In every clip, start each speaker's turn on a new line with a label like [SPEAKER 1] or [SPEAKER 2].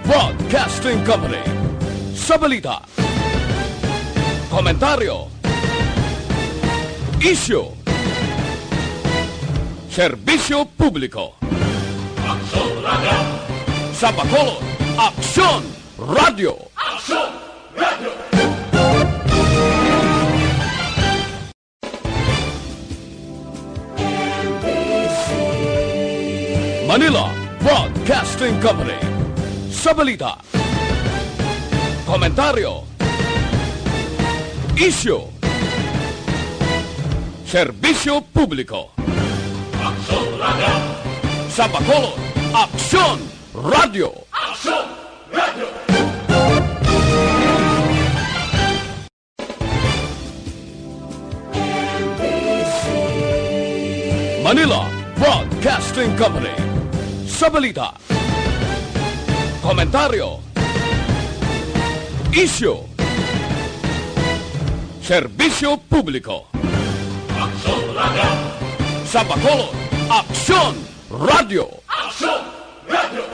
[SPEAKER 1] Broadcasting Company. Sa balita, komentaryo, isyu, serbisyo publiko.
[SPEAKER 2] Aksyon Radio!
[SPEAKER 1] Sa Bacolod, Aksyon Radio!
[SPEAKER 2] Aksyon Radio!
[SPEAKER 1] Manila Broadcasting Company. Sa balita, komentaryo, isyu, serbisyo publiko.
[SPEAKER 2] Aksyon Radio!
[SPEAKER 1] Sa Bacolod, Aksyon Radio!
[SPEAKER 2] Aksyon Radio!
[SPEAKER 1] Manila Broadcasting Company. Sa balita, komentaryo, isyu, serbisyo publiko.
[SPEAKER 2] Aksyon Radio!
[SPEAKER 1] Sa Bacolod, Aksyon Radio!
[SPEAKER 2] Aksyon Radio!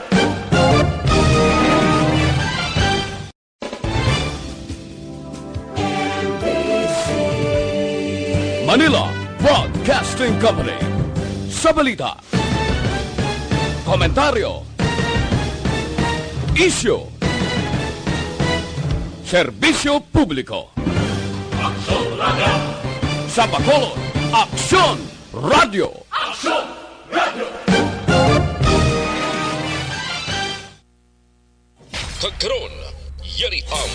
[SPEAKER 1] Manila Broadcasting Company. Sa balita, komentaryo, isyu, serbisyo publiko.
[SPEAKER 2] Aksyon Radio!
[SPEAKER 1] Sa Bacolod, Aksyon Radio!
[SPEAKER 2] Aksyon Radio!
[SPEAKER 3] Kagkaroon, yari ang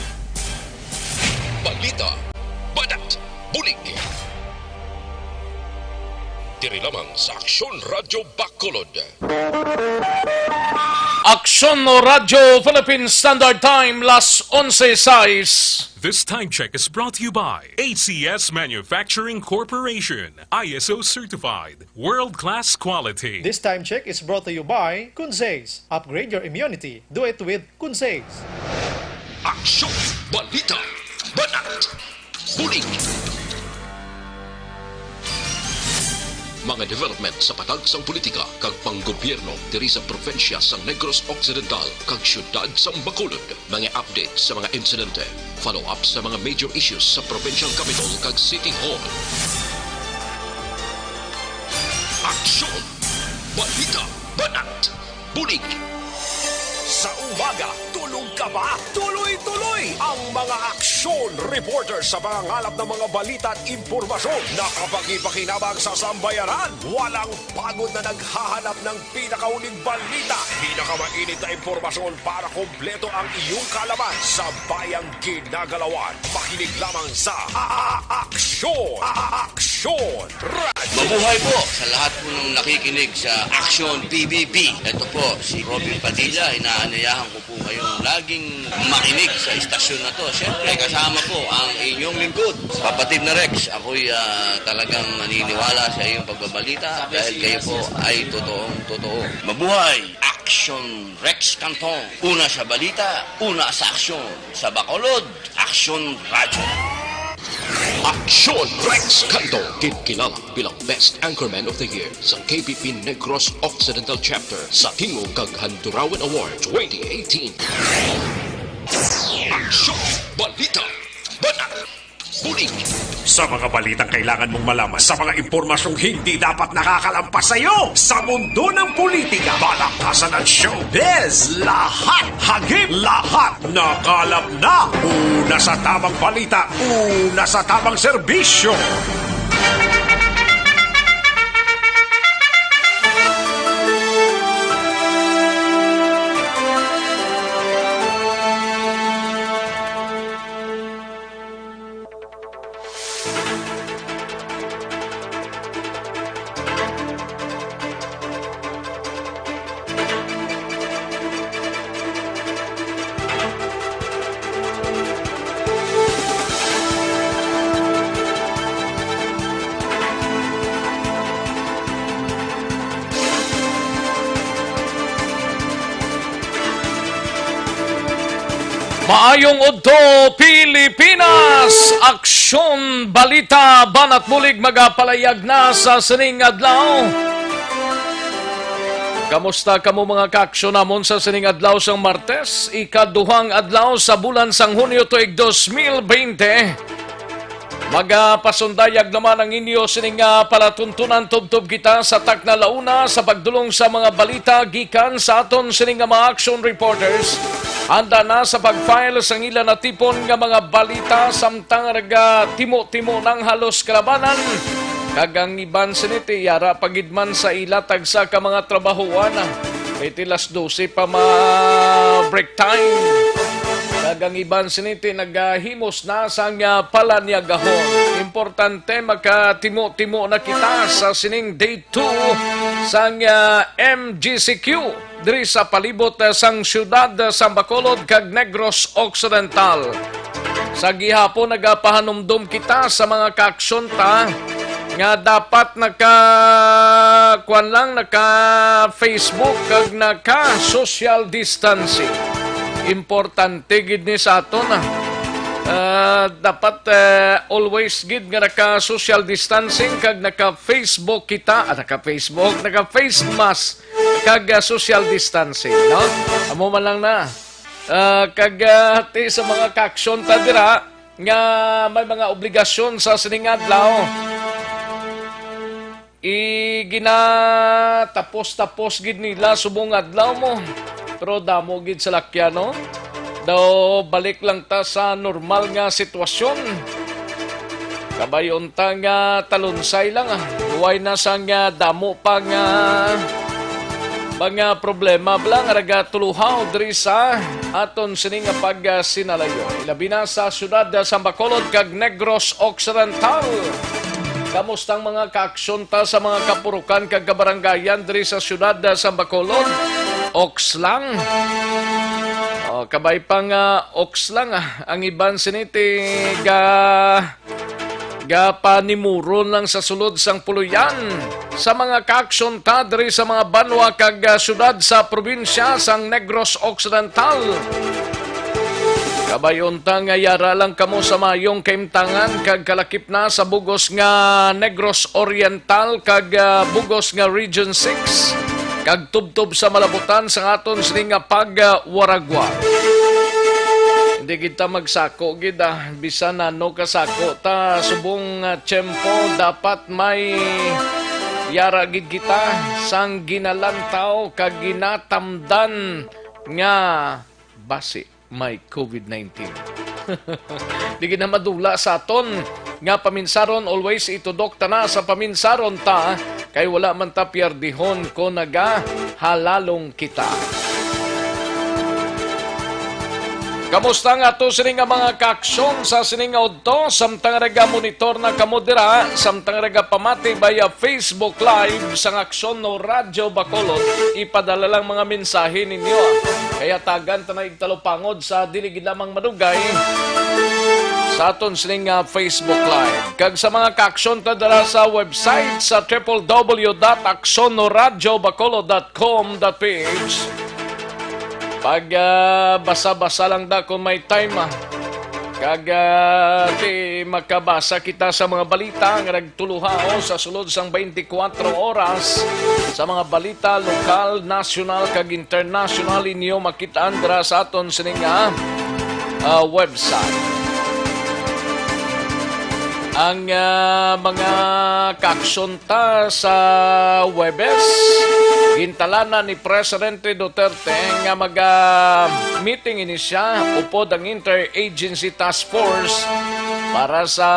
[SPEAKER 3] balita, badat, bulig. Diri lamang sa Aksyon Radio Bacolod.
[SPEAKER 4] Aksyon Radio Philippine Standard Time, las 11:06.
[SPEAKER 5] This time check is brought to you by ACS Manufacturing Corporation, ISO certified, world-class quality.
[SPEAKER 6] This time check is brought to you by Kunsays. Upgrade your immunity. Do it with Kunsays.
[SPEAKER 3] Aksyon, balita, badat, bulig. Mga development sa patagsang politika kag panggobyerno diri sa probinsya sa Negros Occidental kag syudad sa Bacolod. Mga update sa mga insidente, follow up sa mga major issues sa provincial capital kag City Hall. Aksyon, balita, banat, bulig. Sa umaga, tulog ka ba? Tuloy-tuloy ang mga aksyon reporter sa mga ngalap ng mga balita at impormasyon na kapag-ipakinabang sa sambayanan. Walang pagod na naghahanap ng pinakauling balita. Pinakamainit na impormasyon para kompleto ang iyong kalaman sa bayang ginagalawan. Makinig lamang sa Aksyon! Aksyon Radio!
[SPEAKER 7] Mabuhay po sa lahat po ng nakikinig sa Aksyon PBB. Ito po si Robin Padilla. Inaanayahan ko po kayong laging makinig sa istasyon na to. Siyempre, kasama po ang inyong lingkod. Kapatid na Rex, ako'y talagang naniniwala sa iyong pagbabalita dahil kayo po ay totoong-totoo. Mabuhay! Aksyon Rex Canton. Una sa balita, una sa aksyon. Sa Bacolod, Aksyon Radio.
[SPEAKER 3] Aksyon Rex Canto, kinilala bilang Best Anchorman of the Year sa KBP Negros Occidental Chapter sa Tingog kag Handurawan Award 2018. Aksyon, balita, banat, bulig.
[SPEAKER 8] Sa mga balitang kailangan mong malaman, sa mga impormasyong hindi dapat nakakalampas sa iyo, sa mundo ng politika, balakasan at showbiz, lahat, hagip, lahat, nakalap na. Una sa tamang balita, una sa tamang serbisyo.
[SPEAKER 4] Maayong udto Pilipinas, aksyon, balita, banat bulig magapalayag na sa sining adlaw. Kamusta kamo mga kaaksyon namon sa sining adlaw sang Martes, ikaduhang adlaw sa bulan sang Hunyo tuig 2020. Magapasundayag naman ang inyo sining palatuntunan tubtob kita sa takna launa sa pagdulong sa mga balita gikan sa aton sining mga action reporters. Handa na sa pag-file sa ila na tipon nga mga balita samtang raga timo-timo ng halos kalabanan. Kagang iban siniti yara pagidman sa ilatag sa ka mga trabahuan. May tilas 12 pa break time. Kagang iban siniti naghimos na sang palanyagahon. Importante makatimo-timo na kita sa sining day 2 sang MGCQ diri sa palibot sang syudad sa Bacolod kag Negros Occidental. Sa gihapon nagapahanumdum kita sa mga kaaksyon ta nga dapat naka Facebook kag naka social distancing. Importante gid ni sa aton dapat always gid nga naka social distancing kag naka Facebook kita, naka face mask kag social distancing, no? Amo man lang na kag sa mga kaaksyon ta dira nga may mga obligasyon sa sining adlaw. Tapos gid nila subong adlaw mo. Pero damo gid sa lakya, no? Daw balik lang ta sa normal nga sitwasyon. Kabayon ta nga talunsay lang. Huway na sa nga damo pa nga mga problema blang raga tuluhaw diri sa aton sining nga pagsinalayo. Ilabi na sa syudad sa Bacolod kag Negros Occidental. Kamustang mga kaaksyon ta sa mga kapurukan kag kabarangayan diri sa syudad sa Bacolod? Ox lang. Kabay pang ox lang ang iban siniti panimuron lang sa sulod sang puluyan sa mga kaaksyon ta diri sa mga banwa kag syudad sa probinsya sang Negros Occidental. Kabayon ta nga yara lang kamo sa mayong kaimtangan kag kalakip na sa bugos nga Negros Oriental kag bugos nga Region 6 kag tubtob sa malabutan sa aton sining nga pagwaragwa. Hindi kita magsako gid bisan ano kasako ta subong tiyempo dapat may yara gid kita sang ginalantaw kag ginatamdan nga basi may COVID-19. Di na madula sa aton nga paminsaron always itudok ta na sa paminsaron ta kay wala man ta pierdihon ko naga halalong kita. Kamusta nga to sining nga mga kaaksyon sa sining nga udto samtang raga monitor na kamo dira samtang raga pamati via Facebook Live sang Aksyon no Radyo Bacolod. Ipadala lang mga mensahe ninyo. Kaya tagan tanay talupangod sa dili gid lamang madugay sa aton sining Facebook Live. Kag sa mga kaaksyon ta dira sa website sa www.aksyonoradyobacolod.com.ph. Pag basa-basa lang da kung may time kag makabasa kita sa mga balita nga nagtuluhao sa sulod sang 24 oras sa mga balita lokal, national kag international inyo makitaan dira sa aton sining website. Ang mga kaaksyon ta sa Webes, gintalanan ni Presidente Duterte nga mag-meeting ini siya upod ang Interagency Task Force para sa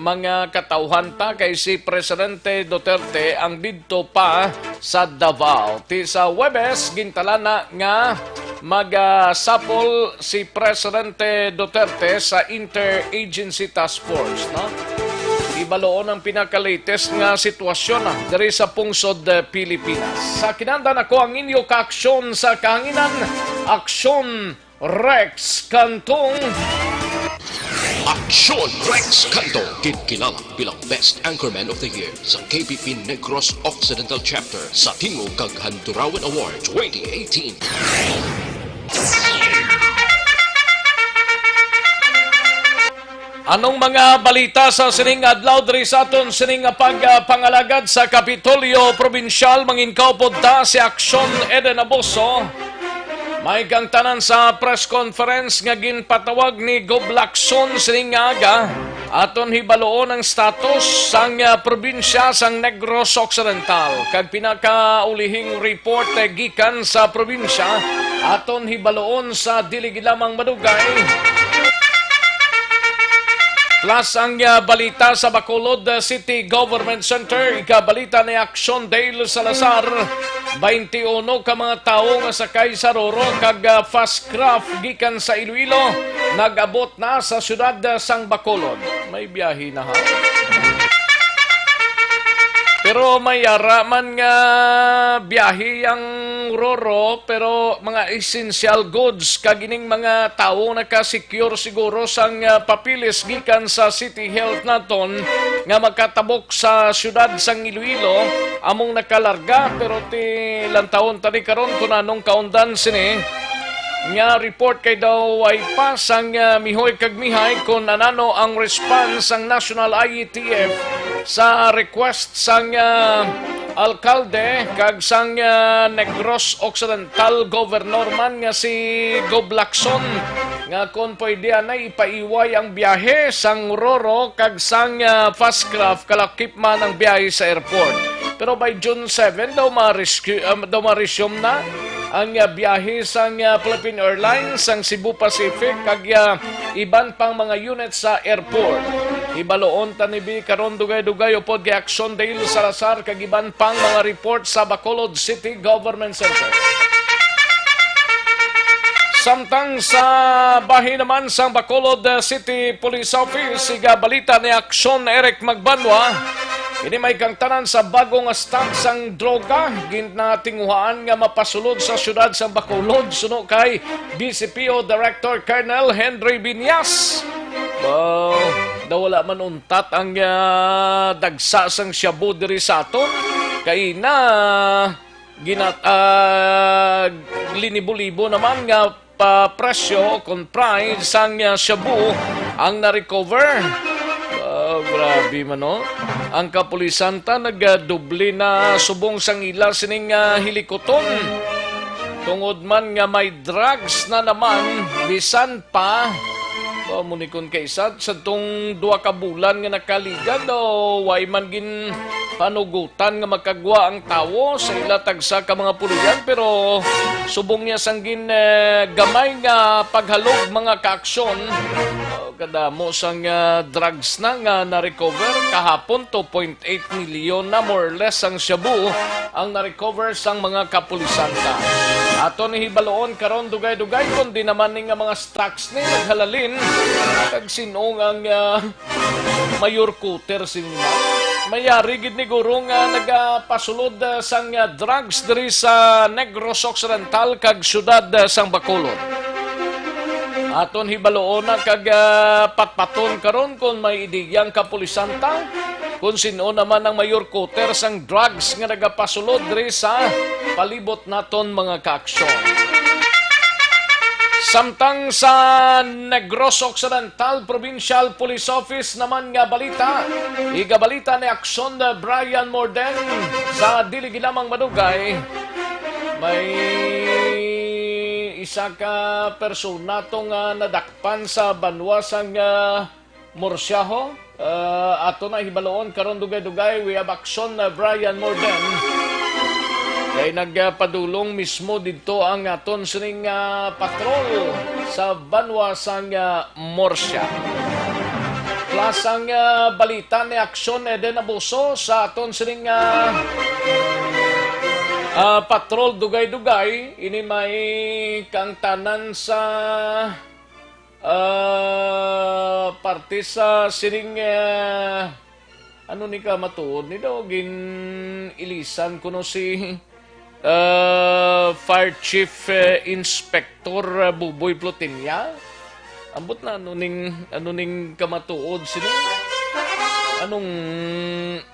[SPEAKER 4] mga katauhan ta kay si Presidente Duterte ang didto pa sa Davao. Ti sa Webes, gintalana nga mag-sapol si Presidente Duterte sa Interagency Task Force, no? Ibaloon ang pinaka-latest nga sitwasyon diri sa pungsod Pilipinas. Sa kinandan ako ang inyo kaaksyon sa kahanginan, Aksyon Rex Cantong.
[SPEAKER 3] Aksyon Rex Canto, kinakilala bilang Best Anchorman of the Year sa KPP Negros Occidental Chapter sa Tingog kag Handurawan Award 2018.
[SPEAKER 4] Anong mga balita sa sining adlaw diri sa aton sining pagpangalagad sa Kapitolyo Probinsyal manginkaw podta si Aksyon Eden Abuso. May kang tanan sa press conference nga ginpatawag ni Gob Lacson sining aga aton hibaloon ang status sang probinsya sang Negros Occidental kag pinakaulihing report gikan sa probinsya aton hibaloon sa dili lamang madugay. Plus ang balita sa Bacolod City Government Center, ikabalita ni Aksyon Dale Salazar, 21 ka mga tao nga sakay sa Roro kag fast craft gikan sa Iloilo, nag-abot na sa syudad sang Bacolod. May biyahe na ha. Pero may araman nga biyahe ang Roro, pero mga essential goods kagining mga tao naka-secure siguro sang papilis gikan sa City Health naton nga magkatabok sa syudad sang Iloilo among nakalarga pero ti lantawon tani karon kun anong kaundan sini nga report kay daw ay pasang mihoy kag mihay kung anano ang response sang National IETF sa request sang alkalde kag sang Negros Occidental Governor man nga si Gob Lacson nga kung pwede anay ipaiway ang biyahe sang Roro kag sang fast craft kalakip man ang biyahe sa airport. Pero by June 7 daw ma-resume na ang biyahe sang Philippine Airlines sang Cebu Pacific kag iban pang mga units sa airport. Ibaloon tanibi karon dugay-dugay upod kay Aksyon Dale Salazar kag iban pang mga report sa Bacolod City Government Center. Samtang sa bahin naman sang Bacolod City Police Office, igabalita ni Aksyon Eric Magbanwa, ini may kang tanan sa bagong stock sang droga ginatinguhaan nga mapasulod sa syudad sa Bacolod suno kay BCPO Director Colonel Henry Binyas. Wala man untat ang dagsa sang shabu diri sa aton kay na linibo-libo naman nga presyo kon price sang shabu ang na-recover. Grabe man no. Ang kapulisan ta nagdubli na subong sang ila sining hilikoton. Tungod man nga may drugs na naman bisan pa munikon kay sad sa tong 2 ka bulan nga nakaligad way man gin panugutan nga makagwa ang tawo sa ila tagsa ka mga puliyan pero subong niya sanggin gamay nga paghalog mga kaaksyon kadamo sang drugs na nga na-recover kahapon 2.8 milyon na more or less ang shabu ang na-recover sang mga kapulisan ta. Ato ni hibaloon karon dugay-dugay kundi naman ni nga mga stocks ni naghalalin kag sinong ang Mayor Cutter sinima. Mayari gid ni guro nga nagapasulod sang drugs diri sa Negros Occidental kag syudad sang Bacolod. Aton hibaloon na kag patpaton karon kung may idigyang kapulisan ta kung sino naman ang Mayor Cutter sang drugs nga nagapasulod diri sa palibot naton mga kaaksyon. Samtang sa Negros Occidental Provincial Police Office naman nga balita, igabalita ni Aksyon Brian Morden sa dili ginamang madugay, may isa ka persona tong nadakpan sa banwa sang Morsyaho. Ato na hibaloon karon dugay-dugay, we have Aksyon Brian Morden. Kaya nagpadulong mismo dito ang aton sining patrol sa banwa sang Morsya. Plus ang balita ni Aksyon Eden Abuso sa aton sining patrol dugay-dugay. Ini may kang tanan sa parte sa sining ano ni ka matuod ni daw gin ilisan kuno si Fire Chief Inspector Buboy Plutinya. Ambot na ano ning kamatuod sini? Anong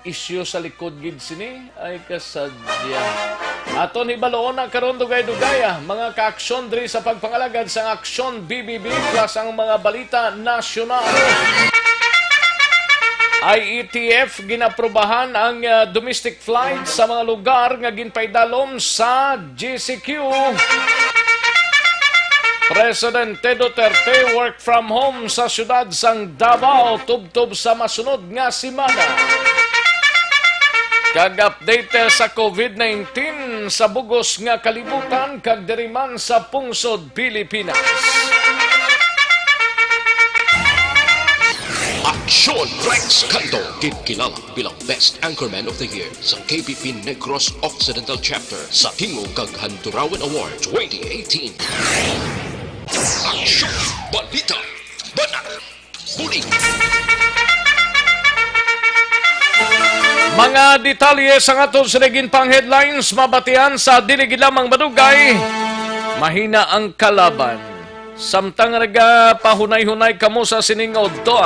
[SPEAKER 4] isyu sa likod gid sini? Ay kasadya. Aton hibaloon na karon dugay-dugay mga kaaksyon diri sa pagpangalagad sa Aksyon BBB plus ang mga balita nasyonal. IETF ginaprobahan ang domestic flight sa mga lugar nga ginpaydalom sa GCQ. Presidente Duterte work from home sa syudad sang Davao tubtob sa masunod nga semana. Kag-update sa COVID-19 sa bugos nga kalibutan kag diriman sa pungsod Pilipinas.
[SPEAKER 3] Aksyon Rex Canto, kinilala bilang Best Anchorman of the Year sa KBP Negros Occidental Chapter sa Tingog kag Handurawan Award 2018. Aksyon, balita, banat, bulig.
[SPEAKER 4] Mga detalye sa atong sinigin pang headlines, mabatian sa dinig lamang madugay, mahina ang kalaban. Samtang naga pahunay-hunay kamo sa siningod to.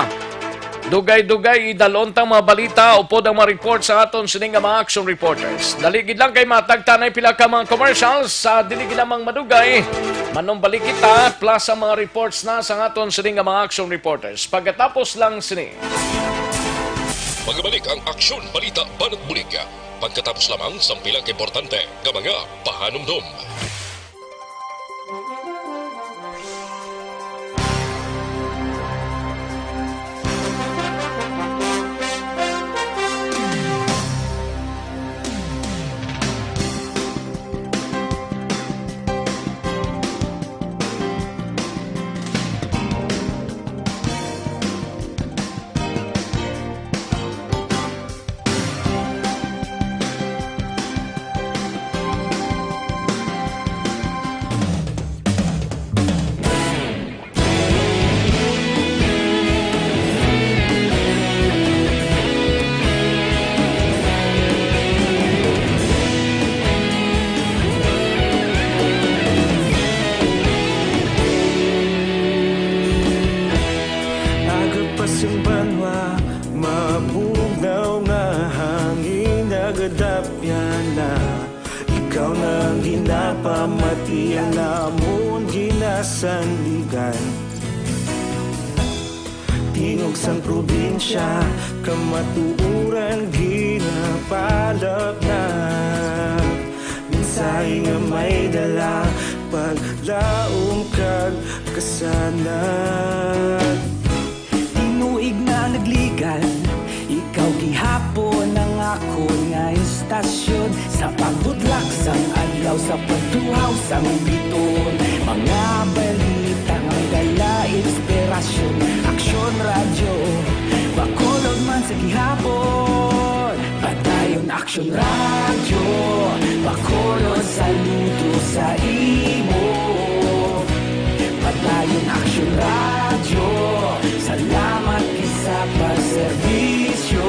[SPEAKER 4] Dugay-dugay idalontang mga balita upod ang mga report sa aton sining mga action reporters. Daligid lang kay matagtanay pila ka mga commercials sa dinig lamang madugay. Manong balik kita plus ang mga reports na sa aton sining mga action reporters. Pagkatapos lang sini.
[SPEAKER 3] Magbalik ang aksyon, balita, banat bulig. Pagkatapos lamang sa pilang importante ng mga pahanumdum.
[SPEAKER 9] Tingog sang probinsya, kamatuuran ginapalap na. Minsay nga may dala, paglaom kag kasanat. Tinuig na nagligan, ikaw gihapon ang ako nga istasyon. Sa pagbudlak sang adlaw, sa pagtuhaw sang biton. Mga balita nga dala inspirasyon. Aksyon radyo, bakolod man sa gihapon. Padayon aksyon radyo, bakolod saludo sa imo. Padayon aksyon radyo, salamat isa pa serbisyo.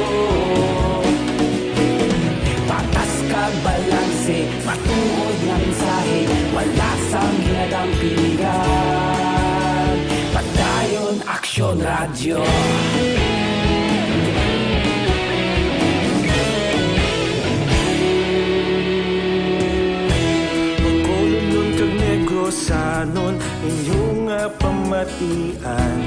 [SPEAKER 9] Patas kag balanse, matuod nga mensahe, wala sang ginadampingan. Padayon aksyon radyo. Pagkulunod kag Negrosanon, inyong pamatian.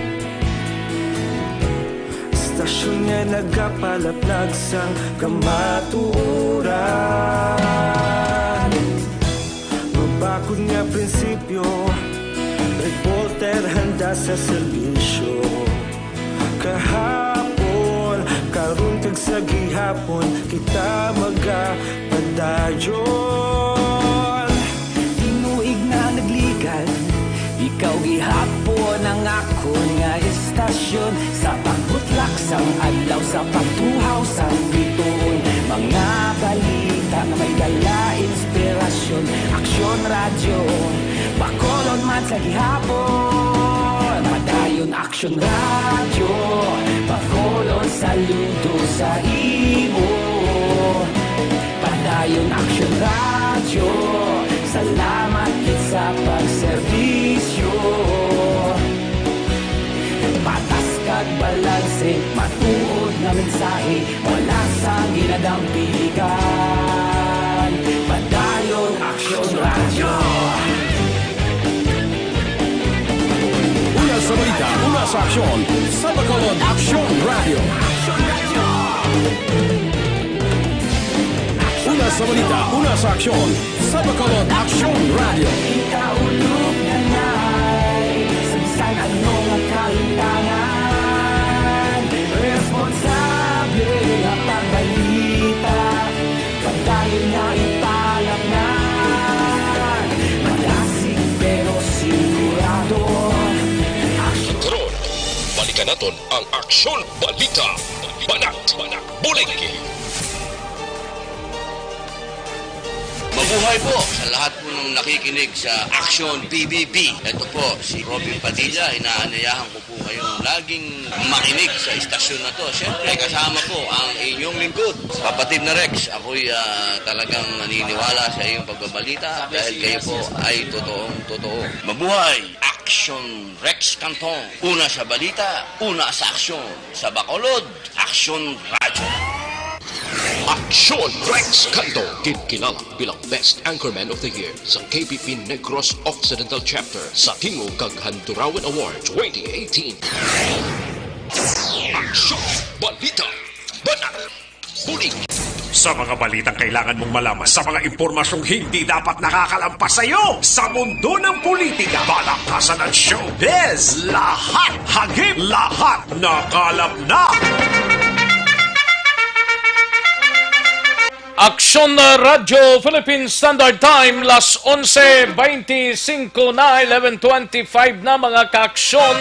[SPEAKER 9] Istasyon nga nagapalaplag sang kamatuuran. Mabakod nga prinsipyo, reporter handa sa serbisyo. Kahapon, karon kag sa gihapon, kita magapadayon. Tinuig na nagligan, ikaw gihapon ang ako nga istasyon. Sa pagbutlak sang adlaw, sa pagtuhaw sang biton. Mga balita na may dala inspirasyon. Aksyon radyo, bakolon man sa gihapon. Padayon aksyon radyo, bakolon saludo sa imo. Padayon aksyon radyo, salamat sa pagserbisyo. Patas kag balanse, matuod na mensahe, wala sa ginadampingan. Padayon aksyon radyo.
[SPEAKER 1] Una sa balita, una sa aksyon, sa Bacolod Aksyon Radio. sa balita, una sa aksyon, sa Bacolod Action Radio.
[SPEAKER 9] Ikaulog na na'y Sabisan anong kalintangan Responsable at pagbalita Pagdahil na ipalaknan Malasig pero sigurado
[SPEAKER 3] Karon, balikan naton ang Aksyon Balita. Banat, bulig.
[SPEAKER 7] Mabuhay po sa lahat po ng nakikinig sa Action PBB. Ito po si Robin Padilla. Inaanayahan ko po kayong laging makinig sa istasyon na to. Siyempre, kasama po ang inyong lingkod. Kapatid na Rex, ako'y talagang naniniwala sa iyong pagbabalita dahil kayo po ay totoo. Mabuhay! Action Rex Canton. Una sa balita, una sa aksyon. Sa Bacolod, Action Radio.
[SPEAKER 3] Aksyon Rex Canto, kilala bilang Best Anchorman of the Year sa KPP Negros Occidental Chapter sa Tingog kag Handurawan Award 2018. Aksyon Balita. Banat, bulig.
[SPEAKER 8] Sa mga balitang kailangan mong malaman, sa mga impormasyong hindi dapat nakakalampas sa iyo, sa mundo ng politika, balakasan at showbiz, lahat, hagip, lahat, nakalap na!
[SPEAKER 4] Aksyon Radio Philippine Standard Time, las 11:25 na, 11:25 na mga kaaksyon.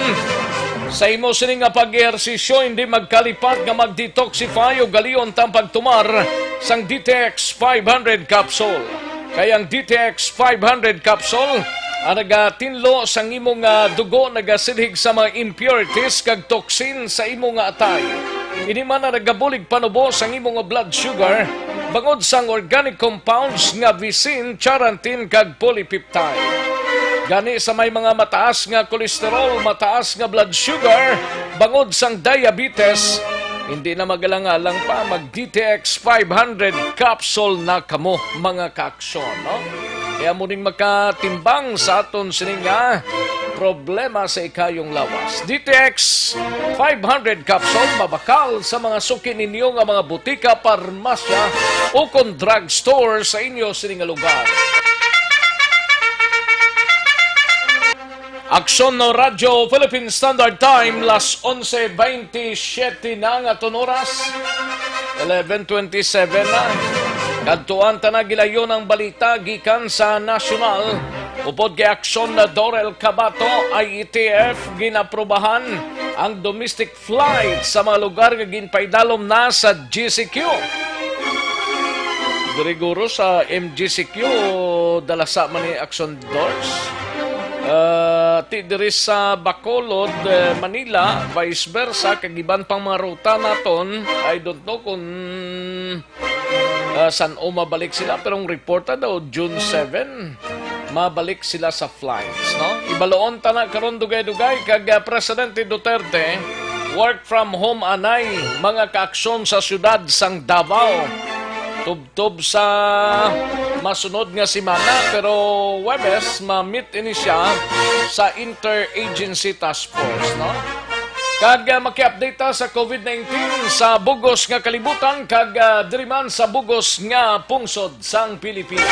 [SPEAKER 4] Sa imo sining nga pag-ehersisyo, hindi magkalipat nga mag-detoxify o galion tang pagtumar sang DTX 500 capsule. Kayang DTX 500 capsule, ang nagatinlo sang imong dugo, nagasilhig sa mga impurities kag toxin sa imong atay. Ini man na nagabulig panubo sang imong blood sugar, bangod sang organic compounds nga visin, charantin kag polypeptide. Gani sa may mga mataas nga kolesterol, mataas nga blood sugar, bangod sang diabetes, hindi na magalang-alang pa mag-DTX 500 capsule na kamo mga kaaksyon, no? Kaya muning makatimbang sa aton sining problema sa ikayong lawas. DTX 500 capsule mabakal sa mga suki ninyo nga mga butika, parmasya o kon drugstore sa inyo sining lugar. Aksyon no Radio Philippine Standard Time, las 11:27 na nga oras, 11:27 na. Kadtuan ta na gilayon ang balita gikan sa nasyonal. Upod kay Aksyon na Dorel Cabato, IETF ginaprubahan ang domestic flight sa mga lugar nga ginpaidalom na sa GCQ. Diriguro sa MGCQ, dalasa man ni Aksyon Dors. Ti diri sa Bacolod, Manila, vice versa, kagiban pang mga ruta naton. I don't know kung saan o mabalik sila, pero ang reporta daw June 7 mabalik sila sa flights, no? Ibaloon ta na karon dugay-dugay kag Presidente Duterte, work from home anay mga kaaksyon sa syudad sang Davao. Tubtob sa masunod nga simana, pero Webes ma-meet ini siya sa Interagency Task Force, no? Kag maki-update ta sa COVID-19 sa bugos nga kalibutan kag diriman sa bugos nga pungsod sang Pilipinas.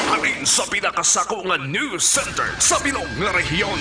[SPEAKER 8] Halin sa pinakasako nga news center sa bilog nga rehiyon.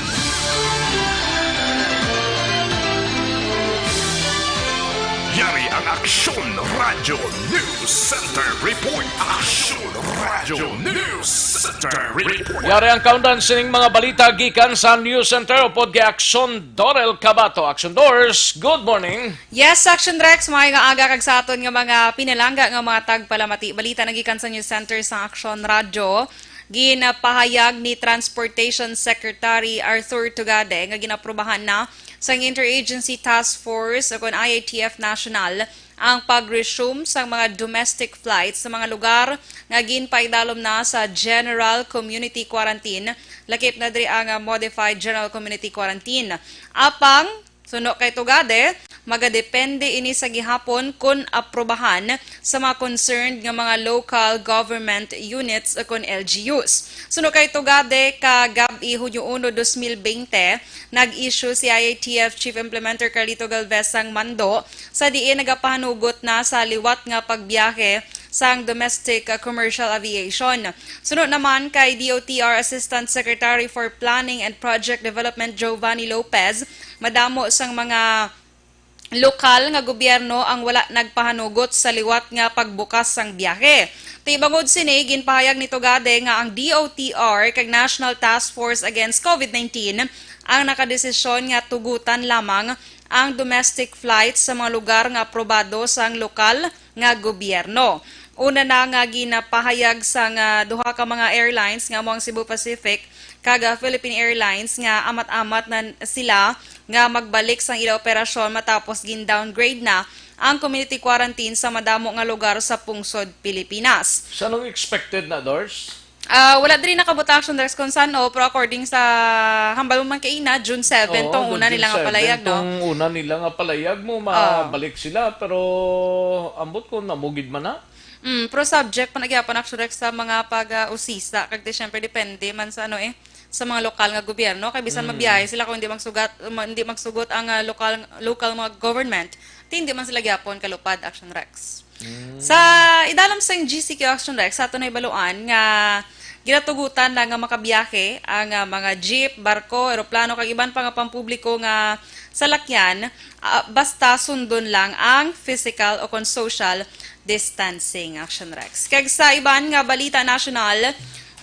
[SPEAKER 8] Yari ang Aksyon Radio News Center Report. Aksyon Radio News Center Report.
[SPEAKER 4] Yari ang countdown sining mga balita gikan sa News Center upod kay Aksyon Dorel Cabato. Aksyon Doors, good morning.
[SPEAKER 10] Yes, Action Rex, mga nga aga kag sa aton nga mga pinalangga nga mga tagpalamati. Balita na gikan sa News Center sa Aksyon Radio. Ginapahayag ni Transportation Secretary Arthur Tugade nga ginaprubahan na sa Interagency Task Force o IATF National ang pag-resume sa mga domestic flights sa mga lugar nga ginpaidalom na sa General Community Quarantine, lakip na diri ang Modified General Community Quarantine. Apang suno kay Tugade, magadepende ini sa gihapon kung aprobahan sa mga concerned nga mga local government units o kon LGUs. Suno kay tugade kagabi Hunyo 1, 2020, nag-issue si IATF Chief Implementer Carlito Galvez sang mando sa diin nagapahanugot na sa liwat nga pagbiyahe sang domestic commercial aviation. Sunod naman kay DOTR Assistant Secretary for Planning and Project Development Giovanni Lopez, madamo sang mga lokal nga gobyerno ang wala nagpahanugot sa liwat nga pagbukas sang biyahe. Tibangod sini ginpahayag ni Tugade nga ang DOTR kag National Task Force Against COVID-19 ang nakadesisyon nga tugutan lamang ang domestic flights sa mga lugar nga aprobado sang lokal nga gobyerno. Una na nga ginapahayag sa duha ka mga airlines nga mo ang Cebu Pacific kag Philippine Airlines nga amat-amat na sila nga magbalik sang ila operasyon matapos gin-downgrade na ang community quarantine sa madamo nga lugar sa pungsod Pilipinas.
[SPEAKER 4] Sa anong expected na, Dors?
[SPEAKER 10] Wala din nakabutang action Rex kung saan, pero according sa hambal mo man kaina, June 7, tong una nila nga palayag, no?
[SPEAKER 4] Tong una nila nga palayag mo, mabalik sila, pero ambot ko, namugid man na.
[SPEAKER 10] Pero subject pa nagyapan action Rex sa mga pag-usisa, kag syempre depende man sa sa mga lokal nga gobyerno, kay bisan mabiyahe sila kung hindi magsugot ang local mga government, hindi man sila gyapon kalupad action Rex. Sa idalam sa GCQ Action Rex, sa ito na ibaluan nga ginatugutan na nga makabiyahe ang mga jeep, barko, aeroplano, kag iban pa nga pampubliko nga salakyan, basta sundon lang ang physical o kon social distancing Action Rex. Kag sa iban nga balita national,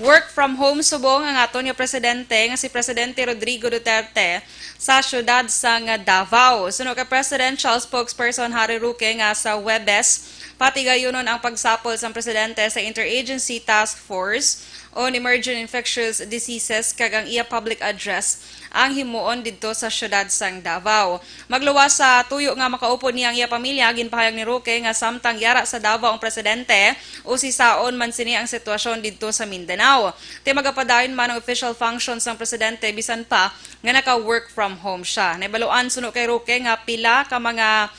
[SPEAKER 10] work from home subong ang aton nga presidente nga si Presidente Rodrigo Duterte sa syudad sang Davao. Suno ka presidential spokesperson Harry Roque nga sa Webes patigayonon ang pagsapol sa presidente sa Interagency Task Force on Emerging Infectious Diseases kag ang iya public address ang himuon didto sa syudad sang Davao. Magluwas sa tuyo nga makaupo niya ang iya pamilya, ginpahayag ni Roque nga samtang yara sa Davao ang presidente o sisaon man sini ang sitwasyon didto sa Mindanao. Ti magapadayon man ang official functions sang presidente bisan pa nga naka-work from home siya. Naibaluan suno kay Roque nga pila ka mga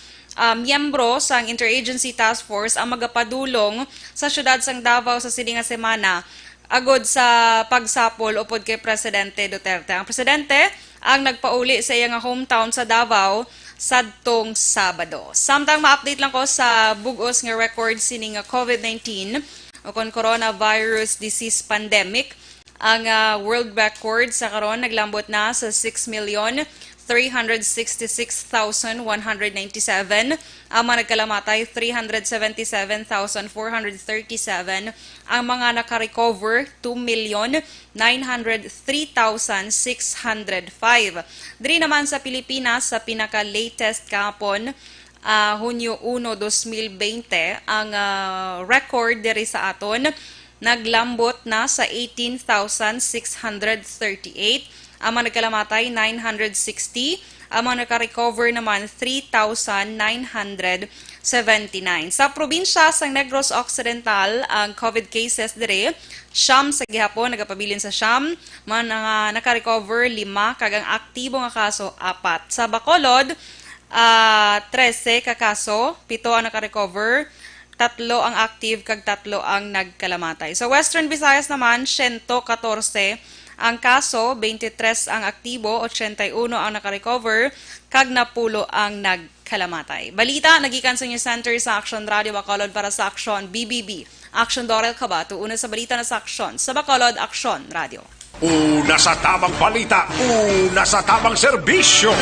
[SPEAKER 10] miyembro sang Interagency Task Force ang magapadulong sa syudad sang Davao sa sininga semana agod sa pagsapol upod kay Presidente Duterte. Ang presidente ang nagpauli sa iyang hometown sa Davao sadtong Sabado. Samtang ma-update lang ko sa bugos nga record sining COVID-19 o kon coronavirus disease pandemic. Ang world record sa karon naglambot na sa 6,366,197. Ang mga nagkalamatay, 377,437. Ang mga nakarecover, 2,903,605. Diri naman sa Pilipinas, sa pinaka-latest kahapon, Hunyo 1, 2020, ang record diri sa aton, naglambot na sa 18,638. Ang mga nagkalamatay, 960. Ang mga nakarecover naman, 3,979. Sa probinsya sa Negros Occidental, ang COVID cases dire, siyam sa gihapon, nagapabilin sa siyam. Mga nakarecover, 5. Kag ang aktibo nga kaso, 4. Sa Bacolod, 13 ka kaso, 7 ang nakarecover, 3 ang active, kag 3 ang nagkalamatay. Sa Western Visayas naman, 114 ang kaso, 23 ang aktibo, 81 ang nakarecover, kag 10 ang nagkalamatay. Balita, nagikan sa News Center sa Action Radio Bacolod para sa Action BBB. Action Dorel Cabato, una sa balita na sa Action. Sa Bacolod, Action Radio.
[SPEAKER 8] Una sa tamang balita, una sa tamang serbisyo.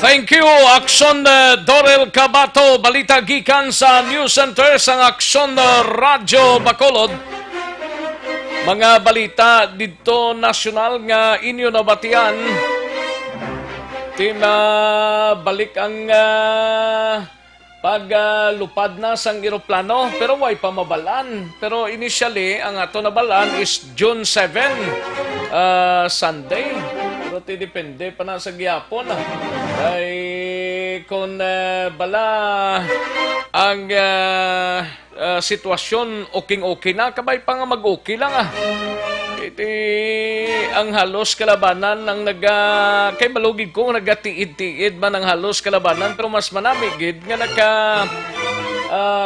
[SPEAKER 4] Thank you, Action Dorel Cabato. Balita gikan sa News Center sa Action Radio Bacolod. Mga balita dito nasyonal nga inyo nabatian. Balik ang paglupad na sang eroplano pero way pa mabalan. Pero initially, ang ato nabalan is June 7, Sunday. Pero depende pa na sa gyapon. Ay kung bala ang sitwasyon okay na, kabay pa nga mag-okay lang Iti ang halos kalabanan ang kay malugid ko nagatiid-tiid man ang halos kalabanan pero mas manamigid nga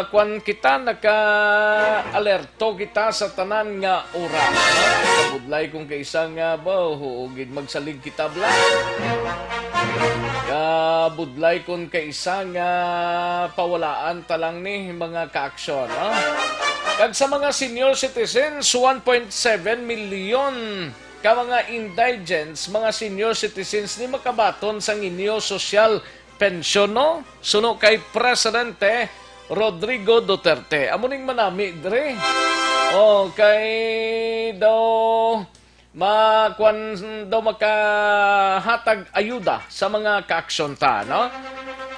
[SPEAKER 4] kwan kita naka-alerto kita sa tanan nga oras. Kabudlay kung kaisa nga ba huugid magsalig kita bla. Kabudlay kung kaisa nga pawalaan talang ni mga kaaksyon. Kag sa mga senior citizens, 1.7 milyon ka mga indigents, mga senior citizens ni makabaton sa inyo social pension, no? Suno kay Presidente Rodrigo Duterte. Amuning manami, dre. Kay daw makahatag ayuda sa mga kaaksyon ta, no?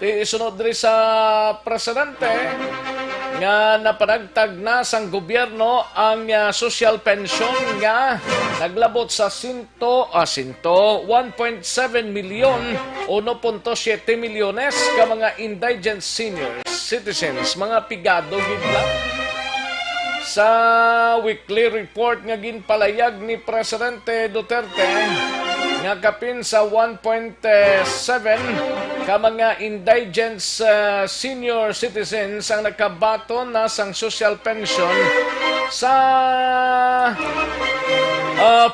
[SPEAKER 4] Isunod dre sa Presidente nga napanagtag na sang gobyerno ang social pension nga naglabot sa 1.7 milyon 1.7 milyones ka mga indigent senior citizens, mga pigado gidla. Sa weekly report nga ginpalayag ni Presidente Duterte nga kapin sa 1.7 ka mga indigent senior citizens ang nakabaton na sang social pension sa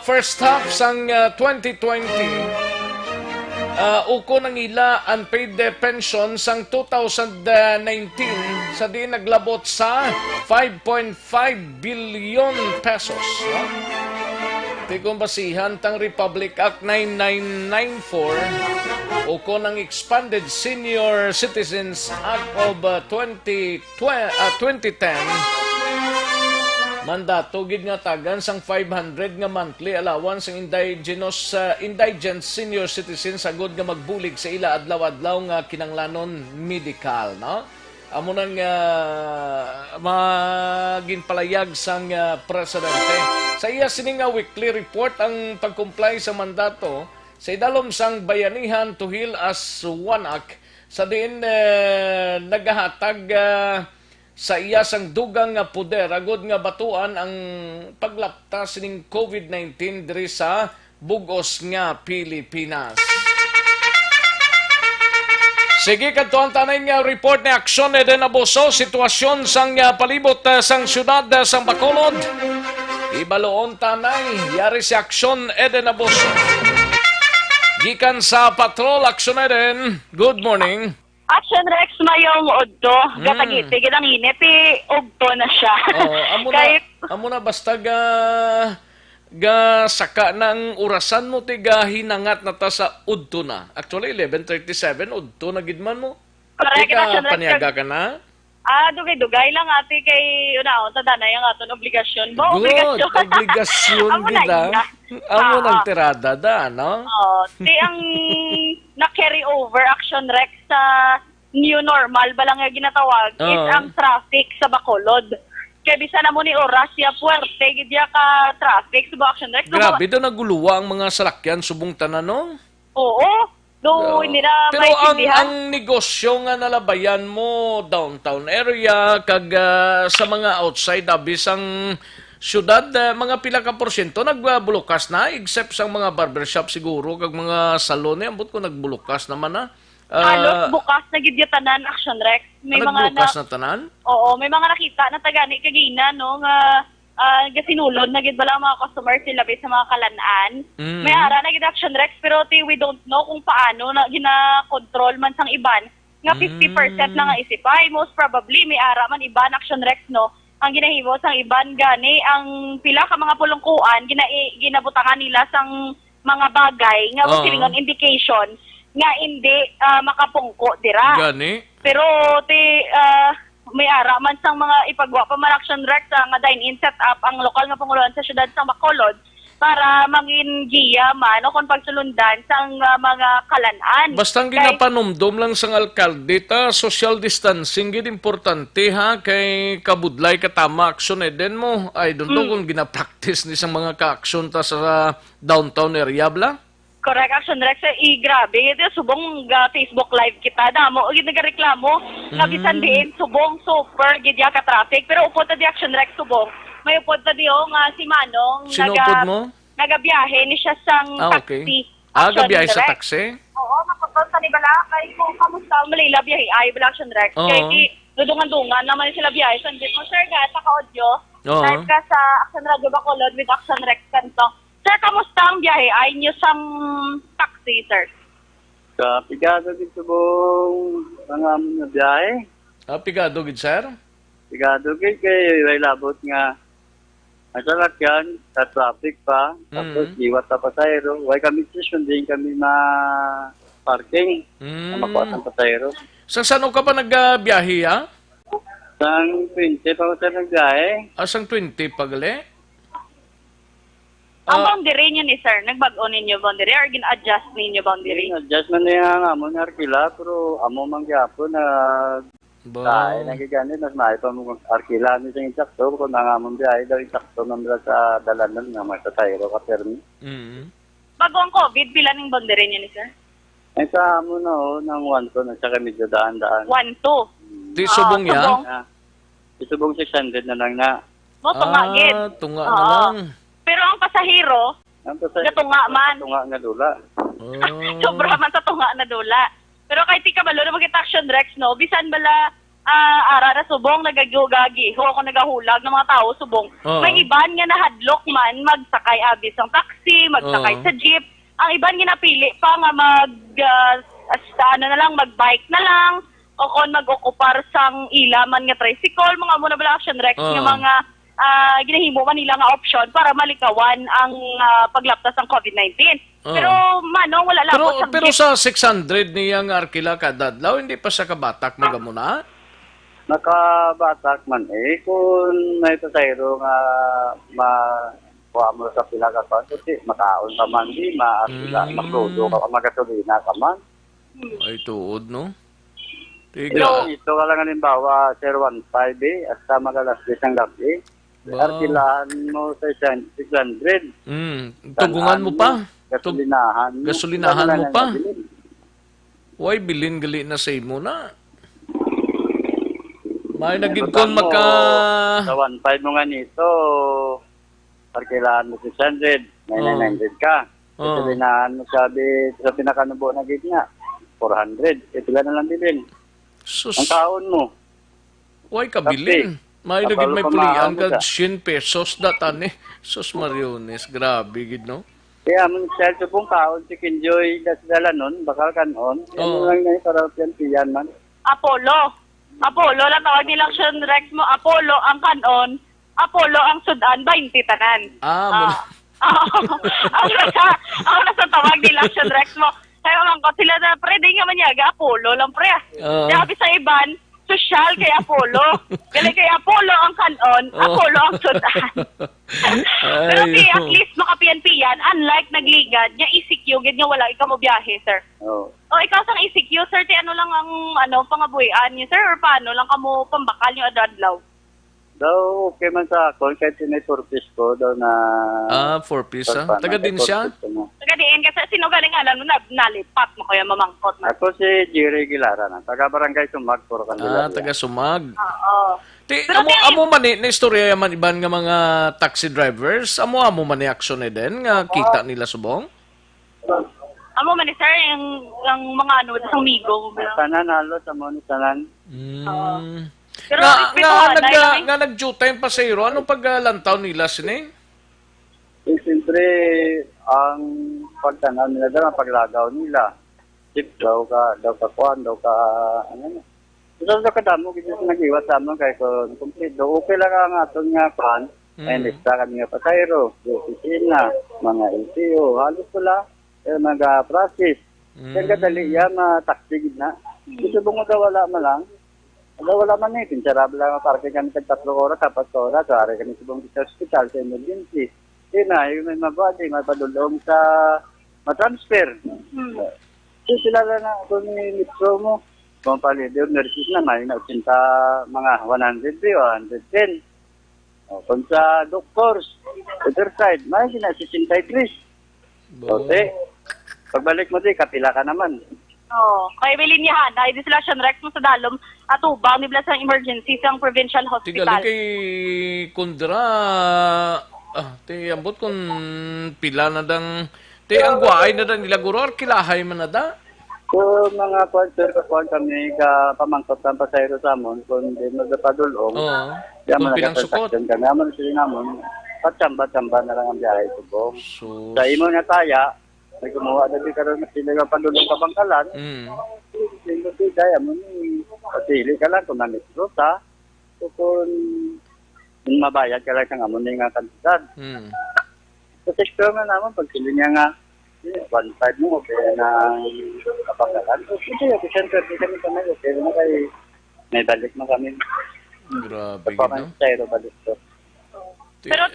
[SPEAKER 4] first half sang 2020. Uko nang ila unpaid pension sang 2019 sa di naglabot sa 5.5 billion pesos. Di kung basihan tang Republic Act 9994 o ko ng Expanded Senior Citizens Act of 2010 mandato gid nga tagan sang 500 nga monthly allowance ang indigent senior citizens sagod nga magbulig sa ila adlaw-adlaw nga kinanglanon medical, no? Amo nang maginpalayag sang presidente. Sa iya sining weekly report ang pag-comply sa mandato sa idalom sang bayanihan tuhil as one act sa diin nagahatag sa iya sang dugang nga puder agod nga batuan ang paglapta sining COVID-19 diri sa bugos nga Pilipinas. Sige, kadto ang tanay nga report ni Aksyon Eden Abuso, sitwasyon sang palibot sang syudad sang Bacolod. Ibaloon tanay, yari si Aksyon Eden Abuso. Gikan sa Patrol, Aksyon Eden, good morning.
[SPEAKER 11] Action Rex mayong odto, gatagiti, ginang init, ogto na siya.
[SPEAKER 4] Amo na basta saka ng orasan mo tiga hinangat na ta sa udto na. Actually, 11:37, udto na gidman mo.
[SPEAKER 11] Correct.
[SPEAKER 4] Ika paniaga ka na?
[SPEAKER 11] Dugay-dugay lang ati kay tada na yung aton obligasyon.
[SPEAKER 4] Good, obligasyon gida. Amo nang tirada da, no?
[SPEAKER 11] Ang na-carry over Action Rex sa new normal, balang nga ginatawag, is ang traffic sa Bacolod. Kaya bisa na mo ni Orasya Puerte, gidya ka traffic sa Action Rex.
[SPEAKER 4] Grabe daw naguluwa ang mga salakyan subong tanan, no?
[SPEAKER 11] Oo. Hindi na
[SPEAKER 4] pero ang negosyo nga nalabayan mo downtown area kag sa mga outside abisang syudad, mga pila ka porsyento nagbulukas na except sa mga barbershop siguro kag mga salon ambot ko nagbulukas naman na.
[SPEAKER 11] Halos bukas na gid tanan Action Rex. May mga
[SPEAKER 4] nagbukas na tanan?
[SPEAKER 11] Oo, may mga nakita na tagani kagina no nga gasinulod na gid bala mga customers sila sa mga kalan-an. May ara na gid Action Rex pero we don't know kung paano na gina-control man sang iban nga 50% na nga isipay. Most probably may ara man iban Action Rex no. Ang ginahimo sang iban gani ang pila ka mga pulungkuan ginabutangan nila sang mga bagay nga silingon indication nga hindi makapungko dira.
[SPEAKER 4] Gani.
[SPEAKER 11] Pero may ara man sang mga ipagwa pa man Action Rex nga dine-in set up ang lokal nga panguluan sa syudad sa Bacolod para mangin giya man o kung pagsulundan sang mga kalan-an.
[SPEAKER 4] Bastang ginapanumdum lang sang alkalde ta social distancing gid importante ha kay kabudlay katama Action Eden mo. I don't know kung gina-practice ni sang mga ka-aksyon ta sa downtown area bla.
[SPEAKER 11] Correct, Action Rex. Grabe. Subong Facebook Live kita. Damo, nagareklamo. Nabisan din, subong super, gidya ka traffic. Pero upo ta di Action Rex, subong. may upod na diyo nga si Manong.
[SPEAKER 4] Sinupod mo?
[SPEAKER 11] Nagabiyahe ni siya sang
[SPEAKER 4] Okay.
[SPEAKER 11] taxi.
[SPEAKER 4] Aga biyahe sa
[SPEAKER 11] Direct.
[SPEAKER 4] taxi?
[SPEAKER 11] Oo, makapunta ni Bala. Kay kung kamusta Malila biyahe ay Bala Action Direct.
[SPEAKER 4] Oo.
[SPEAKER 11] Kaya di dudungan-dungan naman sila biyahe. So, hindi mo, sir, ga, sa ka-audio.
[SPEAKER 4] Oo.
[SPEAKER 11] Live ka sa Action Radio Bacolod with Action Rex kanto. Sir, kamusta ang biyahe? Ay nyo sang taxi, sir?
[SPEAKER 12] Pigado dito bong mga na biyahe.
[SPEAKER 4] Pigado, gid sir?
[SPEAKER 12] Pigado kay way labot nga masalat yan sa traffic pa. Tapos iwat sa pasayro. Way kami station din kami parking. Makuha ng pasayro.
[SPEAKER 4] Sa saan ka pa nagbiyahe, ha?
[SPEAKER 12] Sang 20 pa ko sa nagbiyahe.
[SPEAKER 4] Sang 20 pagali?
[SPEAKER 11] Ang boundary niyo ni sir, nagbago ninyo boundary or gin-adjust ninyo boundary?
[SPEAKER 12] Adjust man niya nga mo na arkila pero amo man gyapon na dahil nagiganit mas maayo pa mo arkila ni sing sakto kung nangamon biyahe daw sakto man sa dalanan nga may pasayro ka permi.
[SPEAKER 11] Bago ang COVID, pila ning boundary niyo ni sir?
[SPEAKER 12] Ay sa amo no nang 1 to na saka medyo daan-daan.
[SPEAKER 11] 1-2.
[SPEAKER 4] Di subong yan?
[SPEAKER 12] Isubong 600 na lang na.
[SPEAKER 11] Tunga gid.
[SPEAKER 4] Tunga na lang.
[SPEAKER 11] Pero ang pasahero, gatunga man.
[SPEAKER 12] Tunga nga dula.
[SPEAKER 11] Sobra man sa tunga na dula. Pero kahit di ka malo na mag-get Action Rex, no? Bisan bala ara na subong, nagagugagi. Ako nagahulag ng mga tao, subong. May iban nga nahadlok man, magsakay abis ang taxi, magsakay sa jeep. Ang iban nga napili pa nga mag-bike na lang, o kung mag-okupar sang ilaman nga tricycle, mga muna bala Action Rex, nga mga ginahimo man nila nga option para malikawan ang paglaptas ng COVID-19. Pero Manong, wala lang
[SPEAKER 4] pero sa 600 niyang arkila kadadlaw, hindi pa sa kabatak magamuna?
[SPEAKER 12] Nakabatak man kung may pasayro nga makuha mo sa pila ka pa, kasi makaon ka man di, makrudo ka, magasolina ka man.
[SPEAKER 4] Ay, tuod, no?
[SPEAKER 12] Ito ka lang halimbawa, 015 hasta magalas ng gabi. Arkilahan mo sa 600.
[SPEAKER 4] Tugungan mo pa?
[SPEAKER 12] Gasolinahan.
[SPEAKER 4] Gasolinahan mo pa? Uy, bilin gali na sa imo na. May nagid kon maka...
[SPEAKER 12] Sa 1.5 mo nga nito, arkilahan mo 600, 900 ka. Gasolinahan mo sabi, sa pinakanubo na gid nga, 400. Ito na lang bilin. Ang taon mo.
[SPEAKER 4] Uy, kabilin. May nagid may pulian ka 100 pesos datan Sus Mariones, grabe gid no.
[SPEAKER 12] Kaya mo sa subong kaon si Kinjoy dalanon bakal kanon. Ano lang na para piyan man. Apollo lang tawag nila Action Rex mo. Apollo ang kanon, Apollo ang sudan 20 tanan. Ako na sa tawag nila Action Rex mo. Kaya lang ko sila na pre di nga man yaga Apollo lang pre. Sabi sa iban social kay Apollo. Gali kay Apollo ang kanon, Apollo ang sudan. Pero at least makapiyan-piyan, unlike nagligad, niya ECQ, gid nga wala ikaw mo biyahe, sir. O ikaw sang ECQ, sir, ano lang ang pangabuhian niyo, sir, or paano lang kamo pambakal niyo adadlaw? Daw, okay man sa ako, kahit sinay 4-piece ko, daw na...
[SPEAKER 4] 4-piece, ha? Taga din siya?
[SPEAKER 11] Taga din, kasi sino galing alam mo na nalipat mo kaya mamangkot na?
[SPEAKER 12] Ako si Jerry Gilara na, taga Barangay Sumag, puro kanila.
[SPEAKER 4] Taga Sumag.
[SPEAKER 11] Oo.
[SPEAKER 4] Amo man na istorya man iban nga mga taxi drivers, amo man ni action din nga kita nila subong?
[SPEAKER 11] Amo man sir, yung mga sa migo.
[SPEAKER 12] Tanan, halos, amo ni Tanan.
[SPEAKER 11] Pero
[SPEAKER 4] nga nag-due time pa sa iro, anong paglantaw nila sining?
[SPEAKER 12] Siyempre, ang pagtanaw nila daw, ang paglagaw nila. Sip daw ka kuhan, daw ka, daw ka damo, kasi nag-iwas sa mga kaya kung complete. Daw okay lang ang atong nga kuhan, ay nista kami nga pasayro, opisina, mga LTO, halos pala, mga process. Kaya kadali yan, taxi na. Gusto mo daw wala man lang. Wala man pinsarable lang parking kami tag 3 oras, 4 oras, ari kami sa hospital sa emergency. May mabadi, may padulong sa matransfer. So sila lang na kung nilitro mo, kung palido, nurses na, may na 80, mga 100, 110. Kung sa doctors, other side, may na 63. Okay. Pagbalik mo kapila ka naman.
[SPEAKER 11] Oo. Kaya may linyahan. Ay, di sila Action Rex mo sa dalom at ubang ni sa emergency sa provincial hospital.
[SPEAKER 4] Tigali kay Kundra, ti ambot kung pila na dang, ti ang guay na dang nilaguror, kilahay man na da.
[SPEAKER 12] Kung mga kwan kami ka pamangkot ng pasayro sa amon, kung di magpapadulong,
[SPEAKER 4] kung pilang sukot.
[SPEAKER 12] Kami amon sila namon, patsamba-tsamba na lang ang biyahe subong.
[SPEAKER 4] So,
[SPEAKER 12] Sa imo nga taya, may gumawa na di karoon na sila nga padulong ka bangkalan. Sino si Daya mo ni pasili ka lang kung namitro ta. Kung mabayad ka lang ang amon nga kantidad. Sa sektor nga naman, pag sila niya nga 1.5 mo, okay na kapangkalan. So, hindi, siyempre, di kami kamay, okay na kay may balik na kami.
[SPEAKER 4] Grabe,
[SPEAKER 12] no? Sayro balik to.
[SPEAKER 11] Pero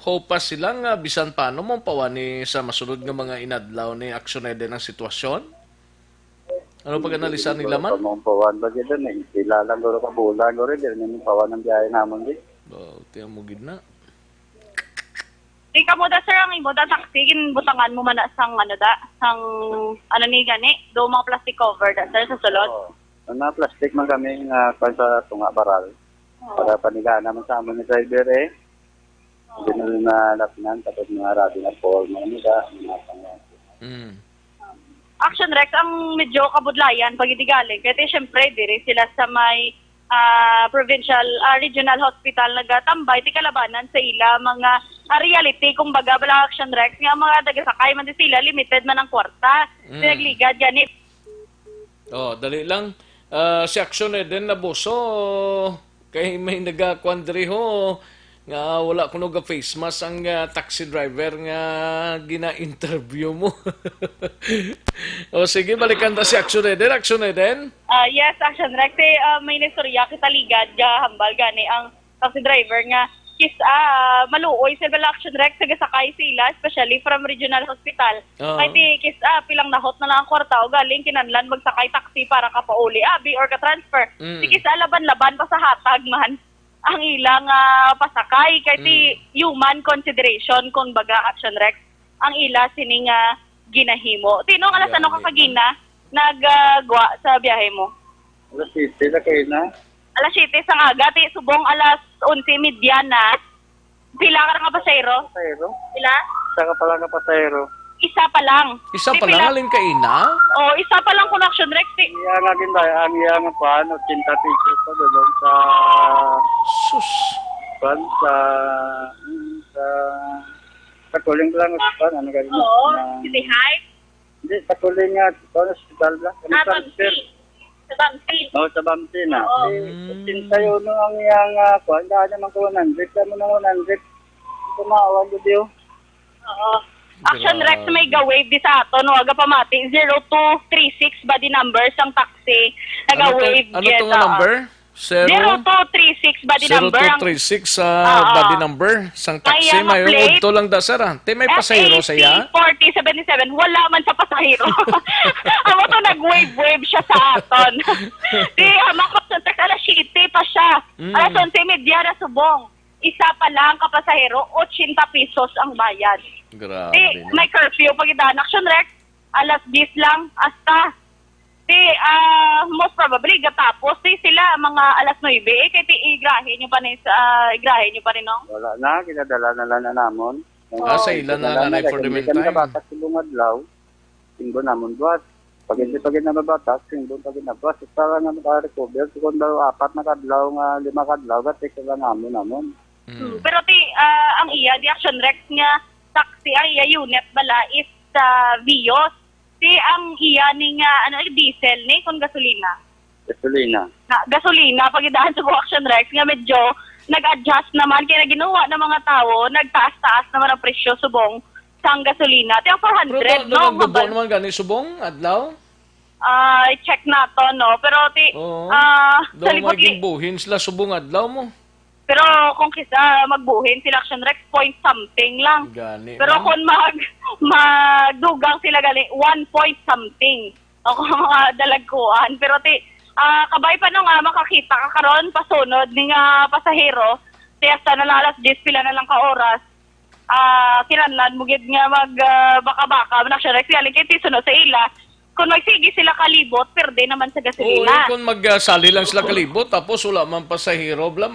[SPEAKER 4] hopa sila nga bisan paano mo pawani sa masunod nga mga inadlaw ni aksyon ng sitwasyon? Ano pag-analisan nila man?
[SPEAKER 12] Pawan ba dyan eh. Sila lang guro ka bulan guro din. Yung pawan ng biyahe naman din.
[SPEAKER 4] Tiyan mo gid na.
[SPEAKER 11] Di ka mo da sir ang imo da taxi butangan mo man sang sang ni gani do mga plastic cover da sir sa sulod.
[SPEAKER 12] Mga plastic man kami nga sa tunga baral. Para panigaan naman sa amon ni driver eh. Hindi na lapinan tapos mga rabi na Paul mga nila.
[SPEAKER 11] Action Rex ang medyo kabudlayan pag galing. Kaya syempre dire sila sa may provincial regional hospital nagatambay ti kalabanan sa ila mga reality kung baga bala Action Rex nga mga taga-sakay man sila limited man ang kwarta. Pinagligad ganit.
[SPEAKER 4] Dali lang. Si Action din na boso kay may nagakwandriho nga wala kuno ga face mask ang taxi driver nga gina-interview mo. Sige, balikan ta si Action din.
[SPEAKER 11] Yes, Action Rex. May nistorya kita ligad hambal gani ang taxi driver nga maluoy sila Action Rex sagasakay sila especially from regional hospital. Kaya pilang nahot na lang ang kwarta o galing kinanlan magsakay taxi para kapauli abi or ka-transfer. Laban-laban pa sa hatag man ang ilang pasakay kay human consideration kung baga Action Rex ang ila sining ginahimo. Tinong alas ano ka kagina naggwa sa biyahe mo?
[SPEAKER 12] Alas 7 na kayo na.
[SPEAKER 11] Alas 7 sa aga, subong alas 11:30 na. Pila ka nga pasayro? Pila?
[SPEAKER 12] Isa ka pala nga pasayro.
[SPEAKER 11] Isa pa lang.
[SPEAKER 4] Isa pa lang alin ka ina?
[SPEAKER 11] Isa pa lang kung Action Rex.
[SPEAKER 12] Iya nga din tayo, ang iya nga pa, 80 pesos pa doon sa...
[SPEAKER 4] Sus!
[SPEAKER 12] Sa kuling lang, ano ka rin?
[SPEAKER 11] City High?
[SPEAKER 12] Hindi, sa kuling nga, hospital lang.
[SPEAKER 11] Sa Bamsi.
[SPEAKER 12] Sa Bamsi na. Sintayo no ang iyang, dahil naman ko 100, kaya mo ng 100. Kumawan ko diyo. Action Rex may ga-wave di sa ato no aga pamati 0236 body numbers ang taxi naga-wave
[SPEAKER 4] ano to nga number?
[SPEAKER 11] 0236 body number
[SPEAKER 4] 0236 body number sang taxi may udto lang da sir may pasahero saya
[SPEAKER 11] 4077 wala man sa pasahero amo to nag-wave siya sa aton di hamakot sa taxi alas 7 pa siya alas 11:30 na subong isa pa lang kapasahero 80 pesos ang bayad.
[SPEAKER 4] Grabe.
[SPEAKER 11] May curfew pag idaan Action Rex, alas 10 lang hasta. Most probably gatapos sila mga alas 9 kay igrahin nyo pa rin no?
[SPEAKER 12] Wala na, kinadala na lang na namon.
[SPEAKER 4] Sa ilan na nanay for the meantime.
[SPEAKER 12] Kami kabatak sa bungadlaw, tinggo namon buhat. Pag na mabatak, tinggo pag na buhat. Para na maka-recover, kung daw 4 na kadlaw, 5 kadlaw, gatik lang namon.
[SPEAKER 11] Pero ang iya di Action Rex nga taxi ang iya unit bala is Vios. Ang iya ni nga diesel ni kung gasolina. Gasolina pag idaan sa Action Rex nga medyo nag-adjust naman kaya ginawa ng mga tao, nagtaas-taas naman ang presyo subong sang gasolina. Ang 400 no.
[SPEAKER 4] Pero naman gani subong adlaw?
[SPEAKER 11] Check na to no. Pero
[SPEAKER 4] sa libot buhin sila subong adlaw mo.
[SPEAKER 11] Pero kung magbuhin sila Action Rex, point something lang.
[SPEAKER 4] Gani,
[SPEAKER 11] pero kung magdugang sila gali, 1 point something. Ako mga dalagkuan. Pero kabay pa nung makakita ka karon pasunod ni nga pasahero, hasta na alas 10 pila na lang ka oras. kinahanglan mo gid nga baka-baka man action Rex gali kay sunod sa ila. Kung magsige sila kalibot, perde naman sa
[SPEAKER 4] Oo,
[SPEAKER 11] gasolina.
[SPEAKER 4] kung magsali lang sila kalibot, tapos wala man pasahero, bla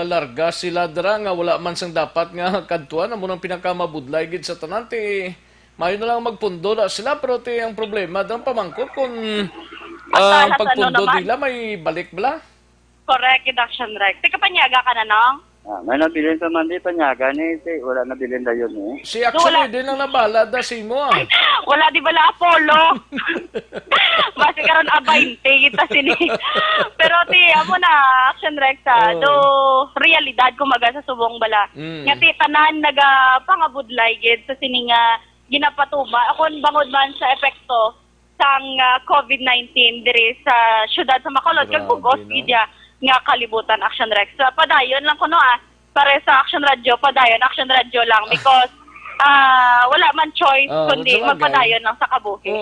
[SPEAKER 4] larga sila dira nga wala man sang dapat nga kadtuan amo nang pinakamabudlay gid sa tanan ti mayo na lang magpundo na sila pero ti ang problema dang pamangkot kung ang pagpundo nila may balik bala.
[SPEAKER 11] Correct, Action Rex. Tika panyaga ka na nang?
[SPEAKER 12] May nabilin sa mandi panyaga ni wala nabilin da yun eh.
[SPEAKER 4] Si actually din lang nabala da si mo
[SPEAKER 11] Wala di bala Apollo. Basi karon abainte kita sini. Pero ti amo na Action Rex do realidad kumaga sa subong bala. Nga ti tanan naga pangabudlay gid sa sini nga ginapatuma akon bangod man sa epekto sang COVID-19 diri sa syudad sa Bacolod kag Bugos gidya nga kalibutan Action Rex. Padayon lang kuno para sa Action Radio, padayon Action Radio lang because wala man choice kundi magpadayon lang sa kabuhi.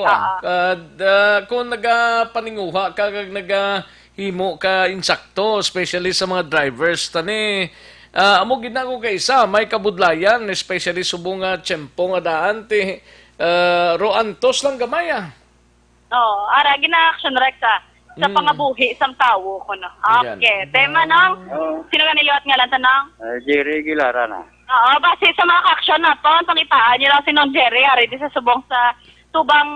[SPEAKER 4] Kung nagapaninguha ka kag nagahimo ka insakto, especially sa mga drivers tani amo gid na ko kay isa may kabudlayan especially subong nga tiyempo nga daan ti roantos lang gamay
[SPEAKER 11] ara gina Action Rex sa pangabuhi sang tawo ko no. Okay, tema nang sino nga niliwat nga lang tanang?
[SPEAKER 12] Jerry Gilara na.
[SPEAKER 11] Base sa mga action na to, pangitaan niyo lang si Nong Jerry ari di sa subong sa tubang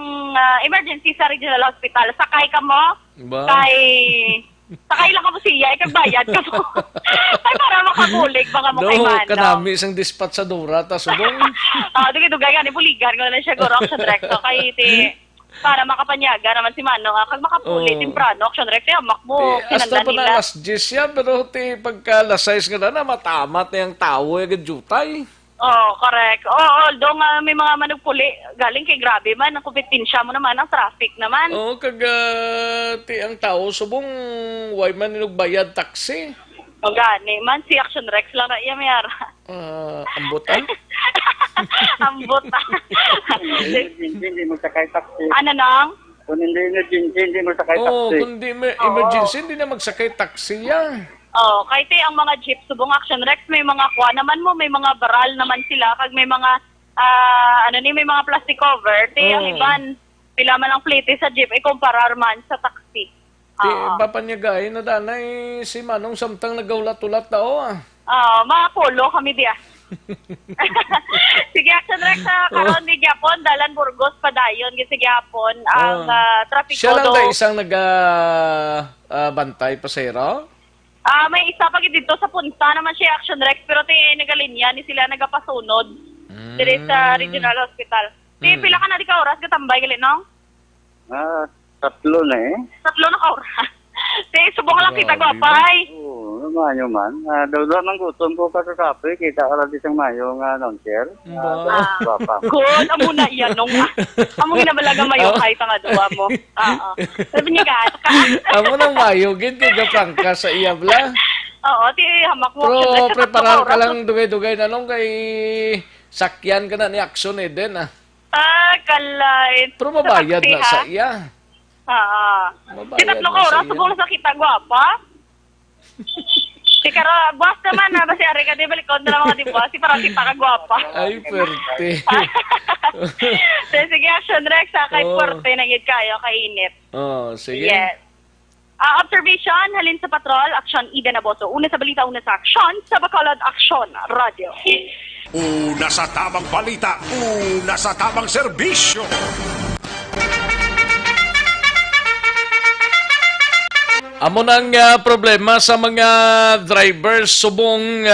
[SPEAKER 11] emergency sa regional hospital. Sakay ka mo? Sakay lang ka mo siya, ikagbayad ka mo. Ay, para makabulig, baka mo kay Mano.
[SPEAKER 4] Kanami isang dispatsadora, ta subong.
[SPEAKER 11] Dugay nga, buligan ko na siya guro Action Rex. Kay para makapanyaga naman si Mano kag makapuli temprano Action Rex makbo
[SPEAKER 4] hasta pa na alas 10 siya pero pagka alas 6 nga na matamat na yung tao agad jutay.
[SPEAKER 11] Correct. Although nga may mga manugpuli galing kay grabe man ang kompetensya mo naman ang traffic naman.
[SPEAKER 4] Kag ang tao subong way man nilugbayad taxi.
[SPEAKER 11] Gani man si Action Rex lang na iya mayara.
[SPEAKER 4] Ambutan?
[SPEAKER 11] Ambutan.
[SPEAKER 12] Hindi mo sakay taxi.
[SPEAKER 11] Ano nang?
[SPEAKER 12] Kung hindi emergency, hindi mo sakay taxi.
[SPEAKER 4] Kung hindi emergency, hindi na magsakay taxi yan.
[SPEAKER 11] Kahit ang mga jeep, subong Action Rex, may mga kuha naman mo, may mga baral naman sila, kag may mga, may mga plastic cover. Ang iban, pila man ang plate sa jeep, ikumparar man sa taxi.
[SPEAKER 4] Papanyagay na danay si Manong samtang nagaulat-ulat daw
[SPEAKER 11] mga polo kami diya. Sige Action Rex karon ni Japon dalan Burgos padayon sige Japon ang traffic
[SPEAKER 4] siya lang da isang bantay pasero?
[SPEAKER 11] May isa pa dito sa punta naman siya Action Rex pero nagalinya ni sila nagapasunod dire sa regional hospital. Pila ka na di ka oras katambay gali no?
[SPEAKER 12] 3 na eh.
[SPEAKER 11] 3 na ka oras. Subong lang kita gwapay.
[SPEAKER 12] Mayo man. Daw man gutom ko ka sa kape. Kita ka lang isang mayo nga noncher.
[SPEAKER 11] Good. Amo na iyan nung. Amo ginabalaga mayo kahit nga duwa mo. Sabi niya ka.
[SPEAKER 4] Amo nang mayo. Gid ka prangka sa iya bla.
[SPEAKER 11] Hamak mo.
[SPEAKER 4] Pero preparar ka lang dugay-dugay na nung kay sakyan ka na ni Action din
[SPEAKER 11] kalait.
[SPEAKER 4] Pero mabayad na sa iya.
[SPEAKER 11] Si 3 ka oras, subong sa kita gwapa. Si Kara, buwas naman basi ari ka, di balikod na lang mga dibuwa. Si parang kita ka gwapa.
[SPEAKER 4] Ay, perte.
[SPEAKER 11] Sige, Action Rex, kay perte na yun kayo, kainit.
[SPEAKER 4] Sige.
[SPEAKER 11] Yes. Observation, halin sa patrol, Action Ida Naboto. Una sa balita, una sa aksyon, sa Bacolod Action Radio.
[SPEAKER 8] Una sa tamang balita, una sa tamang serbisyo.
[SPEAKER 4] Amo nang problema sa mga drivers subong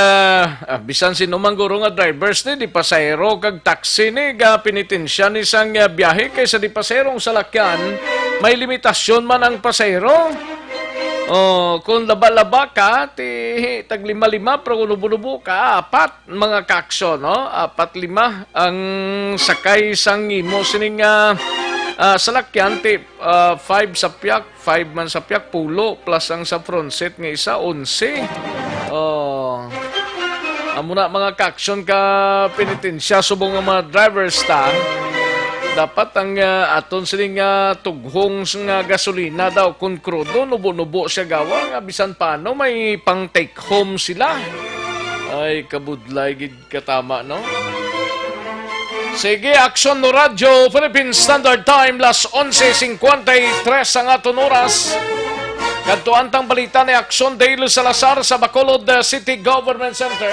[SPEAKER 4] bisan sino man guro nga drivers ni di pasahero kag taxi ni pinitensya ni sang biyahe kaysa di pasaherong salakyan may limitasyon man ang pasahero. Kung laba-laba ka tag 5-5 pero lubo-lubo ka 4 mga kaksyon 4-5 ang sakay sang imo sining salakyan 5 sa piyak 5 man sa piyak pulo plus ang sa front seat nga isa 11 amo na mga kaksyon ka penitensya subong nga mga drivers dapat ang aton sining tughong nga gasolina daw kung krudo nubo-nubo siya gawa nga bisan paano may pang take home sila Ay, kabudlay gid katama, no? Sige, Aksyon no Radyo, Philippine Standard Time, las 11:53 ang aton oras. Kadto antang balita ni Aksyon Dale Salazar sa Bacolod City Government Center.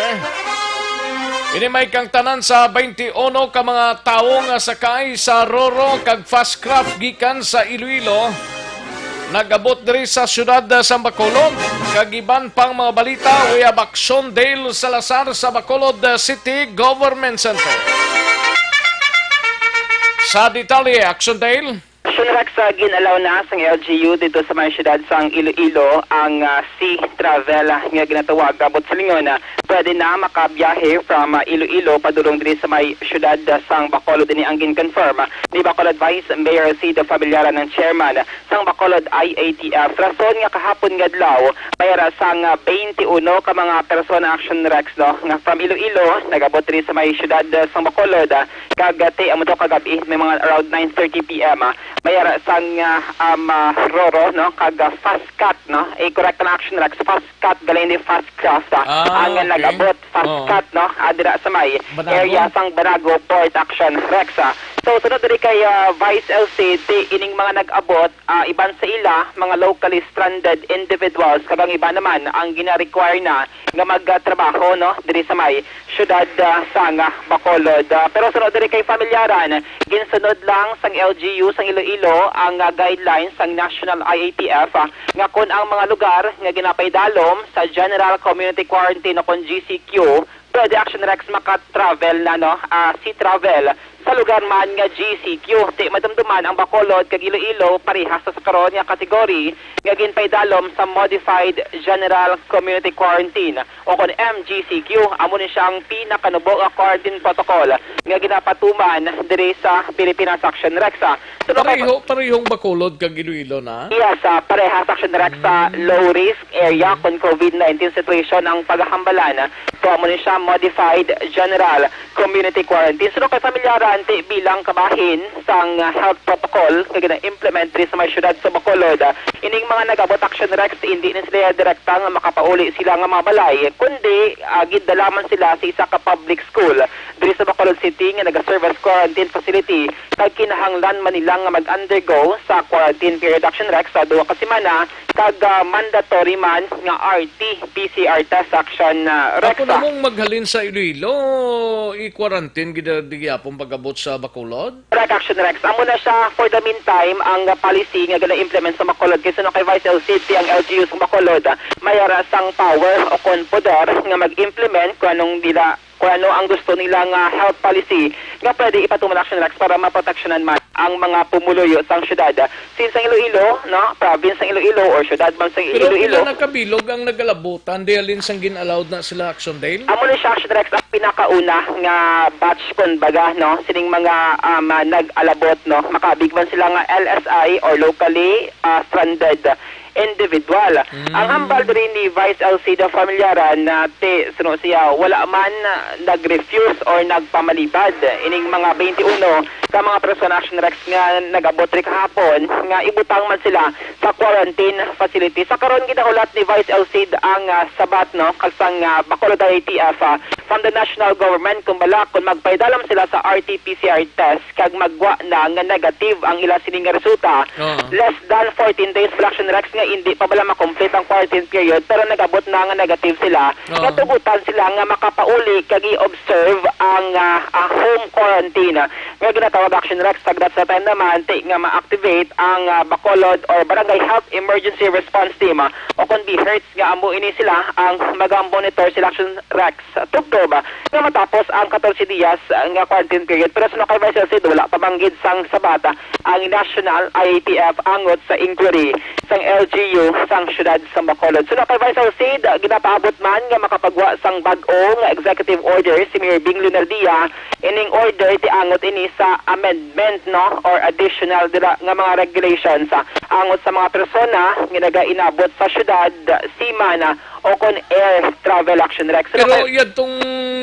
[SPEAKER 4] Ini may kang tanan sa 21 ka mga tawo nga sakay sa Roro kag fast craft gikan sa Iloilo. Nagabot diri sa syudad sa Bacolod. Kag iban pang mga balita, we have Aksyon Dale Salazar sa Bacolod City Government Center. Sa detalye, Aksyon Dale.
[SPEAKER 13] Sunrak sa ginalaw na sa LGU dito sa mga syudad sa Iloilo ang sea travel nga ginatawag abot sa lingon na pwede na makabiyahe from Iloilo padulong diri sa may syudad sa Bacolod din ang gin-confirm ni Bacolod Vice Mayor Cito Familiara ng chairman sa Bacolod IATF. Rason nga kahapon nga adlaw mayara sang 21 ka mga persona action rex no nga from Iloilo nagabot diri sa may syudad sa Bacolod kagati amo to kagabi may mga around 9:30 PM mayara sang Roro no kag fast cut no correct na action rex fast cut galing ni fast craft ang
[SPEAKER 4] okay.
[SPEAKER 13] nagabot fast cut no adira sa may area sang Banago Port Action Rex. So sunod diri kay Vice LCD ining mga nag-abot iban sa ila mga locally stranded individuals kabang iba naman ang gina-require na nga magtrabaho no diri sa may syudad sang Bacolod. Pero sunod diri kay familyaran ginsunod lang sang LGU sang Iloilo ang guidelines sang National IATF nga kun ang mga lugar nga ginapaydalom sa General Community Quarantine o kon GCQ pwede Action Rex maka-travel na no sea travel sa lugar man nga GCQ. Di madumduman ang Bacolod kag Iloilo parehas sa karon nga kategory nga ginpaydalom sa Modified General Community Quarantine o kon MGCQ. Amo ni siyang pinakanubo nga quarantine protocol nga ginapatuman diri sa Pilipinas Action Rex.
[SPEAKER 4] Parehong Bacolod kag Iloilo na?
[SPEAKER 13] Yes, parehas Action Rex sa low risk area kon COVID-19 situation ang paghahambalan. So amo ni siya Modified General Community Quarantine. So kay pamilyara bilang kabahin sang health protocol nga gina-implement sa mga syudad sa Bacolod. Ining mga nagabot Action Rex hindi na sila direkta nga makapauli sila nga mga balay kundi gidalaman sila sa isa ka public school diri sa Bacolod City nga naga-serve as quarantine facility kag kinahanglan man nila nga mag-undergo sa quarantine period Action Rex sa 2 ka semana kag mandatory man nga RT-PCR test Action Rex.
[SPEAKER 4] Ako namong maghalin sa Iloilo i-quarantine gidapong pagabot sa Bacolod?
[SPEAKER 13] Correct Action Rex. Amo na siya for the meantime ang policy nga gina-implement sa Bacolod kasi no kay Vice City ang LGU sa Bacolod mayara sang power o kon poder nga mag-implement kung anong nila kung ano ang gusto nila nga health policy nga pwede ipatuman Action Rex para maproteksyonan man ang mga pumuluyo sa syudad. Since ang Iloilo, no, province ng Iloilo or syudad man sa Iloilo.
[SPEAKER 4] Pero pila nakabilog ang nagalabutan di alin sang gin-allowed na sila Action Dale?
[SPEAKER 13] Amo ni siya Action Rex ang pinakauna nga batch kon baga no sining mga nag-alabot no makabig man sila nga LSI or locally stranded individual. Ang hambal diri ni Vice Alcido Familiaran na suno siya wala man nag-refuse or nagpamalibad ining mga 21 ka mga persona Action Rex nga nagabot ri kahapon nga ibutang man sila sa quarantine facility. Sa karon ginahulat ni Vice Alcid ang sabat no kalsang Bacolod IATF from the national government kung bala kung magpaydalam sila sa RT-PCR test kag magwa na nga negative ang ila sining resulta less than 14 days for Action Rex nga hindi pa bala makomplete ang quarantine period pero nagabot na nga negative sila nga tugutan sila nga makapauli kag i-observe ang home quarantine nga ginatawag Action Rex sagdat sa time naman nga ma-activate ang Bacolod or Barangay Health Emergency Response Team o kung BHERTS nga amo ini sila ang mag-monitor sila Action Rex tugtog nga matapos ang 14 dias nga quarantine period pero sa kay Vice President wala pa banggid sang sabata ang National IATF angot sa inquiry sang LGU sang syudad sa Bacolod. So kay Vice President ginapaabot man nga makapagwa sang bag-o nga executive order si Mayor Bing Lunardia ining order ti angot ini sa amendment no or additional dira nga mga regulations angot sa mga persona nga naga-inabot sa syudad seaman o kon air travel Action Rex.
[SPEAKER 4] Pero yan tong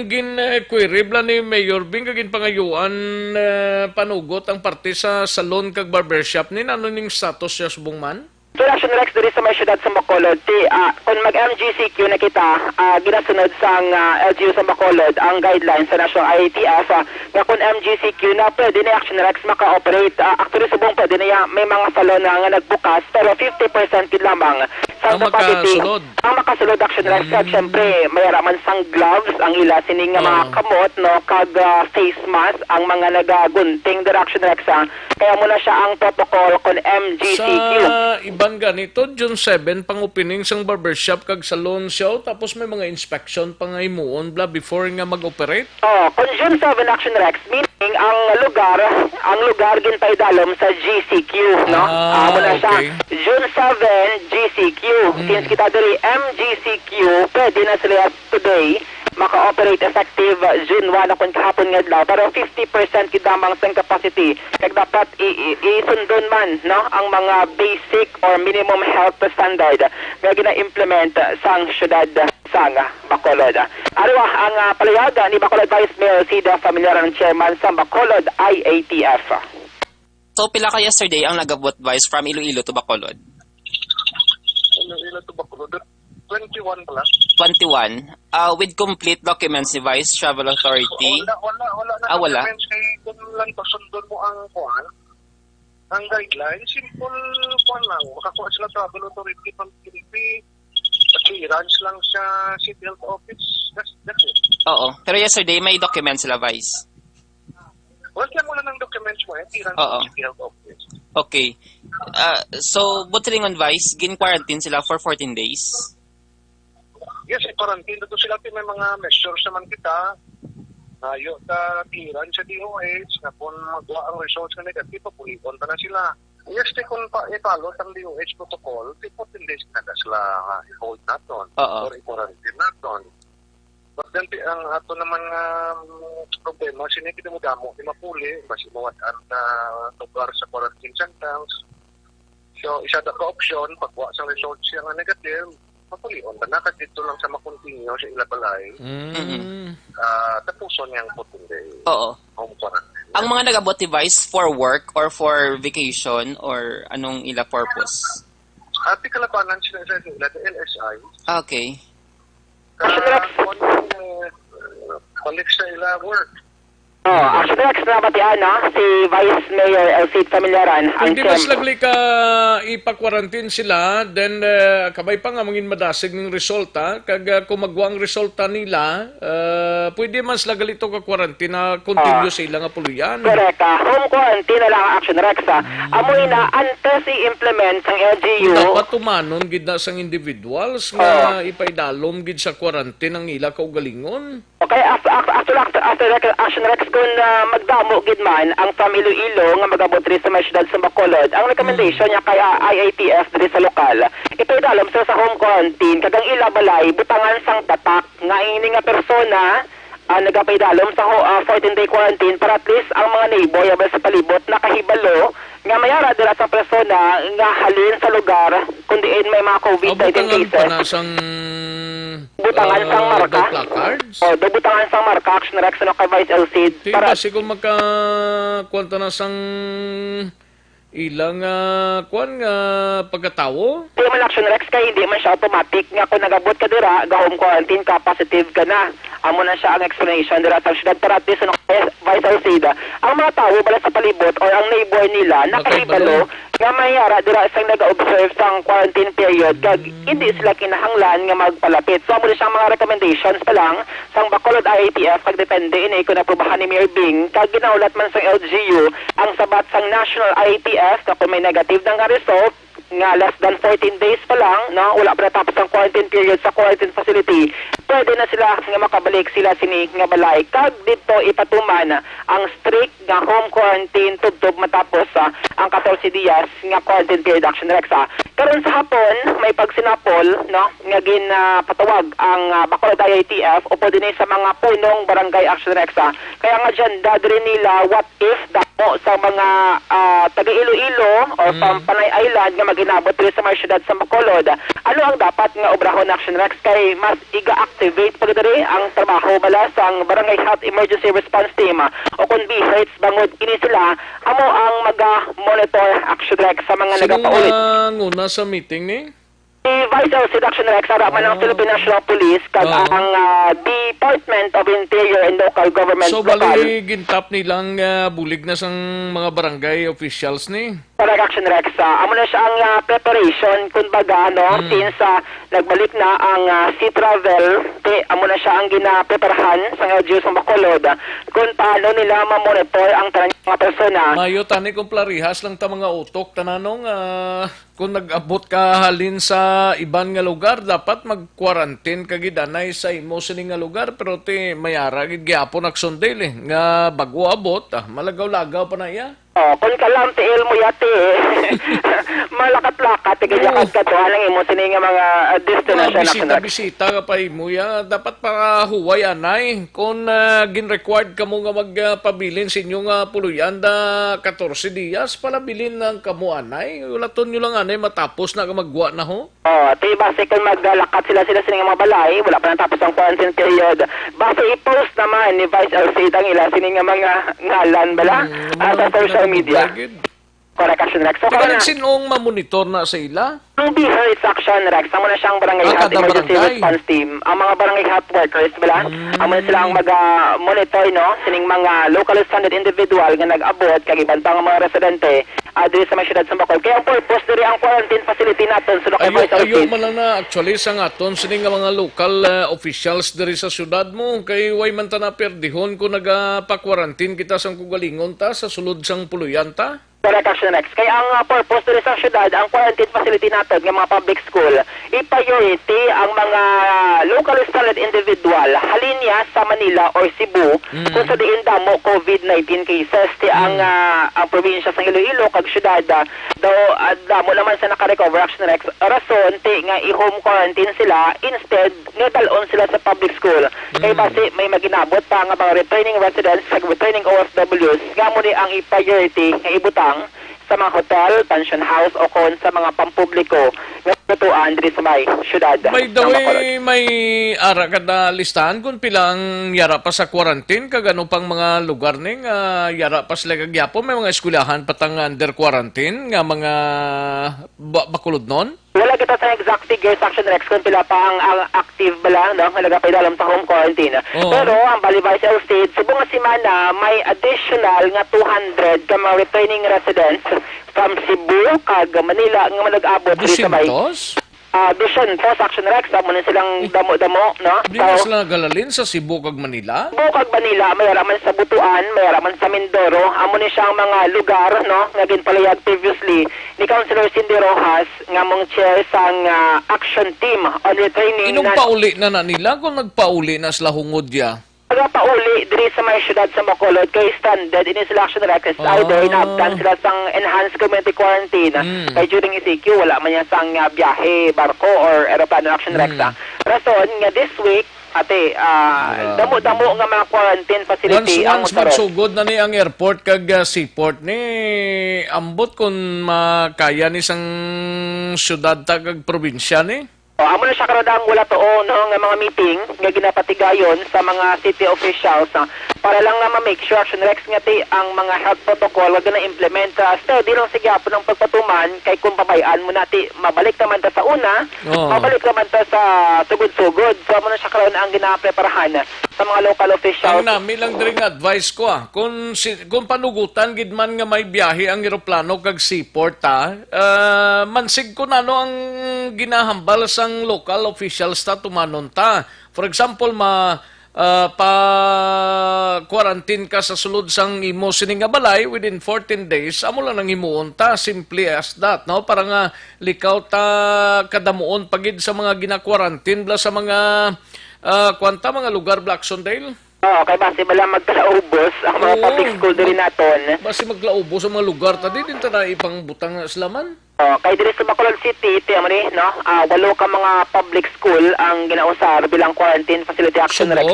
[SPEAKER 4] gin-query bla ni Mayor Bing kagin pangayuan panugot ang parte sa salon kag barbershop ni ano ning status siya subong man?
[SPEAKER 13] So Action Rex diri sa may syudad sa Bacolod. Kung mag-MGCQ na kita, ginasunod sang LGU sa Bacolod ang guidelines sa National IATF nga kung MGCQ na pwede na Action Rex maka-operate. Actually, subong pwede na may mga salon na nga nagbukas pero 50% yun lamang sa capacity. Ang makasulod Action Rex kag syempre may raman sang gloves ang ila sining nga mga kamot no kag face mask ang mga nagagunting Action Rex kaya muna siya ang protocol kon MGCQ.
[SPEAKER 4] Sa ibang ganito, June 7, pang-opening sang barbershop kag salon show, tapos may mga inspection pa nga imuon bla before nga mag-operate?
[SPEAKER 13] Kung June 7 Action Rex, meaning ang lugar gintay dalom sa GCQ, no? Muna siya, June 7, GCQ. Since kita diri MGCQ, pwede na sila today maka-operate effective June 1 kung kahapon nga adlaw pero 50% kidamang sang capacity kag dapat isundon man no ang mga basic or minimum health standard nga gina-implement sang syudad sang Bacolod. Ariwa ang palayaga ni Bacolod Vice Mayor Sida Familiaran Chairman sa Bacolod IATF.
[SPEAKER 14] So pila ka yesterday ang nagabot Vice from Iloilo to Bacolod?
[SPEAKER 15] Iloilo to Bacolod 21 pala.
[SPEAKER 14] 21. With complete documents ni Vice Travel Authority?
[SPEAKER 15] Wala na
[SPEAKER 14] wala.
[SPEAKER 15] documents kay kung lang pasundon mo ang kuan. Ang guideline, simple kuan lang. Makakuha sila Travel Authority from PNP. Clearance lang sa City Health Office. That's it.
[SPEAKER 14] Oo. Pero yesterday may documents sila Vice?
[SPEAKER 15] Wala mo lang ng documents mo clearance sa City Health Office.
[SPEAKER 14] Okay. So, buti on Vice, gin-quarantine sila for 14 days?
[SPEAKER 15] Yes, quarantine dito sila may mga measures naman kita. Ayo ta tiran sa DOH na kung magwa ang results na negative, pupuliton pa na sila. Yes, kung ipalo ang DOH protocol, 14 days na sila i-hold naton or i-quarantine naton. But then, ang ato naman problema, sinikita mo damo, di mapuli, mas imuwat ang lugar sa quarantine centers. So, isa na ka-option, pagwa sa results siya nga negative, mapulion ba na dito lang sa makontinyo sa ilabalay tapuson niyang 14 day home quarantine.
[SPEAKER 14] Ang mga nagabot device for work or for vacation or anong ila purpose?
[SPEAKER 15] Ati kalabanan sila sa LSI.
[SPEAKER 14] Okay.
[SPEAKER 15] Balik sa ila work.
[SPEAKER 13] Actually, extra batian si Vice Mayor Elcid Familiaran.
[SPEAKER 4] Hindi mas lagli ka ipa-quarantine sila, then kabay pa nga mangin madasig ng resulta, kag kung magwa ang resulta nila, pwede mas lagali ito ka-quarantine na continue sa ilang apuluyan.
[SPEAKER 13] Correct. Home quarantine na lang ang Action Rex. Amoy na antes i-implement ang LGU.
[SPEAKER 4] Dapat tumanon gid na sang individuals nga ipaidalom gid sa quarantine ang ila kaugalingon.
[SPEAKER 13] Okay, after Action Rex kung magdamo gid man ang from Iloilo nga magabot rin sa may syudad sa Bacolod, ang recommendation niya kay IATF diri sa lokal, ipaidalom sa home quarantine kagang ila balay butangan sang tatak nga ini nga persona nagapaidalom sa 14-day quarantine para at least ang mga neighbor yabal sa palibot nakahibalo nga mayara dira sa persona nga halin sa lugar kundi may mga COVID-19 cases. Butangan sang marka. Butangan sang marka Action Rex no kay Vice Elcid.
[SPEAKER 4] Para siguro magka-kwanta na sang ilang kuan nga pagkatawo.
[SPEAKER 13] Di man Action Rex kay hindi man siya automatic nga kung nagabot ka dira ga home quarantine ka positive ka na. Amo na siya ang explanation dira sa syudad para at least no Vice Elcid. Ang mga tawo bala sa palibot or ang neighbor nila nakahibalo nga mayara dira sang nag-observe sang quarantine period kag hindi sila kinahanglan nga magpalapit. So amo na siyang mga recommendations pa lang sang Bacolod IATF kag depende ini kung naprobahan ni Mayor Bing kag ginaulat man sang LGU ang sabat sang National IATF na kung may negative na nga result nga less than 14 days pa lang, no, wala pa natapos ang quarantine period sa quarantine facility, pwede na sila nga makabalik sila sini nga balay. Kag dito ipatuman ang strict nga home quarantine tubtob matapos ang 14 días nga quarantine period Action Rex. Karon sa hapon may pagsinapol, no, nga ginapatawag ang Bacolod IATF upo dinhi sa mga punong barangay Action Rex. Kaya nga agenda diri nila what if damo sa mga taga Iloilo or Panay Island nga ginabot diri sa mga syudad sa Bacolod. Ano ang dapat nga obrahon Action Rex kay mas iga-activate pag diri ang trabaho bala sa Barangay Health Emergency Response Team o kung BHERTS bangod ini sila amo ang maga-monitor Action Rex sa mga nagapaulit.
[SPEAKER 4] Nguna sa meeting ni?
[SPEAKER 13] Si Vice President Action Rex harapan ng Philippine National Police kag ang Department of Interior and Local Government.
[SPEAKER 4] So bali gintap nilang bulig na sang mga barangay officials ni?
[SPEAKER 13] Para Action Rex, amo na siya ang preparation kumbaga since nagbalik na ang sea travel, amo na siya ang ginapreparahan sa LGU sa Bacolod kung paano nila ma-monitor ang tanang mga persona.
[SPEAKER 4] Mayo tani kung plarihas lang ta mga utok tananong kung nag-abot ka halin sa iban nga lugar dapat mag-quarantine ka gidanay sa imo sini nga lugar pero mayara gid gyapon nagsundel nga bago abot malagaw-lagaw pa na iya.
[SPEAKER 13] Kung kalam tiil mo yate, malakat-lakat, tigilyakat ka to, alang imo sini nga mga destination na
[SPEAKER 4] bisita ka pa imo ya, dapat para huway anay, kung gin-required ka mo nga magpabilin sa inyo nga puluyan da 14 dias, pala bilin ng kamo anay, ulaton nyo lang anay, matapos na ka magwa na ho.
[SPEAKER 13] Base kung maglalakat sila nga mga balay, wala pa natapos ang quarantine period, base i-post naman ni Vice LC ang ila sini nga mga ngalan bala, sa social media. Correct, Action Rex. So,
[SPEAKER 4] kaya sinong mamonitor na sa ila?
[SPEAKER 13] Ang BHERTS Action Rex, amo na siyang Barangay Health Emergency Response Team. Ang mga barangay health workers, bala, amo na sila ang mag-monitor, sining mga locally stranded individual nga nag-abot, kag ibang pang mga residente, diri sa mga syudad sa Bacolod. Kaya ang purpose diri ang quarantine facility natin sa local
[SPEAKER 4] Ayo man lang na actually sa ngaton sining nga mga local officials diri sa syudad mo kay way man ta na perdihon kung nagapa-quarantine kita sang kugalingon ta sa sulod sang puluyan ta.
[SPEAKER 13] Correct, Action Rex. Kaya ang purpose diri sa syudad, ang quarantine facility natin ng mga public school, i-priority ang mga locally stranded individual halinya sa Manila or Cebu kung sa diin damo COVID-19 cases ang probinsya sa Iloilo kag syudad damo naman sa naka-recover, Action Rex. Rason nga i-home quarantine sila instead nga dalon sila sa public school. Kaya base may maginabot pa nga mga returning residents kag returning OFWs nga mo ni ang i-priority nga ibutang sa mga hotel, pension house o kon sa mga pampubliko nga tutuan diri sa may syudad.
[SPEAKER 4] By the way, may ara kada listahan kung pilang yara pa sa quarantine kag ano pang mga lugar ning yara pa sila kag Yapo may mga eskwelahan patang under quarantine nga mga Bacolod non?
[SPEAKER 13] Wala kita sa exact figures, Action Rex, kung pila pa ang active bala, nga nagapay dalam sa home quarantine. Pero ang Balibay State, subong nga simana, may additional nga 200 ka mga returning residents from Cebu, kag Manila, nga manag-abot sa may... Vision Post Action Rex, amo na silang damo-damo,
[SPEAKER 4] Di na sila galalin sa Cebu kag Manila?
[SPEAKER 13] Cebu kag Manila, may raman sa Butuan, may raman sa Mindoro, amo ni siyang mga lugar, nga ginpalayag previously ni Councilor Cindy Rojas, nga mong chair sang action team on retraining.
[SPEAKER 4] Inong pauli na nila kung nagpauli na sila hungod ya?
[SPEAKER 13] Pauli diri sa mga syudad sa Bacolod kay standard in sila Action Rex either inabtan sila sang enhanced community quarantine kay during ECQ wala man yan sang biyahe, barko or aeroplano Action Rex. Rason nga this week damo-damo nga mga quarantine facility
[SPEAKER 4] once magsugod na ni ang airport kag seaport ni ambot kung makaya ni sang syudad ta kag probinsya ni.
[SPEAKER 13] Amo na siya karodang wala to nga mga meeting nga ginapatigayon sa mga city officials para lang nga ma-make sure Action Rex nga ang mga health protocol wag na implement steady lang sige po ng pagpatuman kay kung pabayaan mo nati mabalik naman ta sa una mabalik naman ta sa sugod-sugod so amo na siya karon ang ginapreparahan sa mga local officials.
[SPEAKER 4] Ang nami lang diri nga advice ko kung panugutan gid man nga may biyahe ang eroplano kag seaport mansig ko nano ang ginahambal sa local officials ta tumanon ta. For example, pa-quarantine ka sa sulod sang imo sining nga balay within 14 days, amo lang nang himuon ta, simply as that, no? Para nga likaw ta kadamuon pagid sa mga gina-quarantine bla sa mga mga lugar Blacksondale.
[SPEAKER 13] Oo, kay base bala magkalaubos ang mga public school diri naton.
[SPEAKER 4] Basi maglaubos sa mga lugar tadi din ta na ipang butang nga islaman.
[SPEAKER 13] Oh, kay diri sa Bacolod City, tiyan mo ni, no? 8 ka mga public school ang ginausar bilang quarantine facility action rex.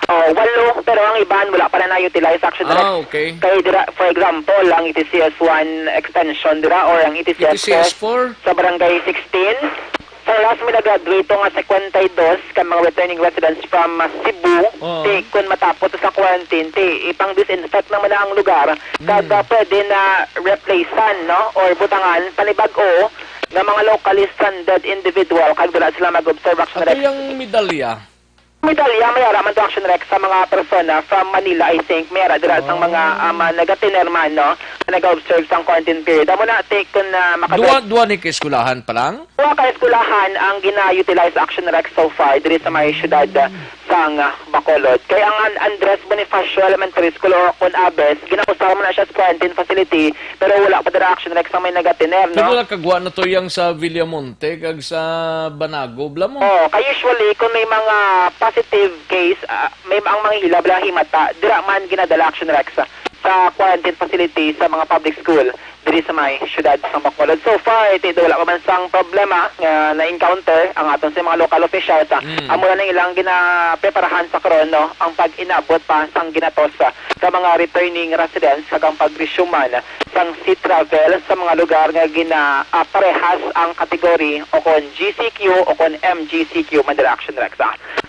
[SPEAKER 13] Oh, 8 pero ang iban wala pa na utilize action rex.
[SPEAKER 4] Okay.
[SPEAKER 13] Kay dira for example, ang ETCS 1 extension dira or ang ETCS 4 sa barangay 16. So last may nag-graduate nga 52 ka mga returning residents from Cebu. Kung matapos sa quarantine, ipang disinfect naman na ang lugar. Kada pwede na replacean, no? Or butangan, panibag-o ng mga locally stranded individual kag dala sila mag-observe action rex.
[SPEAKER 4] Ano yung medalya?
[SPEAKER 13] Medalya, may araman to action rex sa mga persona from Manila, I think. May ara dira sang mga nagatinerman, no? Nag-observe sa quarantine period. Amo na, take kung
[SPEAKER 4] Duwa ni kaeskulahan pa lang?
[SPEAKER 13] Duwa ka eskulahan ang gina-utilize action rex so far diri sa may syudad sang Bacolod. Kaya ang Andres Bonifacio Elementary School or Conabes, ginausama mo na siya sa quarantine facility, pero wala pa dira action rex ang may nagatiner, no?
[SPEAKER 4] Wala kagwa na to yang sa Villamonte kag sa Banago, bla mo?
[SPEAKER 13] Oh, kay usually kung may mga positive case, may ang mga hilab lang himata, dira man ginadala action rex sa quarantine facility sa mga public school diri sa may syudad sa Bacolod. So far, wala pa man sang problema nga na-encounter ang aton sa mga local officials. Amo na ilang ginapreparahan sa karon, no, ang pag-inabot pa sang ginatos sa mga returning residents hanggang pag-resuman sang sea travel sa mga lugar nga parehas ang kategory o kon GCQ o kon MGCQ Mandela Action Rex.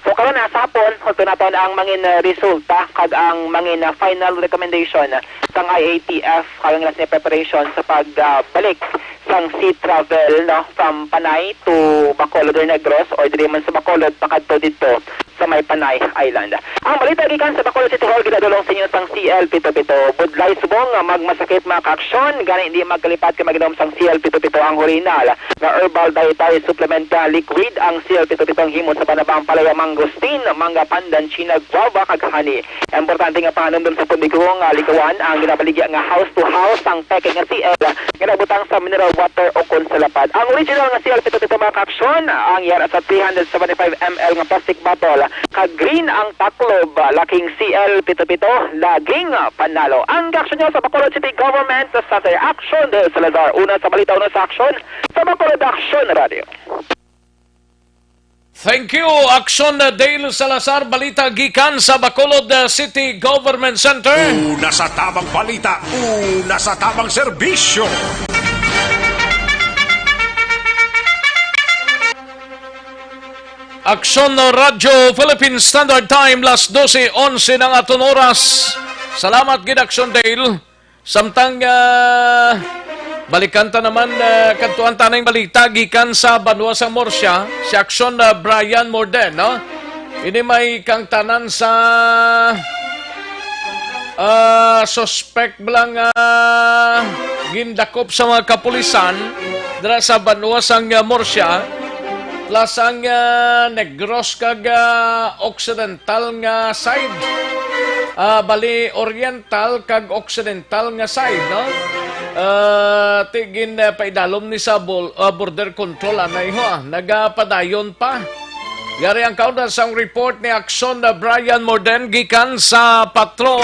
[SPEAKER 13] So karon na sa hapon, ito naton ang mangin resulta kag ang mangin final recommendation sang IATF kag nga preparation sa pagbalik sang sea travel, no, from Panay to Bacolod or Negros or diri man sa Bacolod pakadto dito sa may Panay Island. Ang balita gikan sa Bacolod City Hall ginadulong sa inyo sang CL-Pito-Pito. Budlay subong magmasakit mga kaaksyon gani hindi magkalipat ka maginom sang CL-Pito-Pito ang original na herbal dietary supplement liquid ang CL-Pito-Pito ang himo sa panabang palaya mangosteen, mangga pandan, china, guava kag honey. Importante nga pahanom sa publiko nga likawan ang ginabaligya nga house to house ang peke nga CL nga nabutang sa mineral water o konsalapad. Ang original nga CL-Pito-Pito mga kaaksyon ang yara sa 375 ml nga plastic bottle kag green ang taklob laking CL-Pito-Pito laging panalo. Ang aksyon nyo sa Bacolod City Government sa Sasay Action de Salazar. Una sa balita, una sa aksyon sa Bacolod Action Radio.
[SPEAKER 4] Thank you, Action Dale Salazar, balita gikan sa Bacolod City Government Center.
[SPEAKER 8] Una sa tamang balita, una sa tamang serbisyo.
[SPEAKER 4] Aksyon Radio Philippine Standard Time, las 12:11 ng aton oras. Salamat gid Action Dale. Samtang balikan ta naman kadtuan ta ng balita gikan sa Banwa sa Murcia, si Action Brian Morden, no? Ini may kang tanan sa suspect blang gindakop sa mga kapulisan dira sa Banwa sang Murcia. Plus ang Negros kag Occidental nga side. Bali Oriental kag Occidental nga side, no? Tigin paidalom ni sa border control anay ho. Nagapadayon pa. Yari ang kauna sang report ni Action Brian Morden gikan sa patrol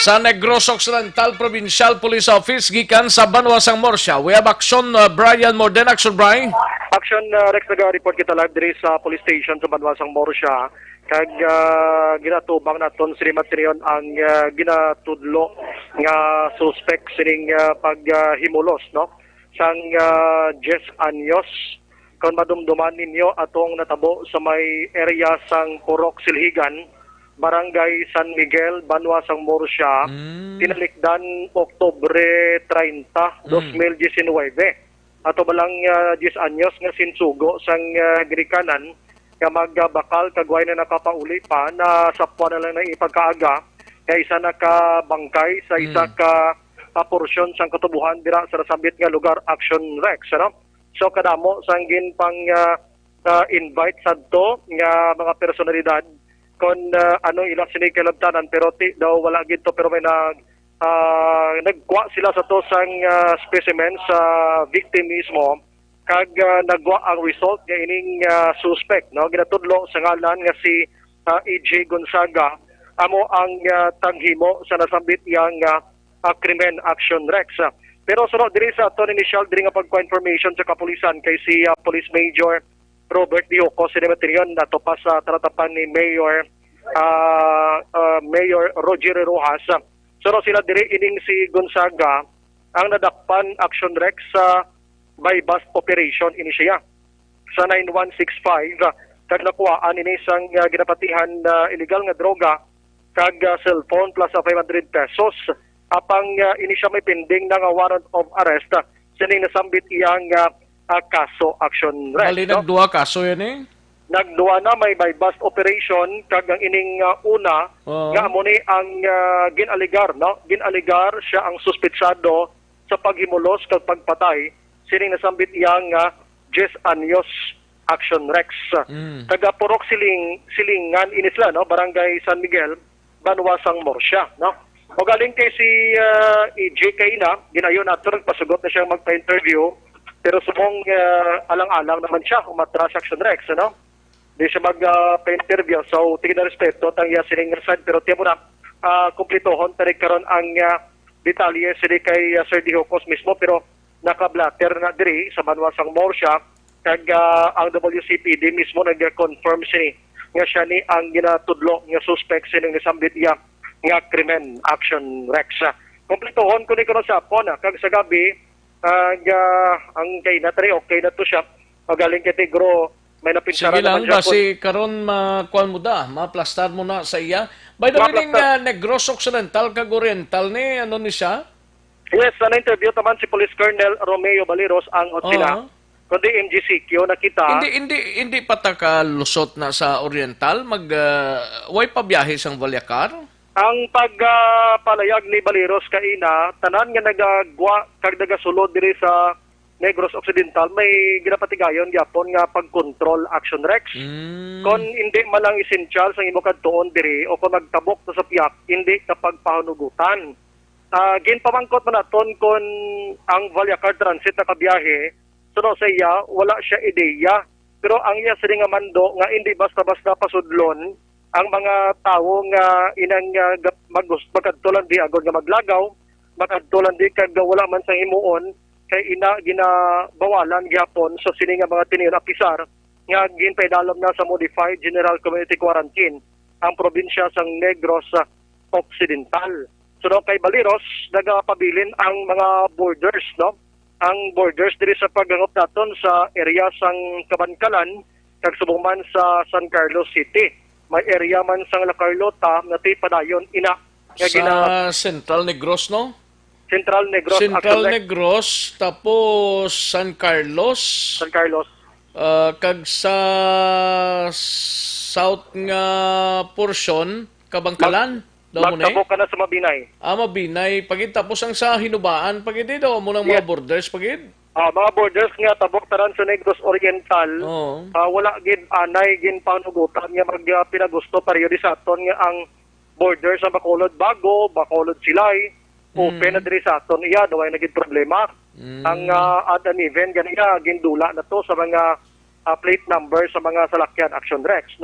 [SPEAKER 4] sa Negros Occidental Provincial Police Office gikan sa Banwa sang Murcia. We have Action Brian Morden. Action Brian.
[SPEAKER 16] Action Rex, nag-report kita live diri sa police station sa Banwa sang Murcia. Kag ginatubang naton si Matrion ang ginatudlo nga suspect sining paghimulos, no? Sang Jess Anyos. Kung madumduman ninyo atong natabo sa may area sang Purok Silhigan, Barangay San Miguel, Banwa sang Murcia, tinalikdan Oktubre 30, 2019. Ato balang 10 anyos nga sinsugo sang Grikanan nga magbakal kagway na nakapauli pa na sapwa na lang na ipagkaaga nga isa nakabangkay sa isa ka porsyon sang katubuhan dira sa nasabit nga lugar Action Rex, no? So kadamo sang gin pang invite sadto nga mga personalidad kon anong ilang sinikalabtanan pero daw wala gid to pero may nagwa sila sa to sang specimen sa victim mismo kag nagwa ang result nga ining suspect, no? Ginatudlo sa ngalan nga si E.J. Gonzaga, amo ang tanghimo sa nasambit yang krimen action Rex. Pero sunod diri sa aton initial diri nga pagko-information sa kapulisan kay si Police Major Robert Dioco Sinemetrion na pa sa taratapan ni Mayor Roger Rojas. Sunod sila diri ining si Gonzaga ang nadakpan action Rex sa by bust operation ini siya sa 9165 kag nakuhaan ini sang ginapatihan na illegal nga droga kag cellphone plus 500 pesos apang ini siya may pending na nga warrant of arrest sining nasambit iyang kaso action Rex.
[SPEAKER 4] Bali nagduha kaso yan eh.
[SPEAKER 16] Nagduha na may by bust operation kag ang ining una nga amo ni ang ginaligar ginaligar siya ang suspetsado sa paghimulos kag pagpatay sining nasambit iyang Jess Anyos action Rex. Taga Purok Silingan inisla Barangay San Miguel, Banwasang Morsya O galing kay si E.J. Kaina, ginayon nato nagpasugot na siyang magpa-interview pero sumong alang-alang naman siya umatras action Rex Di siya magpa-interview so tingin na respeto tang iya sining side pero tiyan mo na kumplitohon tarik karon ang detalye sila kay Sir Dihocos mismo pero nakablatter na diri sa Banwasang Morsya kag ang WCPD mismo nag-confirm nga siya ni ang ginatudlo nga suspect sining nasambit iya nga krimen action Rex. Kumplitohon ko ni kono sa pon kag sa gabi ang kay natri okay na to siya galing kay Tigro may napinsaran
[SPEAKER 4] sige lang
[SPEAKER 16] naman siya
[SPEAKER 4] basi karon makuan mo da maplastar mo na sa iya. By the way ning Negros Occidental kag Oriental ni ano ni siya?
[SPEAKER 16] Yes, na-interview naman si Police Colonel Romeo Baliros ang otsina. Kundi MGCQ nakita.
[SPEAKER 4] Hindi pa ta ka lusot na sa Oriental way pa biyahe sang Valyacar?
[SPEAKER 16] Ang pagpalayag ni Baliros kaina tanan nga nagagwa kag nagasulod diri sa Negros Occidental may ginapatigayon gyapon nga pagkontrol action Rex. Kon hindi man lang essential sa imo kadtuon diri o kung nagtabok ta sa piyak hindi kapag pahunugutan. Ginpamangkot man naton kon ang Valyacar Transit na kabiyahe suno sa iya wala siya ideya pero ang iya sining nga mando nga hindi basta-basta pasudlon ang mga tawo nga inang magkadtulan di agod nga maglagaw makadtulan di kag wala man sa himuon kay ina ginabawalan gyapon so sining nga mga tiniyon apisar nga ginpaidalom na sa modified general community quarantine ang probinsya sang Negros Occidental. So kay Baliros, nagapabilin ang mga borders, Ang borders diri sa paggangop naton sa area sang Kabankalan, kag subong man sa San Carlos City. May area man sang La Carlota na padayon ina.
[SPEAKER 4] Sa Central Negros, no?
[SPEAKER 16] Central Negros.
[SPEAKER 4] Central Negros, tapos San Carlos.
[SPEAKER 16] San Carlos.
[SPEAKER 4] Kag sa south nga portion, Kabangkalan.
[SPEAKER 16] Magtabok ka na sa Mabinay.
[SPEAKER 4] Mabinay. Pagid tapos ang sa Hinubaan, pagid daw mo ng mga borders, pagid?
[SPEAKER 16] Mga borders nga, tabok taran sa Negros Oriental. Wala gid anay, gin panugutan nga pinagusto periodisaton nga ang borders sa Bacolod Bago, Bacolod Silay, open na diri sa aton iya, daw ay naging problema. Ang at an event ganiya, gindula na to sa mga plate number sa mga salakyan action Rex,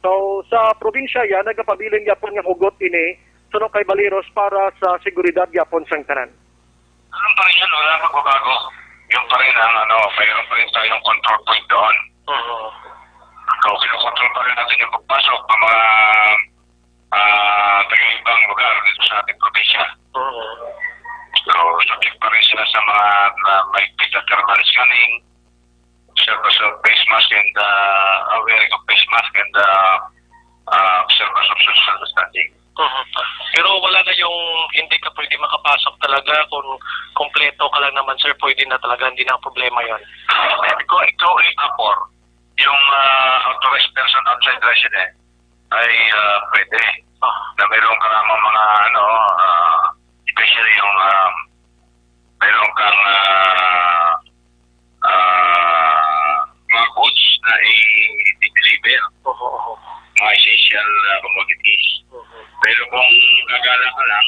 [SPEAKER 16] So sa probinsya yan nagapabilin gyapon nga hugot ini suno kay Baliros para sa seguridad gyapon sang tanan.
[SPEAKER 15] Ano pa rin yan, wala magbabago. Yung pa rin mayroon pa rin tayong control point doon. So kinokontrol pa rin natin yung pagpasok ng mga taga-ibang lugar dito sa ating probinsya. So subject pa rin sila sa mga maigpit na thermal scanning, service of face mask and wearing of face mask and service of social distancing.
[SPEAKER 17] Pero wala na yung hindi ka pwede makapasok talaga kung kompleto ka lang naman sir, pwede na talaga, hindi na problema yon.
[SPEAKER 15] Ikaw ay apor, yung authorized person outside resident ay pwede. Na mayroon ka namang mga especially yung mayroon kang mga goods na i-deliver. Mga essential commodities. Pero kung gagala ka lang,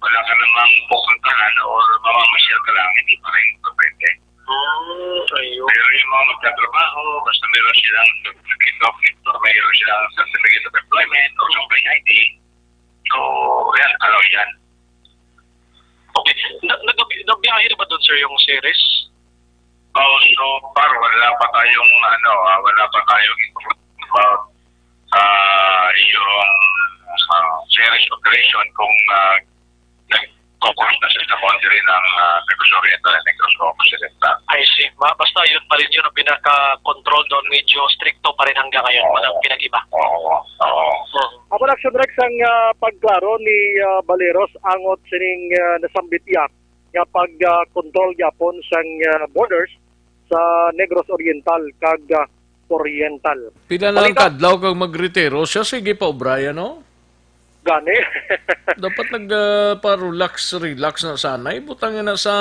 [SPEAKER 15] wala ka namang pupuntahan o mamamasyal ka lang, hindi pa rin pwede.
[SPEAKER 17] Pero yung mga magtatrabaho, basta meron silang certificate of mayroon silang certificate of employment or something ID. So, yan, yan.
[SPEAKER 18] Okay. Nabiyahe na ba doon, sir, yung series?
[SPEAKER 17] So far, wala pa tayong information about yung series operation kung nag-focus na sa boundary ng Negros Oriental and Negros Occidental.
[SPEAKER 18] I see. Basta yun pa rin yun ang pinaka-control doon. Medyo stricto pa rin hanggang ngayon. Walang pinag-iba.
[SPEAKER 16] Ako na Action Rex ang pagklaro ni Baleros angot sining nasambit yak nga pag-control yapon sang borders sa Negros Oriental kag Oriental.
[SPEAKER 4] Pila lang kadlaw kag magretiro siya, sige pa Brian, no?
[SPEAKER 16] Gani.
[SPEAKER 4] Dapat nagpa-relax na sana. Ibutang na sa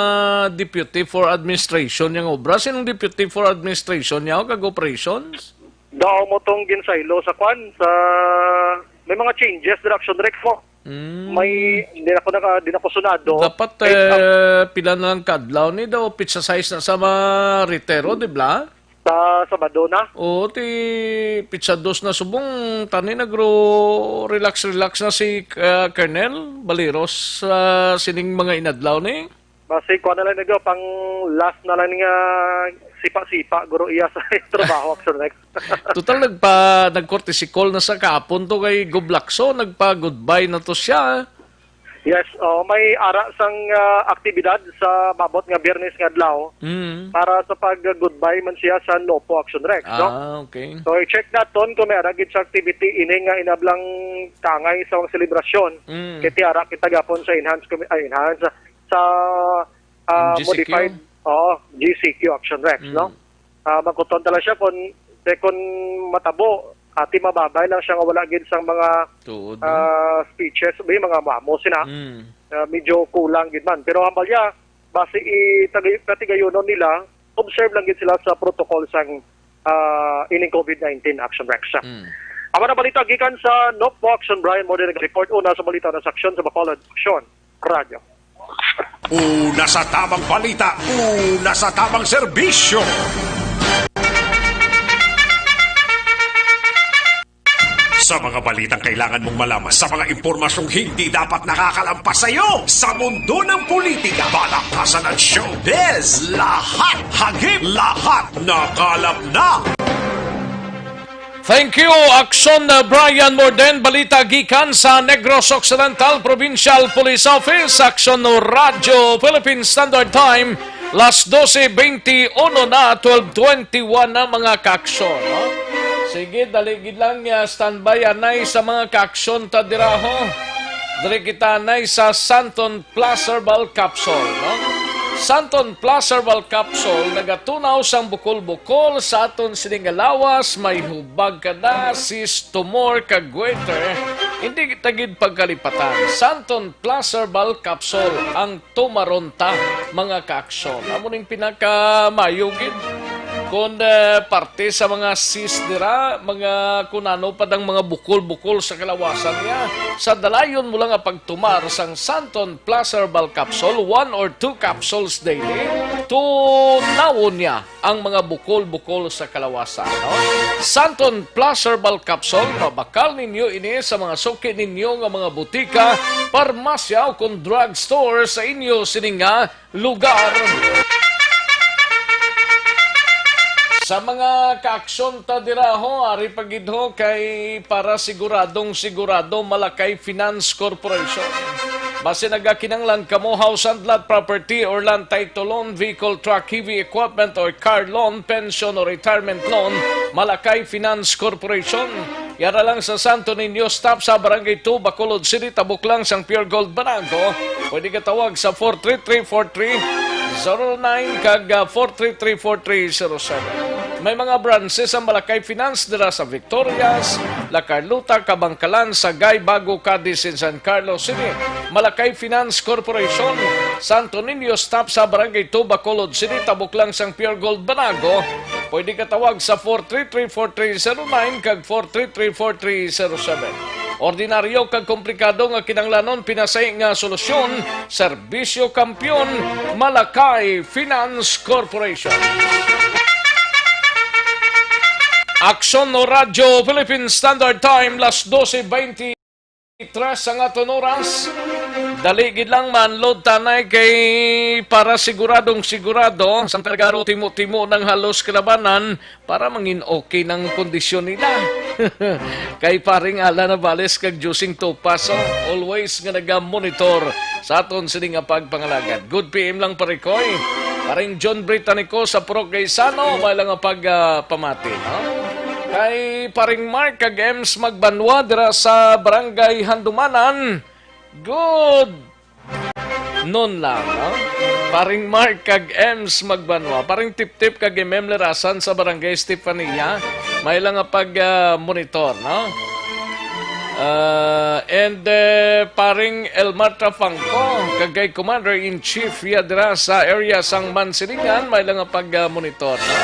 [SPEAKER 4] Deputy for Administration yung obra. Sinong Deputy for Administration niya kag operations?
[SPEAKER 16] Daw mo tong ginsaylo sa kwan sa may mga changes direction Rex mo. May hindi ako sunado.
[SPEAKER 4] Dapat pila na lang kadlaw ni daw pizza size na sa mga retero, di ba?
[SPEAKER 16] Sa Sabado na?
[SPEAKER 4] Oo, ti pizza dos na subong tani relax na si Colonel Baleros sa sining mga inadlaw ni.
[SPEAKER 16] Basi ko na lang pang last na lang nga sipa-sipa guro iya sa trabaho Action Rex.
[SPEAKER 4] Total nag-courtesy call na sa kapon to kay Goblakso, nagpa-goodbye na to siya.
[SPEAKER 16] Yes, may ara sang aktibidad sa mabot nga Biyernes nga adlaw para sa pag-goodbye man siya sa Nopo Action Rex, no?
[SPEAKER 4] Okay.
[SPEAKER 16] So i-check naton kung may ara gid sa activity ini nga inablang tangay sa mga selebrasyon. Kiti ara kita gapon sa sa modified GCQ Action Rex, no? Magkuton tala siya kung matabo ati mababay lang siya nga wala gid sang mga speeches, may mga mamo sina. Medyo kulang gid man. Pero hambal ya base i-katigayonon nila, observe lang gid sila sa protocol sang ining COVID-19 Action Rex. Amo na balita gikan sa Nopo Action Brian Modern report una sa balita na section sa Bacolod Action Radio.
[SPEAKER 8] Una sa tamang balita, una sa tamang serbisyo. Sa mga balitang kailangan mong malaman, sa mga impormasyong hindi dapat nakakalampas sa iyo, sa mundo ng politika, balakasan at showbiz, lahat, hagip, lahat, nakalap na.
[SPEAKER 4] Thank you, Action Brian Morden. Balita gikan sa Negros Occidental Provincial Police Office. Action Radio Philippine Standard Time. Las 12:21 na, 12:21 na mga ka-aksyon. No? Sige, daligid lang standby anay sa mga ka-aksyon tadiraho. Dari kita anay sa Santon Plaza Herbal Capsule. No? Santon Plaza Herbal Capsule, nagatunaw sang bukol-bukol sa aton siningalawas, may hubag kada, sis, tumor, kagwaiter, hindi tagid pagkalipatan. Santon Plaza Herbal Capsule, ang tumaronta, mga kaaksyon. Amo ning pinakamayugid. Kung parte sa mga sis dira, mga kunano padang mga bukol-bukol sa kalawasan niya, sa dalayon mo lang ang pagtumar sang Santon Plaza Herbal Capsule, 1 or 2 capsules daily, tunawon niya ang mga bukol-bukol sa kalawasan. No? Santon Plaza Herbal Capsule, mabakal ninyo ini sa mga suki ninyo nga mga butika, parmasya o kung drugstore sa inyo sininga lugar. Sa mga kaaksyon ta diraho, ari pagidho kay para sigurado Malakay Finance Corporation. Base nagakinanglan kamo house and lot property or land title loan, vehicle, truck, heavy equipment or car loan, pension or retirement loan, Malakay Finance Corporation. Yara lang sa Santo Niño, stop sa Barangay 2, Bacolod City, tabuk lang sang Pure Gold Banago. Pwede ka tawag sa 433-4309 kag 433-4307. May mga branches ang Malakay Finance dira sa Victorias, La Carlota, Kabangkalan, Sagay, Bago, Cadiz, in San Carlos City. Malakay Finance Corporation, Santo Niño, stop sa Barangay 2, Bacolod City, tabuk lang sang Pure Gold Banago. Pwede ka tawag sa 433-4309 kag 433-4307. Ordinaryo kag komplikado nga kinanglanon pinasay nga solusyon, Serbisyo Kampiyon, Malakay Finance Corporation. Aksyon no Radyo Philippine Standard Time, las 12:23 ang aton oras. Daligid lang manload tanay kay para siguradong sigurado sa kargaro timo-timo ng halos kalabanan para mangin okay ng kondisyon nila. Kay paring ala na bales kag juicing topaso, always nga naga-monitor sa aton sini nga pagpangalagad. Good PM lang parikoy. Paring John Britannico sa Progresano, may lang nga pagpamati. Kay paring Mark kag Ems Magbanwa dira sa Barangay Handumanan. Good noon lang, no? Paring Mark kag Ems Magbanwa. Paring tip-tip kag Mem Lerasan sa Barangay Stefania. May lang nga pag-monitor, no? Paring Elmar Trafangco, kagay Commander-in-Chief yadra sa area sang Mansilingan, may lang nga pag-monitor, no?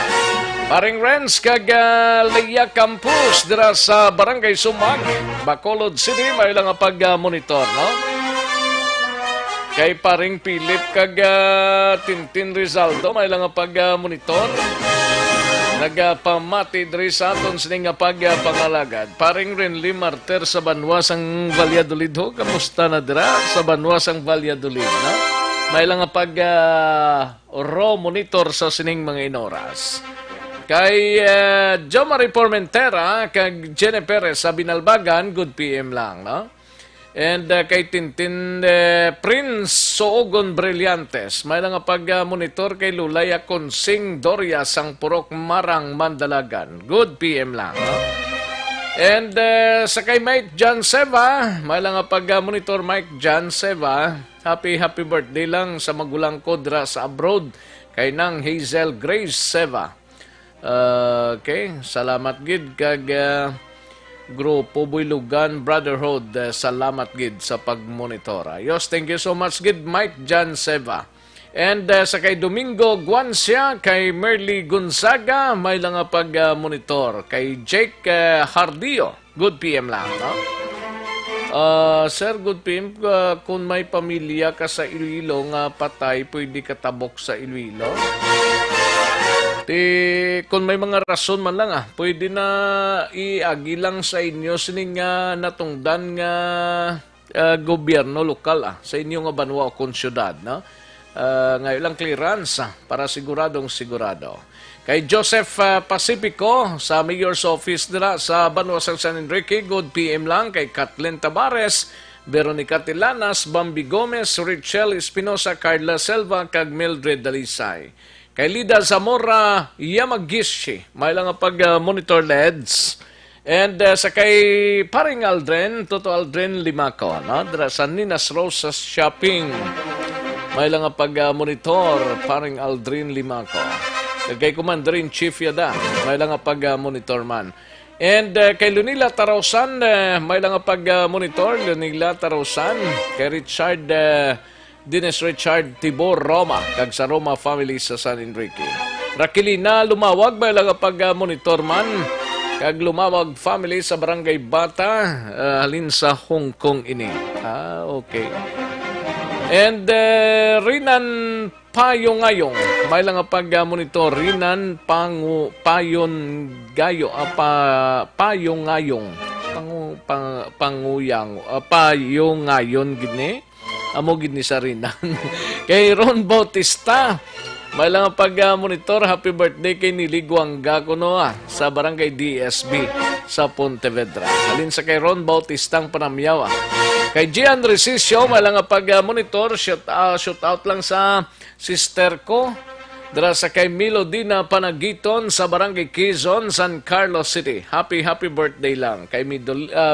[SPEAKER 4] Paring Renz kag Leia Campus dira sa Barangay Sumag, Bacolod City, may lang nga pag-monitor, no? Kay paring Philip kag Tintin Rizaldo, may lang nga pag-monitor. Nagpamati diri sa aton sining nga pagpangalagad. Paring Renly Marter sa Banwasang Valladolid ho, kamusta na dira sa Banwasang Valladolid, no? May lang nga raw monitor sa sining mga inoras. Kay Jo Marie Formentera kag Jenny Perez sa Binalbagan, good PM lang, no? And kay Tintin Prince Soogon Brillantes, may lang nga pag-monitor kay Lulaya Consing Doria sang Purok Marang Mandalagan, good PM lang, no? And sa kay Mike John Seva, may lang nga pag-monitor Mike John Seva, happy birthday lang sa magulang ko dira sa abroad kay nang Hazel Grace Seva. Okay, salamat gid kag Grupo Buylugan Brotherhood, salamat gid sa pagmonitora. Yos, thank you so much gid Mike John Seva. And sa kay Domingo Guancia, kay Merly Gonzaga, may lang nga pag-monitor. Kay Jake Hardillo, good PM lang, no? Sir, good PM, kung may pamilya ka sa Iloilo nga patay, pwede katabok sa Iloilo? Kung may mga rason man lang pwede na iagi lang sa inyo sining natungdan nga gobyerno lokal sa inyo nga banwa o konsyudad, no? Ngayon lang clearance para siguradong sigurado. Kay Joseph Pacifico sa Mayor's Office dira sa Banwasang San Enrique, good PM lang. Kay Kathleen Tabares, Veronica Tilanas, Bambi Gomez, Richelle Espinosa, Carla Selva, kag Mildred Dalisay. Kay Lida Zamora Yamagishi, may lang pag-monitor LEDs. And sa kay paring Aldren, Toto Aldren Limaco, no? Dira sa Ninas Rosas Shopping, may lang pag-monitor paring Aldrin Limaco. Kay Commander-in-Chief yada, may lang pag-monitor man. And kay Lunila Tarausan, may lang pag-monitor, Lunila Tarausan. Kay Richard Dennis Richard Tibor Roma, kag sa Roma family sa San Enrique. Rakilina Lumawag, may lang pag-monitor man, kag Lumawag family sa Barangay Bata, halin sa Hong Kong ini. Okay. And Rinan Payongayong, may lang pag-monitor, Rinan Payon Gayo, Payongayong, Panguyang, Payongayon gini. Amo gid ni Sarinan. Kay Ron Bautista, may lang pag-monitor, happy birthday kay Niliguanga kuno sa Barangay DSB sa Pontevedra. Halin sa kay Ron Bautista ang panamyaw. Kay Gian Recicio, may lang pag-monitor, shout out lang sa sister ko dira sa kay Milodina Panagiton sa Barangay Quezon, San Carlos City. Happy birthday lang kay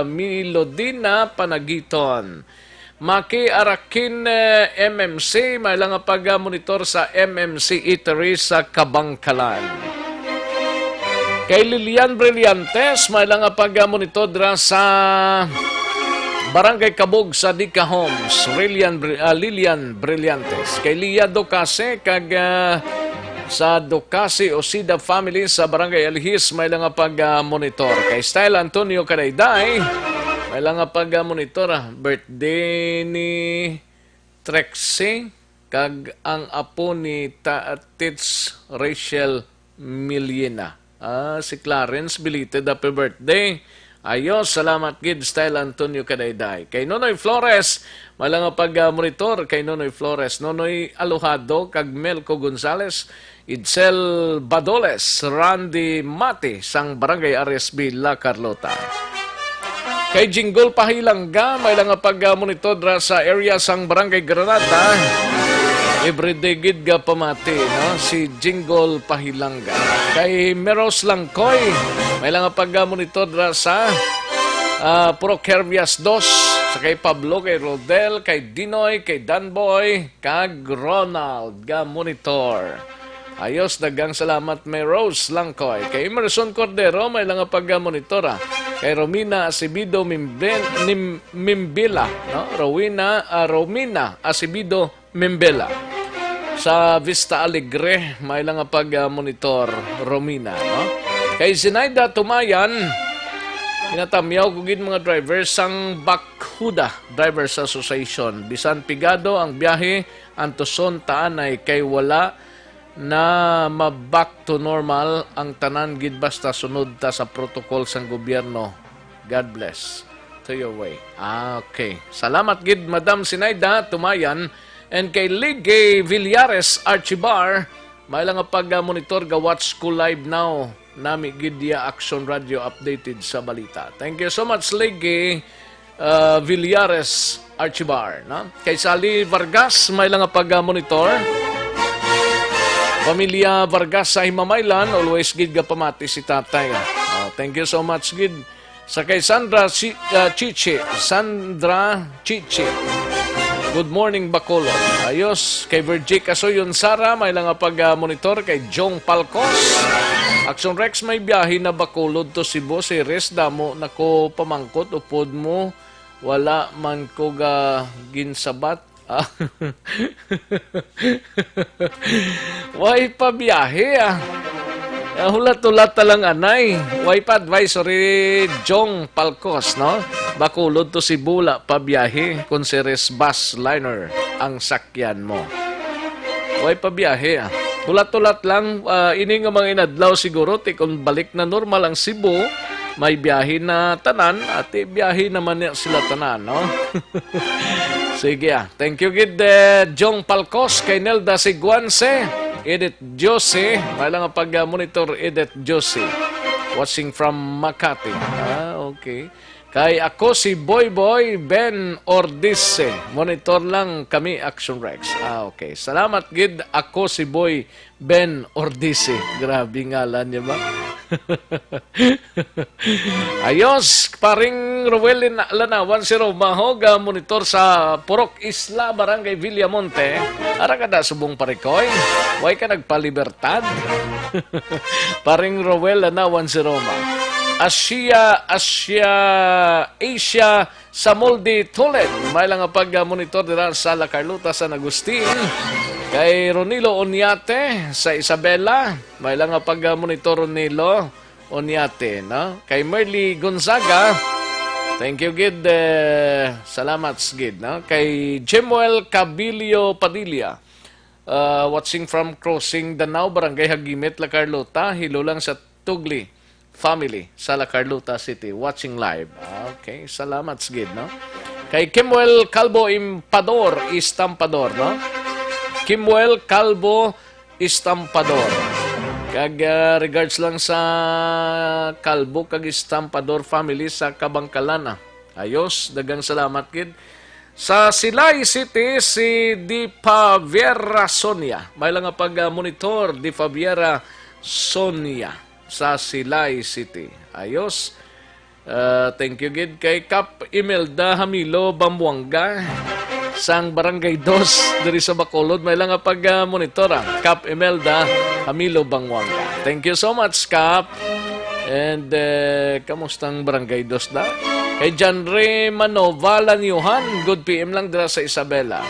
[SPEAKER 4] Milodina Panagiton. Maki Arakin MMC, may lang pag-monitor sa MMC Eatery sa Kabangkalan. Kay Lilian Brillantes, may lang pag-monitor dira sa Barangay Kabog sa Dika Homes, Lilian Brillantes. Kay Lia Docase, kag sa Docase Osida family sa Barangay Alhis, may lang pag-monitor. Kay Style Antonio Kadayday, may May lang nga pag-monitor birthday ni Trexie kag ang apo ni Tits Rachel Miliena. Si Clarence belated happy birthday. Ayos, salamat gid style Antonio Kadayday. Kay Nonoy Flores, may lang nga pag-monitor kay Nonoy Flores, Nonoy Alojado kag Melco Gonzales, Itzel Badoles, Randy Mati sang Barangay RSB La Carlota. Kay Jingle Pahilangga, may lang nga pag-monitor sa area sang Barangay Granada. Everyday gid ga pamati, no? Si Jingle Pahilangga. Kay Meros Langkoy, may lang nga pag-monitor sa Puro Kervias 2. Sa kay Pablo, kay Rodel, kay Dinoy, kay Danboy, kag Ronald ga monitor. Ayos, dagang salamat may Rose Langkoy. Kay Emerson Cordero, may lang nga pag-monitor. Kay Romina Acebido Mimbila, no? Romina Acebido Mimbela. Sa Vista Alegre, may lang nga pag-monitor Romina, no? Kay Zinaida Tumayan, inatamyaw kugid mga drivers sang Bakhuda Drivers Association. Bisan pigado ang biyahe Antoson Taanay kay wala na ma-back to normal ang tanan gid basta sunod ta sa protocol sang gobyerno. God bless. To your way. Okay. Salamat gid Madam Zinaida Tumayan. And kay Ligay Villares Archibar, may lang nga pag-monitor ga watch ko live now. Nami Gidya Action Radio updated sa balita. Thank you so much Ligay Villares Archibar. No? Kay Sally Vargas, may lang nga pag-monitor. Pamilya Vargas sa Himamaylan, always gid ga pamati si tatay. Thank you so much gid. Sa kay Sandra Chichi. Good morning, Bacolod. Ayos. Kay Virgie Kasoyon Sara, may lang nga pag-monitor. Kay Jong Palcos. Action Rex, may biyahe na Bacolod to Cebu. Si Res, damo na ko pamangkot. Upod mo, wala man ko ga ginsabat. Way pa biyahe hulat-hulat talang anay. Way pa advisory Jong Palcos, no? Bacolod to Sibula pabiyahe kung si Res Bus Liner ang sakyan mo. Way pabiyahe Hulat-hulat lang, ini nga mga inadlaw siguro, kung balik na normal ang Cebu, may biyahe na tanan, at biyahe naman sila tanan, no? Sige Thank you, gid Jong Palcos, kay Nelda Siguanse, Edith Jose, may lang pag-monitor Edith Jose, watching from Makati. Okay. Kay ako si Boy Ben Ordice. Monitor lang kami Action Rex. Okay. Salamat gid. Ako si Boy Ben Ordice. Grabe ngalan niya ba? Ayos. Paring Ruel Lanawan si Romaho. Monitor sa Purok Isla, Barangay Villamonte. Ara ka da subong parikoy. Way ka nagpalibertad. Paring Ruel Lanawan si Roma. Asia sa Molde Tuled. May lang pag-monitor dira sa La Carlota San Agustin. Kay Ronilo Onyate sa Isabela. May lang pag-monitor Ronilo Onyate. No? Kay Merly Gonzaga. Thank you, gid. Salamat, gid. No? Kay Jemuel Cabilio Padilla. Watching from Crossing Danao, Barangay Hagimit, La Carlota. Hilo lang sa Tugli family sa La Carlota City watching live. Okay, salamat gid, no? Kay Kimuel Calvo Istampador, no? Kimuel Calvo Istampador. Kag regards lang sa Calvo kag Istampador family sa Kabangkalana. Ayos, dagang salamat gid. Sa Silay City, si Di Paviera Sonia. May lang pag-monitor Di Paviera Sonia sa Silay City. Ayos. Thank you, gid. Kay Kap Imelda Hamilo Bambuanga sang Barangay 2 diri sa Bacolod. May lang pag-monitor Kap Imelda Hamilo Bambuanga. Thank you so much, Kap. And kamustang Barangay 2 da? Kay Janre Manova Lanyuhan. Good PM lang dira sa Isabela.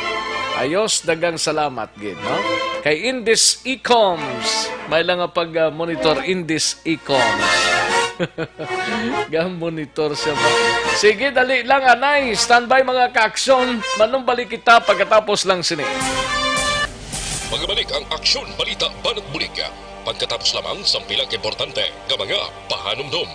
[SPEAKER 4] Ayos, dagang salamat, gid, no? Kay Indis Ecoms, may lang pag-monitor Indis Ecoms. Monitor siya ba? Sige, dali lang, anay. Standby mga ka-aksyon. Manumbalik kita pagkatapos lang sini.
[SPEAKER 3] Magbalik ang aksyon, balita, banat bulik. Pagkatapos lamang sa pilang importante ng mga pahanumdum.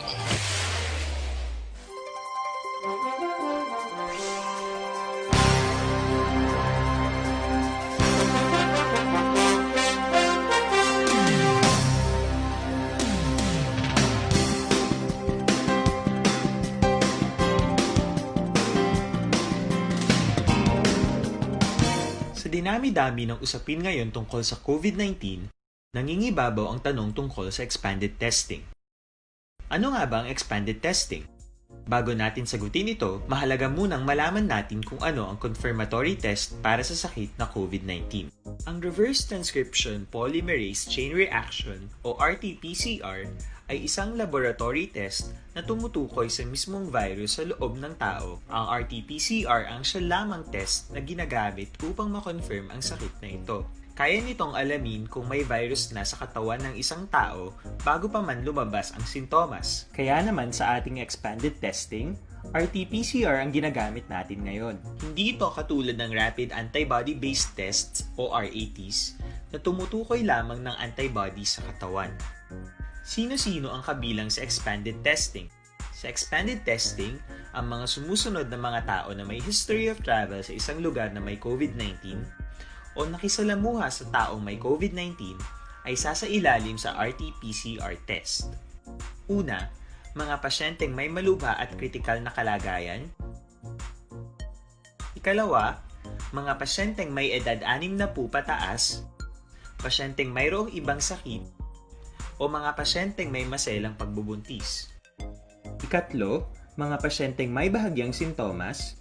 [SPEAKER 19] Sa dinami-dami ng usapin ngayon tungkol sa COVID-19, nangingibabaw ang tanong tungkol sa expanded testing. Ano nga ba ang expanded testing? Bago natin sagutin ito, mahalaga munang malaman natin kung ano ang confirmatory test para sa sakit na COVID-19. Ang reverse transcription polymerase chain reaction o RT-PCR ay isang laboratory test na tumutukoy sa mismong virus sa loob ng tao. Ang RT-PCR ang siya lamang test na ginagamit upang makonfirm ang sakit na ito. Kaya nitong alamin kung may virus na sa katawan ng isang tao bago pa man lumabas ang sintomas. Kaya naman sa ating expanded testing, RT-PCR ang ginagamit natin ngayon. Hindi ito katulad ng rapid antibody-based tests o RATs na tumutukoy lamang ng antibodies sa katawan. Sino-sino ang kabilang sa expanded testing? Sa expanded testing, ang mga sumusunod na mga tao na may history of travel sa isang lugar na may COVID-19 o nakisalamuha sa taong may COVID-19 ay sasailalim sa RT-PCR test. Una, mga pasyenteng may malubha at kritikal na kalagayan. Ikalawa, mga pasyenteng may edad 60 pataas, pasyenteng mayroong ibang sakit, o mga pasyenteng may maselang pagbubuntis. Ikatlo, mga pasyenteng may bahagyang sintomas.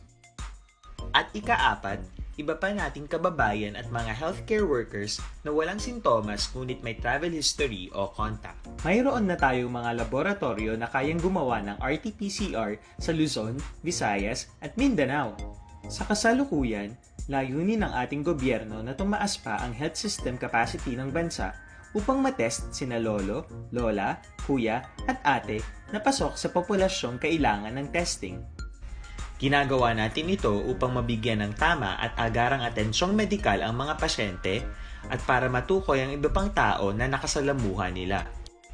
[SPEAKER 19] At ikaapat, iba pa nating kababayan at mga healthcare workers na walang sintomas ngunit may travel history o contact. Mayroon na tayong mga laboratorio na kayang gumawa ng RT-PCR sa Luzon, Visayas at Mindanao. Sa kasalukuyan, layunin ng ating gobyerno na tumaas pa ang health system capacity ng bansa upang matest sina lolo, lola, kuya at ate na pasok sa populasyong kailangan ng testing. Ginagawa natin ito upang mabigyan ng tama at agarang atensyong medikal ang mga pasyente at para matukoy ang iba pang tao na nakasalamuha nila.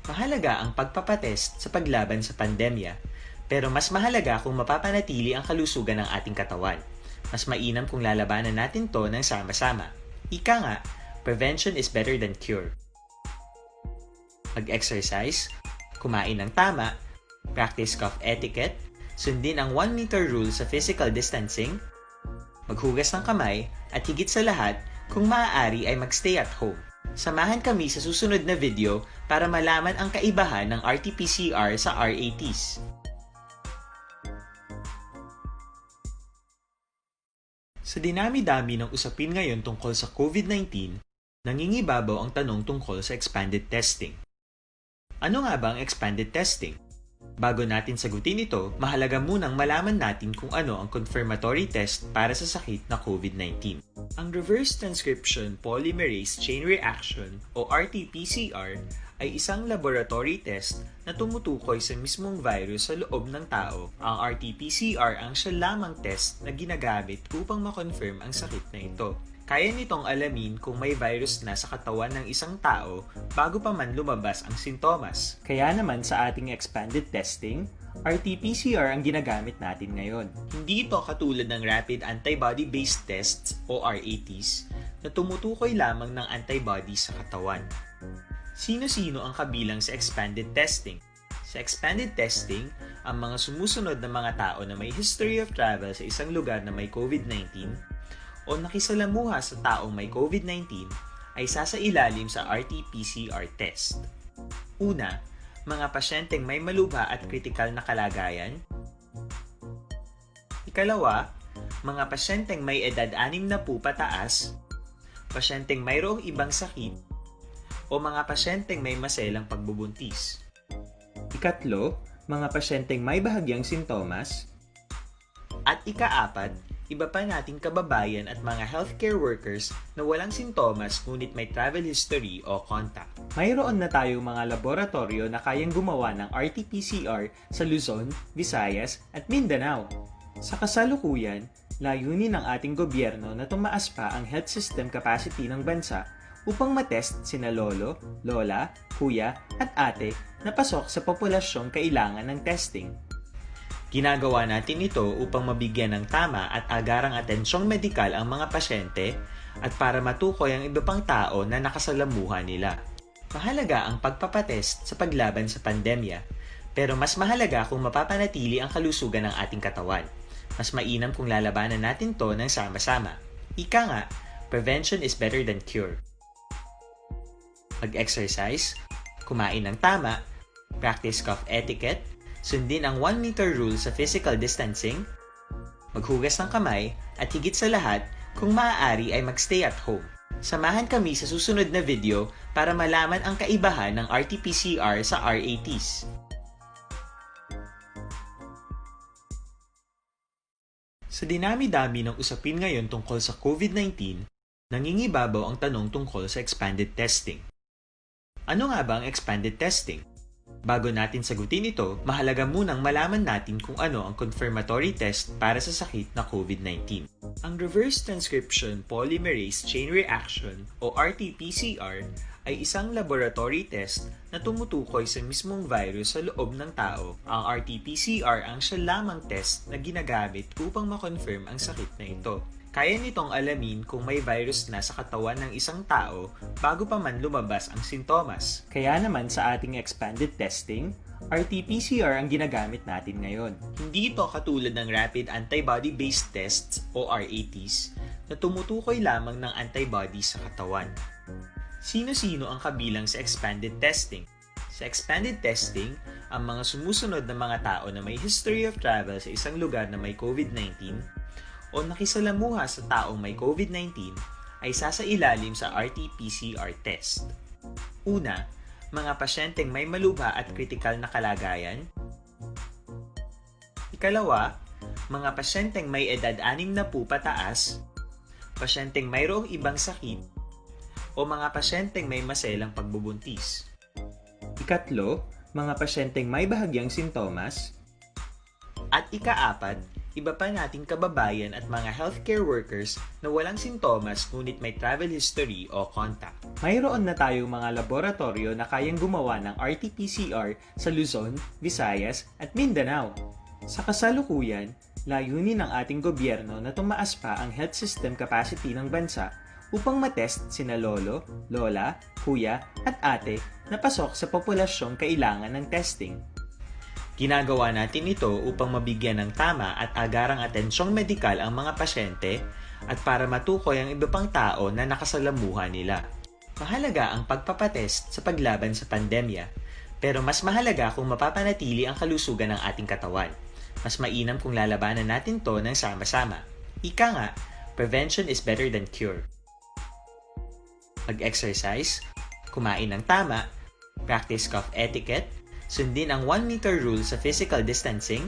[SPEAKER 19] Mahalaga ang pagpapatest sa paglaban sa pandemya, pero mas mahalaga kung mapapanatili ang kalusugan ng ating katawan. Mas mainam kung lalabanan natin to ng sama-sama. Ika nga, prevention is better than cure. Mag-exercise, kumain ng tama, practice cough etiquette, sundin ang 1 meter rule sa physical distancing, maghugas ng kamay, at higit sa lahat, kung maaari ay magstay at home. Samahan kami sa susunod na video para malaman ang kaibahan ng RT-PCR sa RATs. Sa dinami-dami ng usapin ngayon tungkol sa COVID-19, nangingibabaw ang tanong tungkol sa expanded testing. Ano nga ba ang expanded testing? Bago natin sagutin ito, mahalaga munang malaman natin kung ano ang confirmatory test para sa sakit na COVID-19. Ang reverse transcription polymerase chain reaction o RT-PCR ay isang laboratory test na tumutukoy sa mismong virus sa loob ng tao. Ang RT-PCR ang siya lamang test na ginagamit upang makonfirm ang sakit na ito. Kaya nitong alamin kung may virus na sa katawan ng isang tao bago pa man lumabas ang sintomas. Kaya naman sa ating expanded testing, RT-PCR ang ginagamit natin ngayon. Hindi ito katulad ng rapid antibody-based tests o RATs na tumutukoy lamang ng antibodies sa katawan. Sino-sino ang kabilang sa expanded testing? Sa expanded testing, ang mga sumusunod na mga tao na may history of travel sa isang lugar na may COVID-19 o nakisalamuha sa taong may COVID-19 ay sasailalim sa RT-PCR test. Una, mga pasyenteng may malubha at kritikal na kalagayan. Ikalawa, mga pasyenteng may edad 60 pataas, pasyenteng mayroong ibang sakit, o mga pasyenteng may maselang pagbubuntis. Ikatlo, mga pasyenteng may bahagyang sintomas. At ikaapat, iba pa nating kababayan at mga healthcare workers na walang sintomas ngunit may travel history o contact. Mayroon na tayong mga laboratorio na kayang gumawa ng RT-PCR sa Luzon, Visayas at Mindanao. Sa kasalukuyan, layunin ng ating gobyerno na tumaas pa ang health system capacity ng bansa upang matest sina lolo, lola, kuya at ate na pasok sa populasyong kailangan ng testing. Ginagawa natin ito upang mabigyan ng tama at agarang atensyong medikal ang mga pasyente at para matukoy ang iba pang tao na nakasalamuha nila. Mahalaga ang pagpapatest sa paglaban sa pandemya, pero mas mahalaga kung mapapanatili ang kalusugan ng ating katawan. Mas mainam kung lalabanan natin to ng sama-sama. Ika nga, prevention is better than cure. Mag-exercise, kumain ng tama, practice cough etiquette, sundin ang 1 meter rule sa physical distancing, maghugas ng kamay, at higit sa lahat, kung maaari ay magstay at home. Samahan kami sa susunod na video para malaman ang kaibahan ng RT-PCR sa RATs. Sa dinami-dami ng usapin ngayon tungkol sa COVID-19, nangingibabaw ang tanong tungkol sa expanded testing. Ano nga ba ang expanded testing? Bago natin sagutin ito, mahalaga munang malaman natin kung ano ang confirmatory test para sa sakit na COVID-19. Ang reverse transcription polymerase chain reaction o RT-PCR ay isang laboratory test na tumutukoy sa mismong virus sa loob ng tao. Ang RT-PCR ang siya lamang test na ginagamit upang makonfirm ang sakit na ito. Kaya nitong alamin kung may virus na sa katawan ng isang tao bago pa man lumabas ang sintomas. Kaya naman sa ating expanded testing, RT-PCR ang ginagamit natin ngayon. Hindi ito katulad ng rapid antibody-based tests o RATs na tumutukoy lamang ng antibodies sa katawan. Sino-sino ang kabilang sa expanded testing? Sa expanded testing, ang mga sumusunod na mga tao na may history of travel sa isang lugar na may COVID-19 o nakisalamuha sa taong may COVID-19 ay sasailalim sa RT-PCR test. Una, mga pasyenteng may malubha at kritikal na kalagayan. Ikalawa, mga pasyenteng may edad 60 pataas, pasyenteng mayroong ibang sakit, o mga pasyenteng may maselang pagbubuntis. Ikatlo, mga pasyenteng may bahagyang sintomas. At ikaapat, iba pa nating kababayan at mga healthcare workers na walang sintomas ngunit may travel history o contact. Mayroon na tayong mga laboratorio na kayang gumawa ng RT-PCR sa Luzon, Visayas at Mindanao. Sa kasalukuyan, layunin ng ating gobyerno na tumaas pa ang health system capacity ng bansa upang matest sina lolo, lola, kuya at ate na pasok sa populasyong kailangan ng testing. Ginagawa natin ito upang mabigyan ng tama at agarang atensyong medikal ang mga pasyente at para matukoy ang iba pang tao na nakasalamuha nila. Mahalaga ang pagpapatest sa paglaban sa pandemya, pero mas mahalaga kung mapapanatili ang kalusugan ng ating katawan. Mas mainam kung lalabanan natin to ng sama-sama. Ika nga, prevention is better than cure. Mag-exercise, kumain ng tama, practice cough etiquette, sundin ang 1 meter rule sa physical distancing,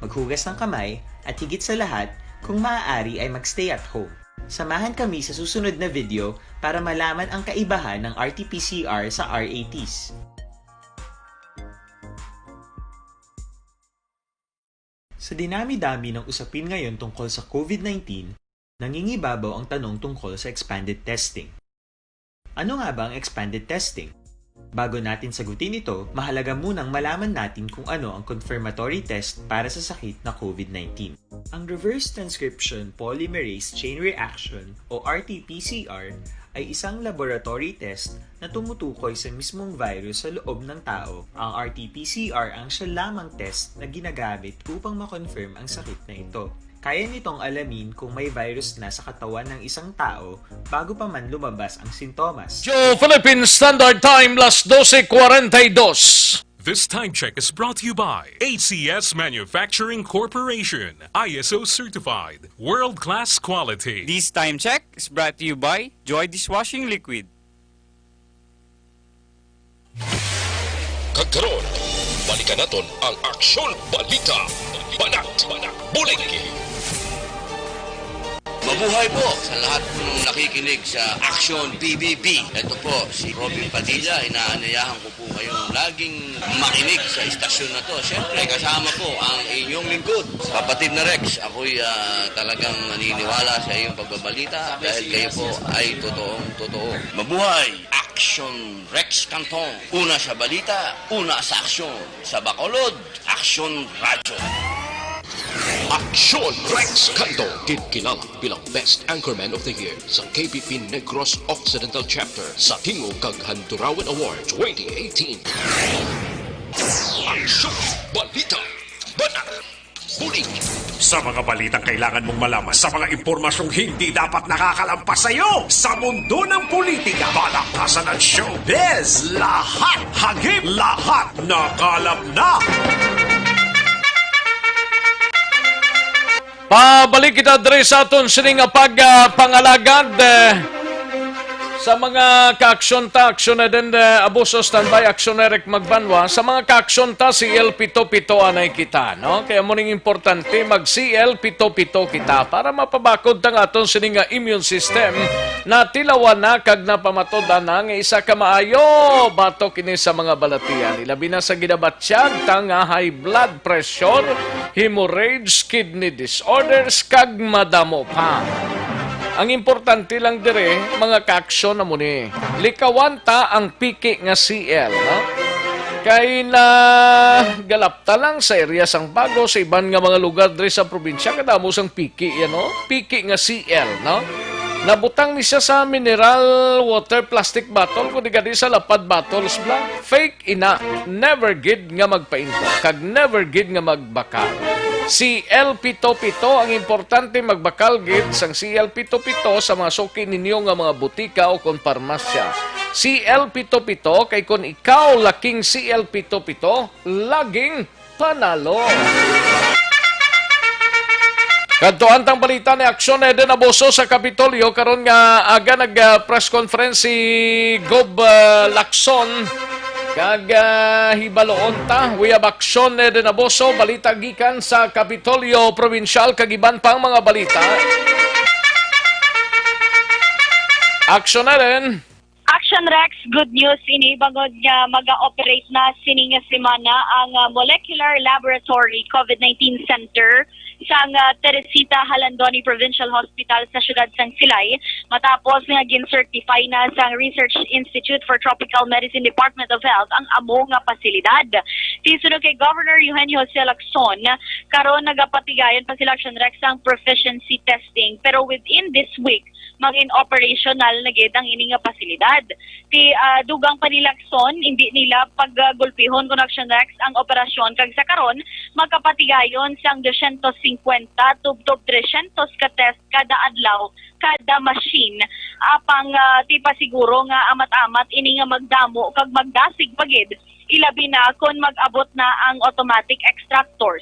[SPEAKER 19] maghugas ng kamay, at higit sa lahat, kung maaari ay magstay at home. Samahan kami sa susunod na video para malaman ang kaibahan ng RT-PCR sa RATs. Sa dinami-dami ng usapin ngayon tungkol sa COVID-19, nangingibabaw ang tanong tungkol sa expanded testing. Ano nga ba ang expanded testing? Bago natin sagutin ito, mahalaga munang malaman natin kung ano ang confirmatory test para sa sakit na COVID-19. Ang reverse transcription polymerase chain reaction o RT-PCR ay isang laboratory test na tumutukoy sa mismong virus sa loob ng tao. Ang RT-PCR ang siya lamang test na ginagamit upang makonfirm ang sakit na ito. Kaya nitong alamin kung may virus na sa katawan ng isang tao bago pa man lumabas ang sintomas.
[SPEAKER 4] Joe Philippine Standard Time, las 12:42.
[SPEAKER 5] This time check is brought to you by ACS Manufacturing Corporation, ISO certified, world-class quality.
[SPEAKER 20] This time check is brought to you by Joy Dishwashing Liquid.
[SPEAKER 3] Kagkaroon, balikan naton ang Aksyon Balita, Banat, Buliki.
[SPEAKER 7] Mabuhay po sa lahat ng nakikinig sa Action PBB. Ito po si Robin Padilla. Inaanayahan ko po kayong laging makinig sa istasyon na to. Siyempre, kasama po ang inyong lingkod. Kapatid na Rex, ako'y talagang naniniwala sa iyong pagbabalita dahil kayo po ay totoong-totoo. Mabuhay! Action Rex Canton. Una sa balita, una sa aksyon. Sa Bacolod, Action Radio.
[SPEAKER 3] Aksyon Rex Canto, kinilala bilang Best Anchorman of the Year sa KPP Negros Occidental Chapter sa Tingog kag Handurawan Award 2018. Aksyon, balita, banat, bulig.
[SPEAKER 8] Sa mga balitang kailangan mong malaman, sa mga impormasyong hindi dapat nakakalampas sa iyo, sa mundo ng politika, balakasan at showbiz, lahat hagip, lahat nakalap na.
[SPEAKER 4] Pabalik kita diri sa aton sining pagpangalagad sa mga ka-aksyon na din abuso standby aksyon Eric Magbanwa sa mga ka-aksyon ta CL7-7 anay kita, no? Kaya mo ning importante mag CL7-7 kita para mapabakod tang aton sining immune system na tilawan na kag napamatod na nga isa ka maayo bato kini sa mga balatian. Ilabi na sa ginabatsyag tang high blood pressure, hemorrhage, kidney disorders kag madamo pa. Ang importante lang dire, mga ka-aksyon na muni. Likawan ta ang piki nga CL, no? Kay na galapta lang sa area sang bago sa iban nga mga lugar dire sa probinsya kadamo sang piki, no? Piki nga CL, no? Nabutang ni siya sa mineral water plastic bottle kundi gadi sa lapad bottles bla. Fake ina, never gid nga magpainto kag never gid nga magbakal. CL7-7 ang importante magbakal gid sang CL7-7 sa mga suki ninyo nga mga butika o kon parmasya. CL7-7 kay kun ikaw laking CL7-7 laging panalo. Kantuan tang balita ni Aksyon Eden Abuso sa Kapitolyo karon nga aga nag-press conference si Gob Lacson kag hibaloon ta we have Aksyon Eden Abuso balita gikan sa Kapitolyo Provincial kag iban pang mga balita. Aksyon Eden.
[SPEAKER 11] Action Rex, good news ini bangod nga mag-operate na sining semana ang Molecular Laboratory COVID-19 Center sang Teresita Halandoni Provincial Hospital sa siyudad sang Silay matapos nga gin-certify na sang Research Institute for Tropical Medicine Department of Health ang amo nga pasilidad. Tisunod kay Governor Eugenio Jose Lacson karon nagapatigayon pa sila Action Rex ang proficiency testing pero within this week maging operational na gid ang ini nga pasilidad. Ti dugang pa ni Lacson hindi nila paggulpihon kun Action Rex ang operasyon kag sa karon magkapatigayon sang 250 tub 300 ka test kada adlaw kada machine apang ti pasiguro nga amat-amat ini nga magdamo kag magdasig pagid ilabi na kung mag-abot na ang automatic extractors.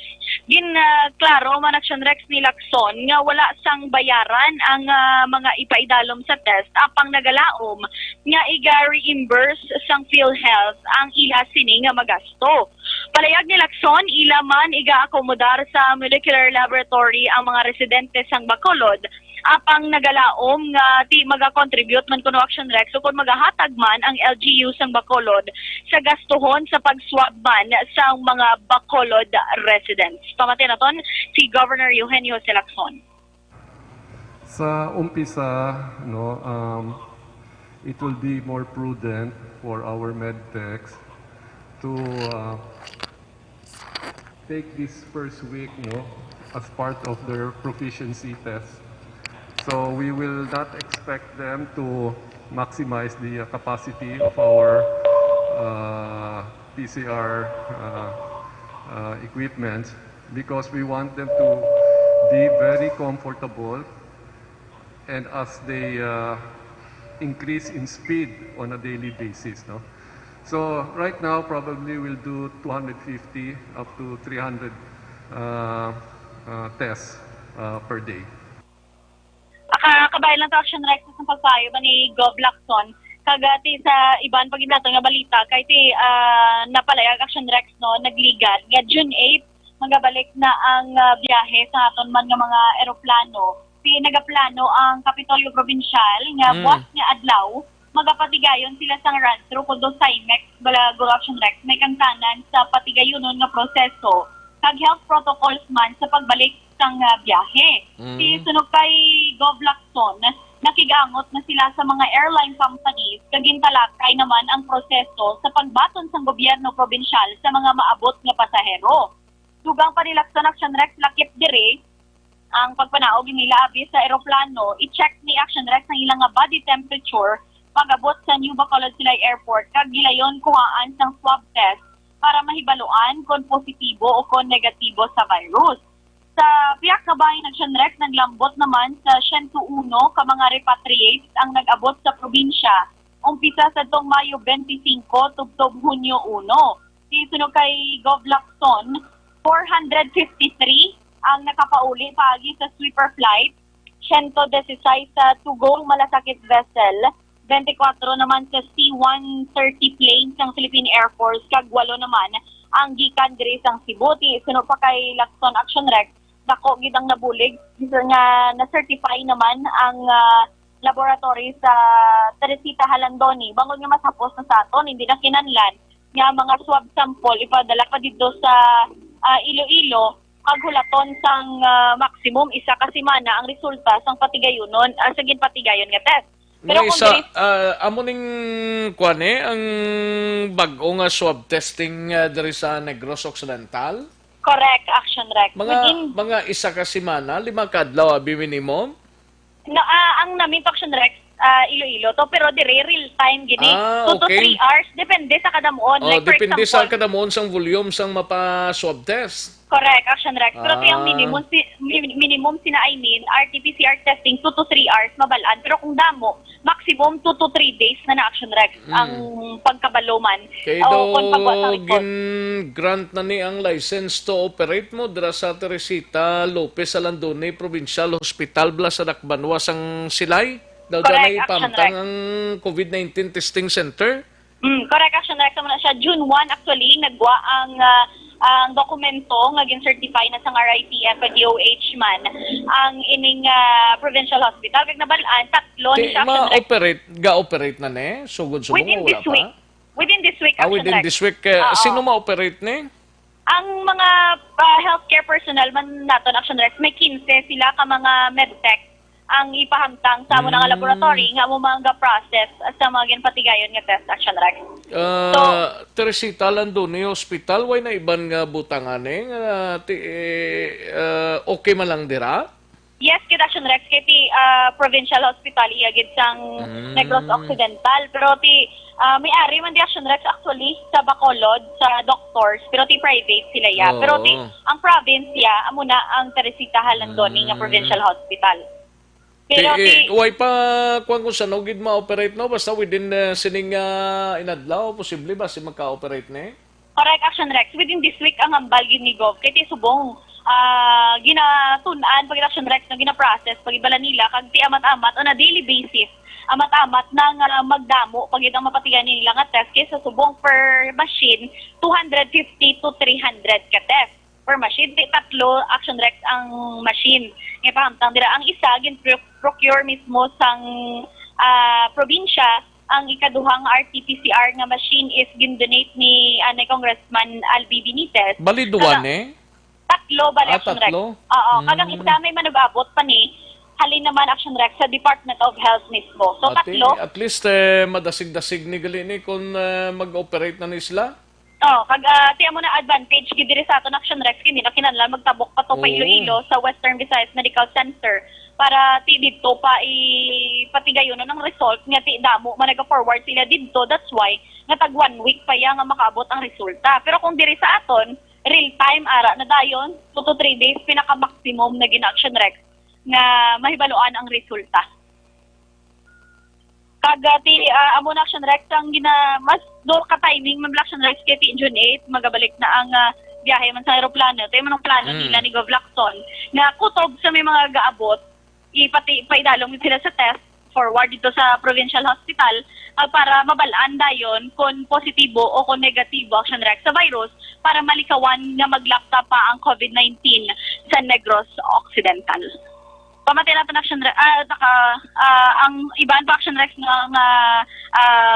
[SPEAKER 11] Klaro man Action Rex ni Lacson nga wala sang bayaran ang mga ipaidalom sa test apang nagalaom nga iga-reimburse sang PhilHealth ang iha sini nga magasto. Palayag ni Lacson, ila man iga-akomodar sa molecular laboratory ang mga residente sang Bacolod apang nagalaom nga ti maga-contribute man kuno Action Rex o kung magahatag man ang LGU sang Bacolod sa gastuhon sa pag-swab man sa mga Bacolod residents. Pamati naton si Governor Eugenio Jose Lacson.
[SPEAKER 21] Sa umpisa, it will be more prudent for our medtechs to take this first week as part of their proficiency test. So we will not expect them to maximize the capacity of our PCR equipment because we want them to be very comfortable and as they increase in speed on a daily basis. So right now probably we'll do 250 up to 300 tests per day.
[SPEAKER 11] Kabayan lang to Action Rex sa pagpayo ba ni Gob Lacson kagati sa iban pag inato nga balita kay ti napalayag Action Rex nagligad nga June 8 magabalik na ang biyahe sa aton man nga mga eroplano nagaplano ang Kapitolyo Provincial nga buwas nga adlaw magapatigayon sila sang run-through kundo SIMEX bala Corruption Rex may kantanan sa patigayonon nga proseso kag health protocols man sa pagbalik sang biyahe. Si sunog kay Gov Lacson nakigangot na sila sa mga airline companies kag gintalakay naman ang proseso sa pagbaton sang gobyerno provincial sa mga maabot nga pasahero. Dugang pa ni Lacson Action Rex lakip dire ang pagpanaog nila abi sa eroplano, i-check ni Action Rex ang ilang nga body temperature pag-abot sa New Bacolod Silay Airport kag gilayon kuhaan sang swab test para mahibaluan kung positibo o kung negatibo sa virus. Sa piyak na bahay ng Action Rex, naglambot naman sa 101 ka mga repatriates ang nag-abot sa probinsya. Umpisa sa itong Mayo 25 tubtob Hunyo 1. Sisunod kay Gov Lacson, 453 ang nakapauli pagi sa sweeper flight, 116 sa Tugong Malasakit vessel, 24 naman sa C-130 plane ng Philippine Air Force, kag 8 naman ang gikan diri sang Cebu. Sunod pa kay Lacson Action Rex, dako gid ang nabulig nga na-certify naman ang laboratory sa Teresita Halandoni. Bangod nga masapos na sa aton, hindi na kinanlan nga mga swab sample ipadala pa dito sa Iloilo paghulaton sang maximum isa ka semana ang resulta sang patigayonon sa ginpatigayon nga test. Pero
[SPEAKER 4] May isa, amo ning kuane ang bag-o nga swab testing diri sa Negros Occidental?
[SPEAKER 11] Correct, Action Rex.
[SPEAKER 4] Mga isa ka semana, 5 ka adlaw abi minimum?
[SPEAKER 11] No, ang namin Action Rex, Iloilo to, pero dire real time gini. 2 to 3 hours, depende sa kadamuon.
[SPEAKER 4] Oh,
[SPEAKER 11] like, for
[SPEAKER 4] depende
[SPEAKER 11] example,
[SPEAKER 4] sa kadamuon sang volume sang mapa-swab test.
[SPEAKER 11] Correct, Action Rex. Pero yung minimum sina I mean, RT-PCR testing 2 to 3 hours mabalaan. Pero kung damo, maximum 2 to 3 days na Action Rex ang pagkabaloman.
[SPEAKER 4] Kaya daw gin-grant na ni ang license to operate mo dira sa Teresita Lopez Alandone Provincial Hospital bla sa Dakbanwa sang Silay. Daw dyan ay pamtang ang COVID-19 testing center.
[SPEAKER 11] Correct, Action Rex. Siya June 1 actually nagwa ang dokumento nga gin-certify na sa RITF at DOH man ang ining provincial hospital. Kag nabalaan, 3 ni siya Action Rex.
[SPEAKER 4] Ga-operate na ne? Sugod-sugod
[SPEAKER 11] Within
[SPEAKER 4] mo,
[SPEAKER 11] this week. Within this week, Action
[SPEAKER 4] within
[SPEAKER 11] Rex.
[SPEAKER 4] this week. Sino ma-operate ne?
[SPEAKER 11] Ang mga healthcare personnel man naton Action Rex, may 15 sila ka mga medtech ang ipahamtang sa amo nga laboratory nga mo mga process sa mga ginpatigayon nga test Action Rex.
[SPEAKER 4] Teresita Landone Hospital, way na iban nga butangan okay man lang dira?
[SPEAKER 11] Yes, kit Action Rex, kay provincial hospital iagid sang Negros Occidental, pero may ari man di Action Rex actually sa Bacolod sa doctors, pero private sila ya. Pero ang province ya amo na ang Teresita Halandoni nga provincial hospital. Pero
[SPEAKER 4] way pa kung saan gid ma-operate no basta within sining inadlaw posible ba si magka-operate ne?
[SPEAKER 11] Correct, Action Rex. Within this week ang ambal ni Gov kay subong ginatunan pag Action Rex na gina-process pag ibala nila kag ti amat-amat on a daily basis. Amat-amat nang magdamo pag itang mapatigan nila nga test kay sa subong per machine 250 to 300 ka test per machine. 3 Action Rex ang machine. Nga pahamtang dira ang isa gin-procure mismo sang probinsya. Ang ikaduhang RT-PCR nga machine is gin-donate ni Congressman Albi Benitez.
[SPEAKER 4] Baliduan
[SPEAKER 11] Tatlo bali Action Rex. Oo, kagang isa may manubabot pa ni halin naman Action Rex sa Department of Health mismo. So tatlo.
[SPEAKER 4] At least madasig-dasig ni gali ni kung mag-operate na ni sila.
[SPEAKER 11] Kag tiyan mo na advantage gid diri sa aton Action Rex kini na kinahanglan magtabok pa to pa Iloilo sa Western Visayas Medical Center para ti didto pa ipatigayon ng result nga ti damo man naga-forward sila didto. That's why nga tag 1 week pa ya nga makaabot ang resulta. Pero kung diri sa aton real time ara na dayon 2 to 3 days pinaka maximum na gin-Action Rex nga mahibaluan ang resulta. Kagati amo na Action Rex ang mas do ka timing man Action Rex kay June 8 magabalik na ang biyahe man sa eroplano. Tayo man ang plano nila ni Gov Lacson nga kutob sa may mga gaabot paidalong sila sa test forward dito sa provincial hospital para mabalaan dayon kung positibo o kung negatibo Action Rex sa virus para malikawan nga maglapta pa ang COVID-19 sa Negros Occidental. Pamatay natin action ang iban pa action rex nga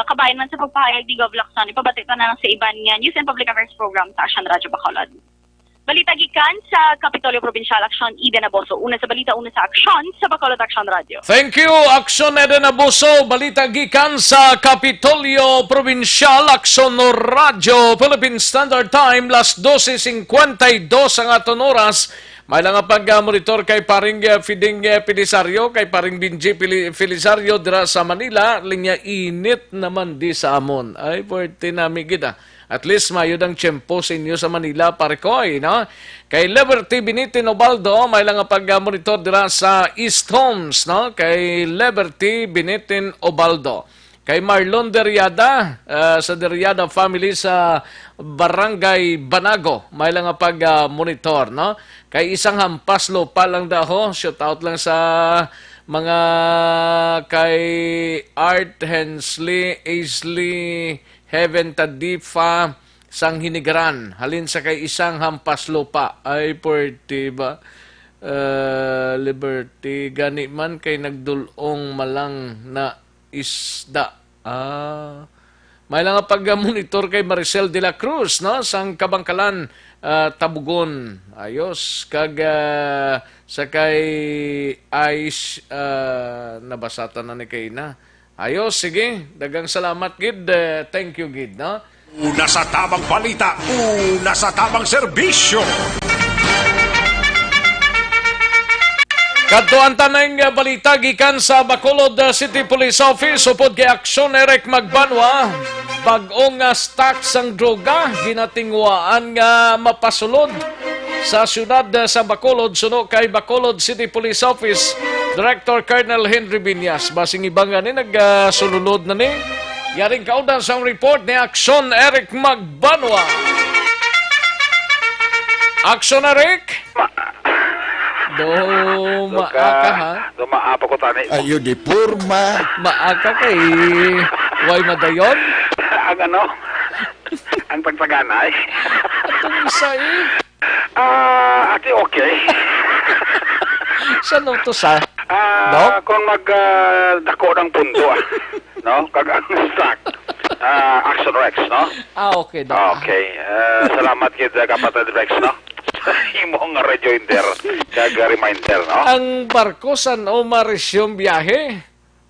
[SPEAKER 11] kabayan man sa pagpahayag ni Gov. Lacson, ipabatik na lang sa iban nga News and Public Affairs Program sa Action Radyo Bacolod. Balita gikan sa Kapitolyo Provincial Action, Eden Aboso. Una sa balita, una sa aksyon sa Bacolod Action Radio.
[SPEAKER 4] Thank you, Action Eden Abuso. Balita gikan sa Kapitolyo Provincial Action Radio. Philippine Standard Time, las 12:52 ang aton oras. May lang pag-monitor kay paring Fiding Pelisario, kay paring Binji Pelisario dira sa Manila. Linya init naman di sa amon. Ay, pwerte namin kita. At least mayod ang tiyempo sa inyo sa Manila, Parikoy, no? Kay Liberty Binitin Obaldo, may lang pag-monitor dira sa East Homes, no? Kay Liberty Binitin Obaldo. Kay Marlon Deriada, sa Deriada family sa Barangay Banago, may lang pag-monitor, no? Kay isang hampas lupa lang daho, shout out lang sa mga kay Art Hensley, Aisley, Heaven Tadifa, sang Hinigaran. Halin sa kay isang hampas lupa. Ay, pwerte ba? Liberty. Gani man kay nagdulong malang na isda. May lang pag-monitor kay Maricel de la Cruz, no? Sang Kabangkalan, Tabugon. Ayos. Sa kay Ice, nabasatan na ni Kayna. Ayos, sige. Dagang salamat, Gid. Thank you, Gid, no?
[SPEAKER 8] Una sa tamang balita, una sa tamang serbisyo.
[SPEAKER 4] Kadtuan tanang balita gikan sa Bacolod City Police Office upod kay Aksyon Eric Magbanwa. Bag-ong stock sang droga ginatingwaan nga mapasulod sa syudad sa Bacolod suno kay Bacolod City Police Office Director Colonel Henry Binyas. Basing ibang ni nagsululod na ni. Yaring kaudan sa report ni Aksyon Eric Magbanwa. Aksyon Eric? Maaka ha?
[SPEAKER 2] Maapa ko tani.
[SPEAKER 1] Ayo di purma.
[SPEAKER 4] Maaka kay way madayon?
[SPEAKER 2] Ang ano? Ang pagpaganay.
[SPEAKER 4] Atong isa
[SPEAKER 2] ati okay.
[SPEAKER 4] Saan to sa?
[SPEAKER 2] Kung magdako ng pundo, no? Kagang stock. Action Rex, no?
[SPEAKER 4] Okay, Doc.
[SPEAKER 2] Okay. Salamat kid kapatid Rex, no? Imong radio inter, kag reminder, no?
[SPEAKER 4] Ang barko san o ma-resume biyahe?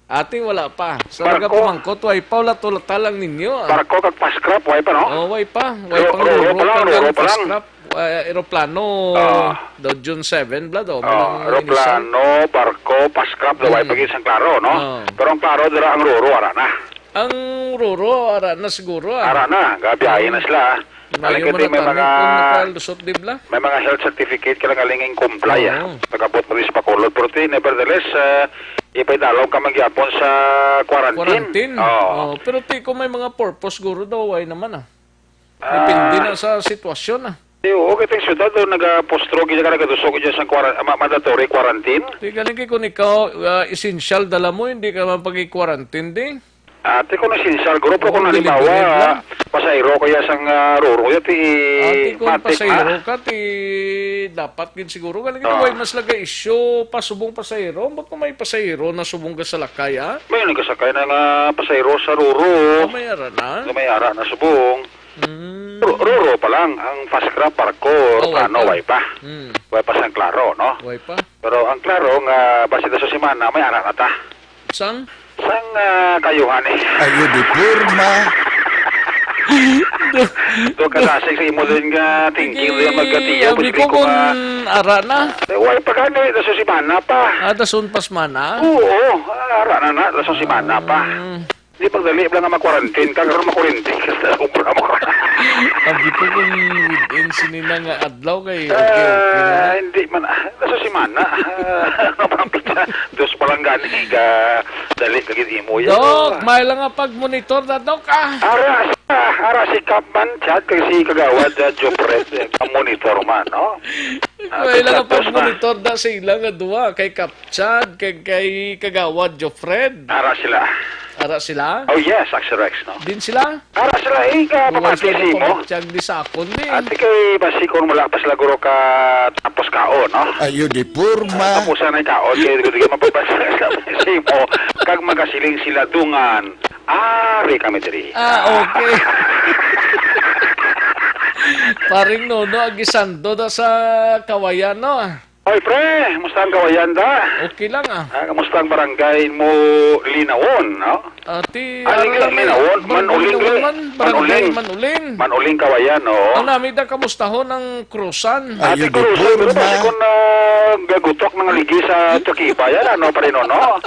[SPEAKER 4] Ate, wala pa. Sa mga pumangkot, way pa, ulat-ulata lang ninyo.
[SPEAKER 2] Barko kag paskrap, way pa, no?
[SPEAKER 4] Oh, way pa. Way pang ruro pa lang. Aeroplano, do June 7, bla do.
[SPEAKER 2] Aeroplano, barko, paskrap, do way pag isang klaro, no? Pero ang klaro, dira ang ruro, ara na.
[SPEAKER 4] Ang ruro, ara na siguro.
[SPEAKER 2] Ara na, gabiyahe na sila.
[SPEAKER 4] May mga
[SPEAKER 2] may mga health certificate ka lang alinging comply pagabot mo rin sa Bacolod pero nevertheless ipay-dalaw ka magyapon sa quarantine.
[SPEAKER 4] Pero kung may mga purpose guro daw ay naman depende na sa sitwasyon
[SPEAKER 2] Oo, kitang syudad doon nag-postro gina ka nagadusok dyan sa mandatory quarantine.
[SPEAKER 4] Di galing kung ikaw essential dala mo hindi ka man pag-quarantine din.
[SPEAKER 2] Ate ko na sinsal, grupo ko na limawa, pasayro kaya sang ruro, yun
[SPEAKER 4] ate ko pasayro ka, dapat din siguro, galing na mas laga isyo, pasubong pasayro, ba't kung may pasayro na subong ka sa lakay,
[SPEAKER 2] May nagkasakay na nga pasayro sa ruro.
[SPEAKER 4] Mayara na?
[SPEAKER 2] Mayara na subong. Ruro pa lang, ang paskrap parko, plano, way pa. Way pa sang klaro, no?
[SPEAKER 4] Way pa.
[SPEAKER 2] Pero ang klaro, nga basita sa simana, may ara na ta.
[SPEAKER 4] Sang?
[SPEAKER 2] Sang kayuhan
[SPEAKER 1] Ayo di purma.
[SPEAKER 2] Ito kasasig sa imo din nga thinking din magkatiya.
[SPEAKER 4] Abi ko kung ara na.
[SPEAKER 2] Way pa gani, daso si mana pa.
[SPEAKER 4] Dason pas mana?
[SPEAKER 2] Oo, ara na, daso si mana pa. Di pagdali lang nga mag-quarantine ka, karoon mag-quarantine ka sa kumpra mo.
[SPEAKER 4] Abi ko kung within sinina nga adlaw kay okay.
[SPEAKER 2] Hindi man, daso si mana. Dos pa lang gani, dali kagid imo yan.
[SPEAKER 4] Dok, may lang nga pag-monitor na, Dok,
[SPEAKER 2] Ara si Kapman, chat, kay si Kagawad, Jopret, monitor man, no?
[SPEAKER 4] May lang pag-monitor da sa ilang nga duwa. Kay Kapchad, kay Kagawad Jofred.
[SPEAKER 2] Ara sila.
[SPEAKER 4] Ara sila?
[SPEAKER 2] Oh yes, Action Rex, no?
[SPEAKER 4] Din sila?
[SPEAKER 2] Ara sila, papatlisi mo.
[SPEAKER 4] Pagpapatsyag di sa akon,
[SPEAKER 2] At kay basikon mo lang pas laguro ka tapos kao, no?
[SPEAKER 6] Ayo di purma.
[SPEAKER 2] Tapos na kao, kaya di ko mapapasya sa mo. Kag magasiling sila dungan. Ari kami diri.
[SPEAKER 4] Okay. Paring Nono, agisando da sa kawayan, no?
[SPEAKER 2] Oy, pre, musta ang kawayan da?
[SPEAKER 4] Okay lang,
[SPEAKER 2] Kamusta ang barangay mo Linawon, no?
[SPEAKER 4] Ati,
[SPEAKER 2] Aling lang Linawon, Manuling. Manuling kawayan, no?
[SPEAKER 4] Ang namin da kamustahon ng krusan.
[SPEAKER 2] Ati krusan, pero basikon na gagutok mga ligi sa Tukiba, yan, ano pa rin, no?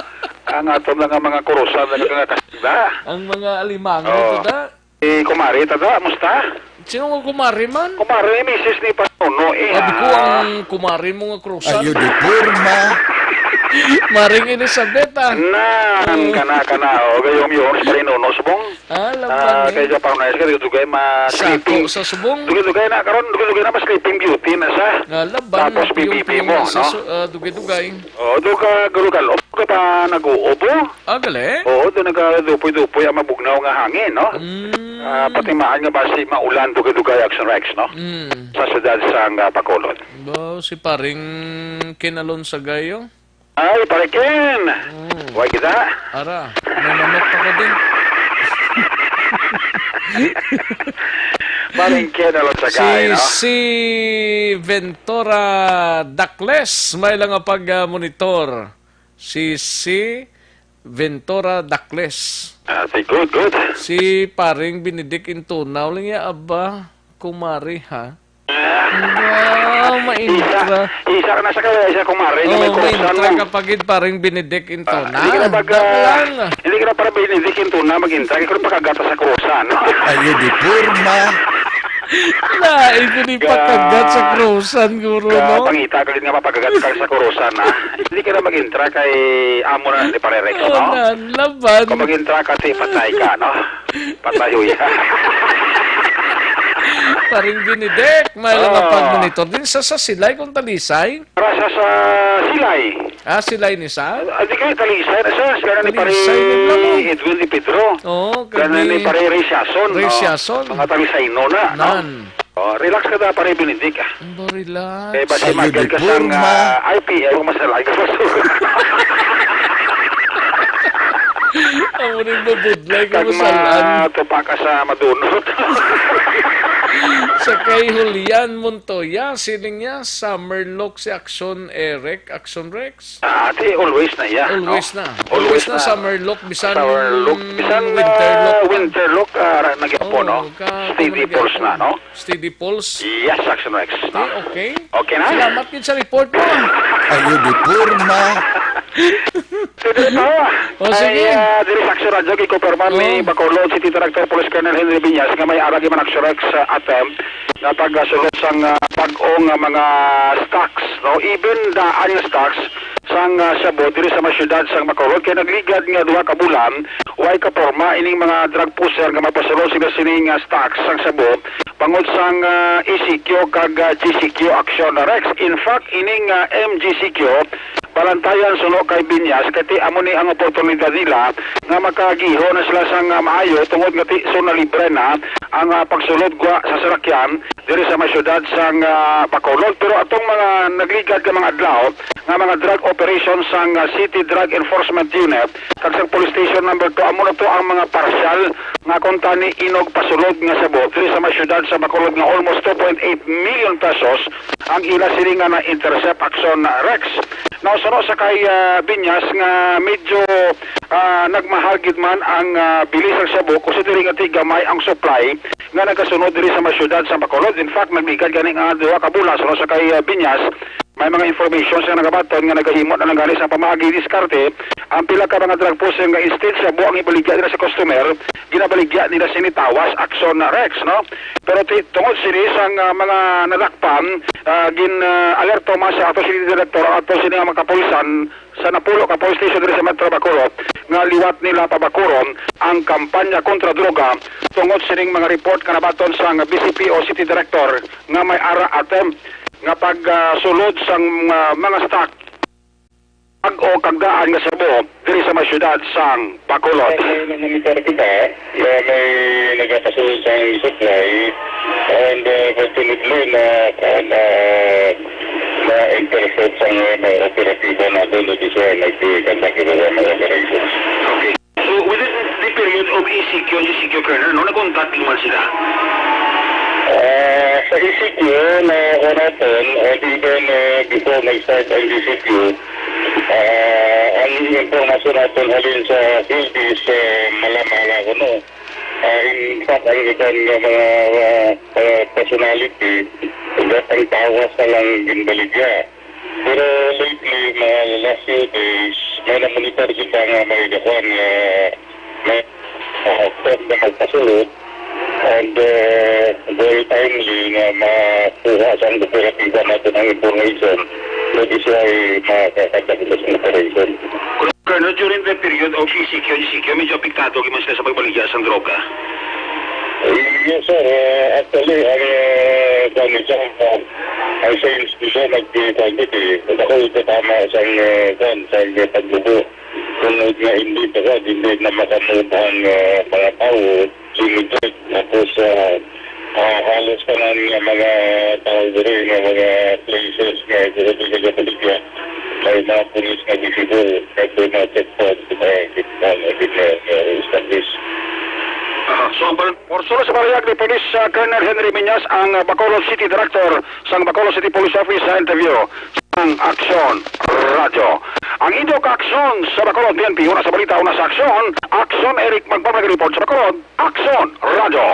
[SPEAKER 2] Ang atom lang ang mga kurusan na nagkakasida.
[SPEAKER 4] Ang mga alimango, ito da?
[SPEAKER 2] Kumari, tada, musta?
[SPEAKER 4] Sino nga kumari man?
[SPEAKER 2] Kumari, misis ni Panuno,
[SPEAKER 4] Sabi ko ang kumari mo nga krusan.
[SPEAKER 6] Ayo di purma.
[SPEAKER 4] Maring Elizabeth,
[SPEAKER 2] Nan, kana, gayong yun, sa Panuno, subong.
[SPEAKER 4] Laban
[SPEAKER 2] Kaya sa Paunayas ka, dugay ma-sleeping.
[SPEAKER 4] Sa subong?
[SPEAKER 2] Dugay na, karon dugay na ma-sleeping beauty na sa.
[SPEAKER 4] Laban.
[SPEAKER 2] Tapos pipipi mo, no?
[SPEAKER 4] Dugay-dugay.
[SPEAKER 2] Doon ka galugalop, ka pa nag-uubo.
[SPEAKER 4] Gali?
[SPEAKER 2] Oo, doon nag-dupoy-dupoy ang mabugnaw nga hangin, no? Pati maan nga basi maulan dugay-dugay Action Rex, no? Sa siyudad sa Bacolod.
[SPEAKER 4] Si paring kinalon sa gayo?
[SPEAKER 2] Ay, parikin! Huwag kita?
[SPEAKER 4] Ara, may manok ako din.
[SPEAKER 2] Parikin na lang sa gayo, no?
[SPEAKER 4] Si Ventura Dacles, may lang pag-monitor. Si Ventura Dacles.
[SPEAKER 2] Good.
[SPEAKER 4] Si paring Benedict Intunaw lang ya, aba, kumari, ha? Maintra.
[SPEAKER 2] Isa ka na sa kaya, isa kumari.
[SPEAKER 4] Maintra kapag paring Benedict Intunaw.
[SPEAKER 2] Hindi ka na para Benedict Intunaw mag-intra. Ikaw na pagkagata sa krusan.
[SPEAKER 6] Ayo di purma.
[SPEAKER 4] Ito di pagkagat sa krusan, guro, no?
[SPEAKER 2] Pangita ka rin nga mapagagat ka sa kurusan, ha? Hindi ka na mag-intra kay amo na ni Pare Rex, no?
[SPEAKER 4] Laban.
[SPEAKER 2] Kung mag-intra ka, patay ka, no? Patayoy, ha?
[SPEAKER 4] Paring Benedict, may lang pag-monitor din sa Silay kung talisay.
[SPEAKER 2] Para sa Silay.
[SPEAKER 4] Silay ni Sa?
[SPEAKER 2] Di kayo talisay na sa. Kaya ni Pare Edwin Di Pedro. Kaya ni Pare Ray Siason. Mga talisay no na, no? Relax ka na, Pare Benedict.
[SPEAKER 4] Relax.
[SPEAKER 2] Eh, basi magad ka sang IPA, kung masalay ka sa
[SPEAKER 4] Ang uling mabudlay ka
[SPEAKER 2] masalaan. Kag matupa ka sa madunot.
[SPEAKER 4] Sa kay Julian Montoya, siling niya, Summerlock si Action Rex.
[SPEAKER 2] Ate, always na yan.
[SPEAKER 4] Always na Summerlock, bisan
[SPEAKER 2] Winterlock, nagyapo, no? Steady Pulse na, no?
[SPEAKER 4] Steady Pulse?
[SPEAKER 2] Yes, Action Rex.
[SPEAKER 4] Okay.
[SPEAKER 2] Okay na?
[SPEAKER 4] Salamat yun sa report mo.
[SPEAKER 6] Ayo di purma.
[SPEAKER 2] Sige. Diri sa Action Radyo, kikoperman ni Bacolod City Director Police Colonel Henry Viñas nga may aragi man Action Rex attempt na pagsulod sang pag-ong mga stocks, no? Even daan yung stocks sang Sabo diri sa masyudad sang Bacolod kay nagligad nga duha ka bulan way kaporma ining mga drug pusher nga mapasulod sila sining stocks sang Sabo pangod sang ECQ kag GCQ Action Rex. In fact, ining MGCQ balantayan suno kay Binyas kati amo ni ang oportunidad nila nga makagiho na sila sang maayo tungod nga ti so na libre na ang pagsulod gwa sa sarakyan diri sa masyudad sang Bacolod. Pero atong mga nagligad ka mga adlaw nga mga drug operations sang City Drug Enforcement Unit kag sang Police Station number 2 amo na to ang mga partial nga konta ni inog pasulod nga Sabo diri sa masyudad sa Bacolod nga almost 2.8 million pesos ang ila sini nga na intercept Action Rex. Now, suno sa kay Binyas nga medyo nagmahagid man ang bilis ng Sabo kasi diri nga gamay ang supply nga nagasunod diri sa masyudad sa Bacolod. In fact, magbigad ganing duha ka bulan suno sa kay Binyas. May mga information sa nagabaton nga nagahimot na nangani sa pamaagi diskarte ang pila ka mga drug pusher nga instead sa buang ibaligya nila sa customer ginabaligya nila sinitawas Action Rex, no? Pero tungod sini sang mga nadakpan gin-alerto man sa ato City Director ato sini nga mga kapulisan sa Napulo ka police station diri sa Metro Bacolod nga liwat nila pabakuron ang kampanya kontra droga tungod sining mga report nga nabaton sa BCP o City Director nga may ara attempt nga pagsulod sang mga stock o kagdaan nga Cebu diri sa mga syudad sang Bacolod.
[SPEAKER 17] Monitor kita na may nagkapasunod sa supply and fortunately na intercept sa mga operatiba natin na isa nagtikandak yung mga operations.
[SPEAKER 2] Okay. So within the period of ECQ Colonel, nag-contact naman sila?
[SPEAKER 17] Sa ECQ na natin, and even before nag-start ang ECQ, ang informasyon natin halin sa field is malamala ko, no? In fact, ang ibang mga personality, ang tawas na lang ginbaligya. Pero lately, mga last few days, may na-monitor kita nga may dakuan may step na magpasulot and very timely na makuha sa ang operatiba natin ang information. So this why makakatakitas ng operation.
[SPEAKER 2] Colonel, during the period of ECQ, medyo apektado kayo sila sa pagbaligya sa droga?
[SPEAKER 17] Yes, sir. Actually, ang sales nila nag-quantity. Ako ito tama sa pagbubo. Kung nga hindi na makamubang mga tao, limited. Tapos, halos pa na mga tao rin, mga places na nagpapaligya. May mga pulis na visible at mga checkpoints na establish.
[SPEAKER 2] So, porsulo sa parayag ni Police Colonel Henry Miñas, ang Bacolod City Director sa Bacolod City Police Office sa interview ng Aksyon Radio. Ang Indok Aksyon sa Bacolod PNP, una sa balita, una sa Aksyon Eric magpapag-report sa Bacolod, Aksyon Radio.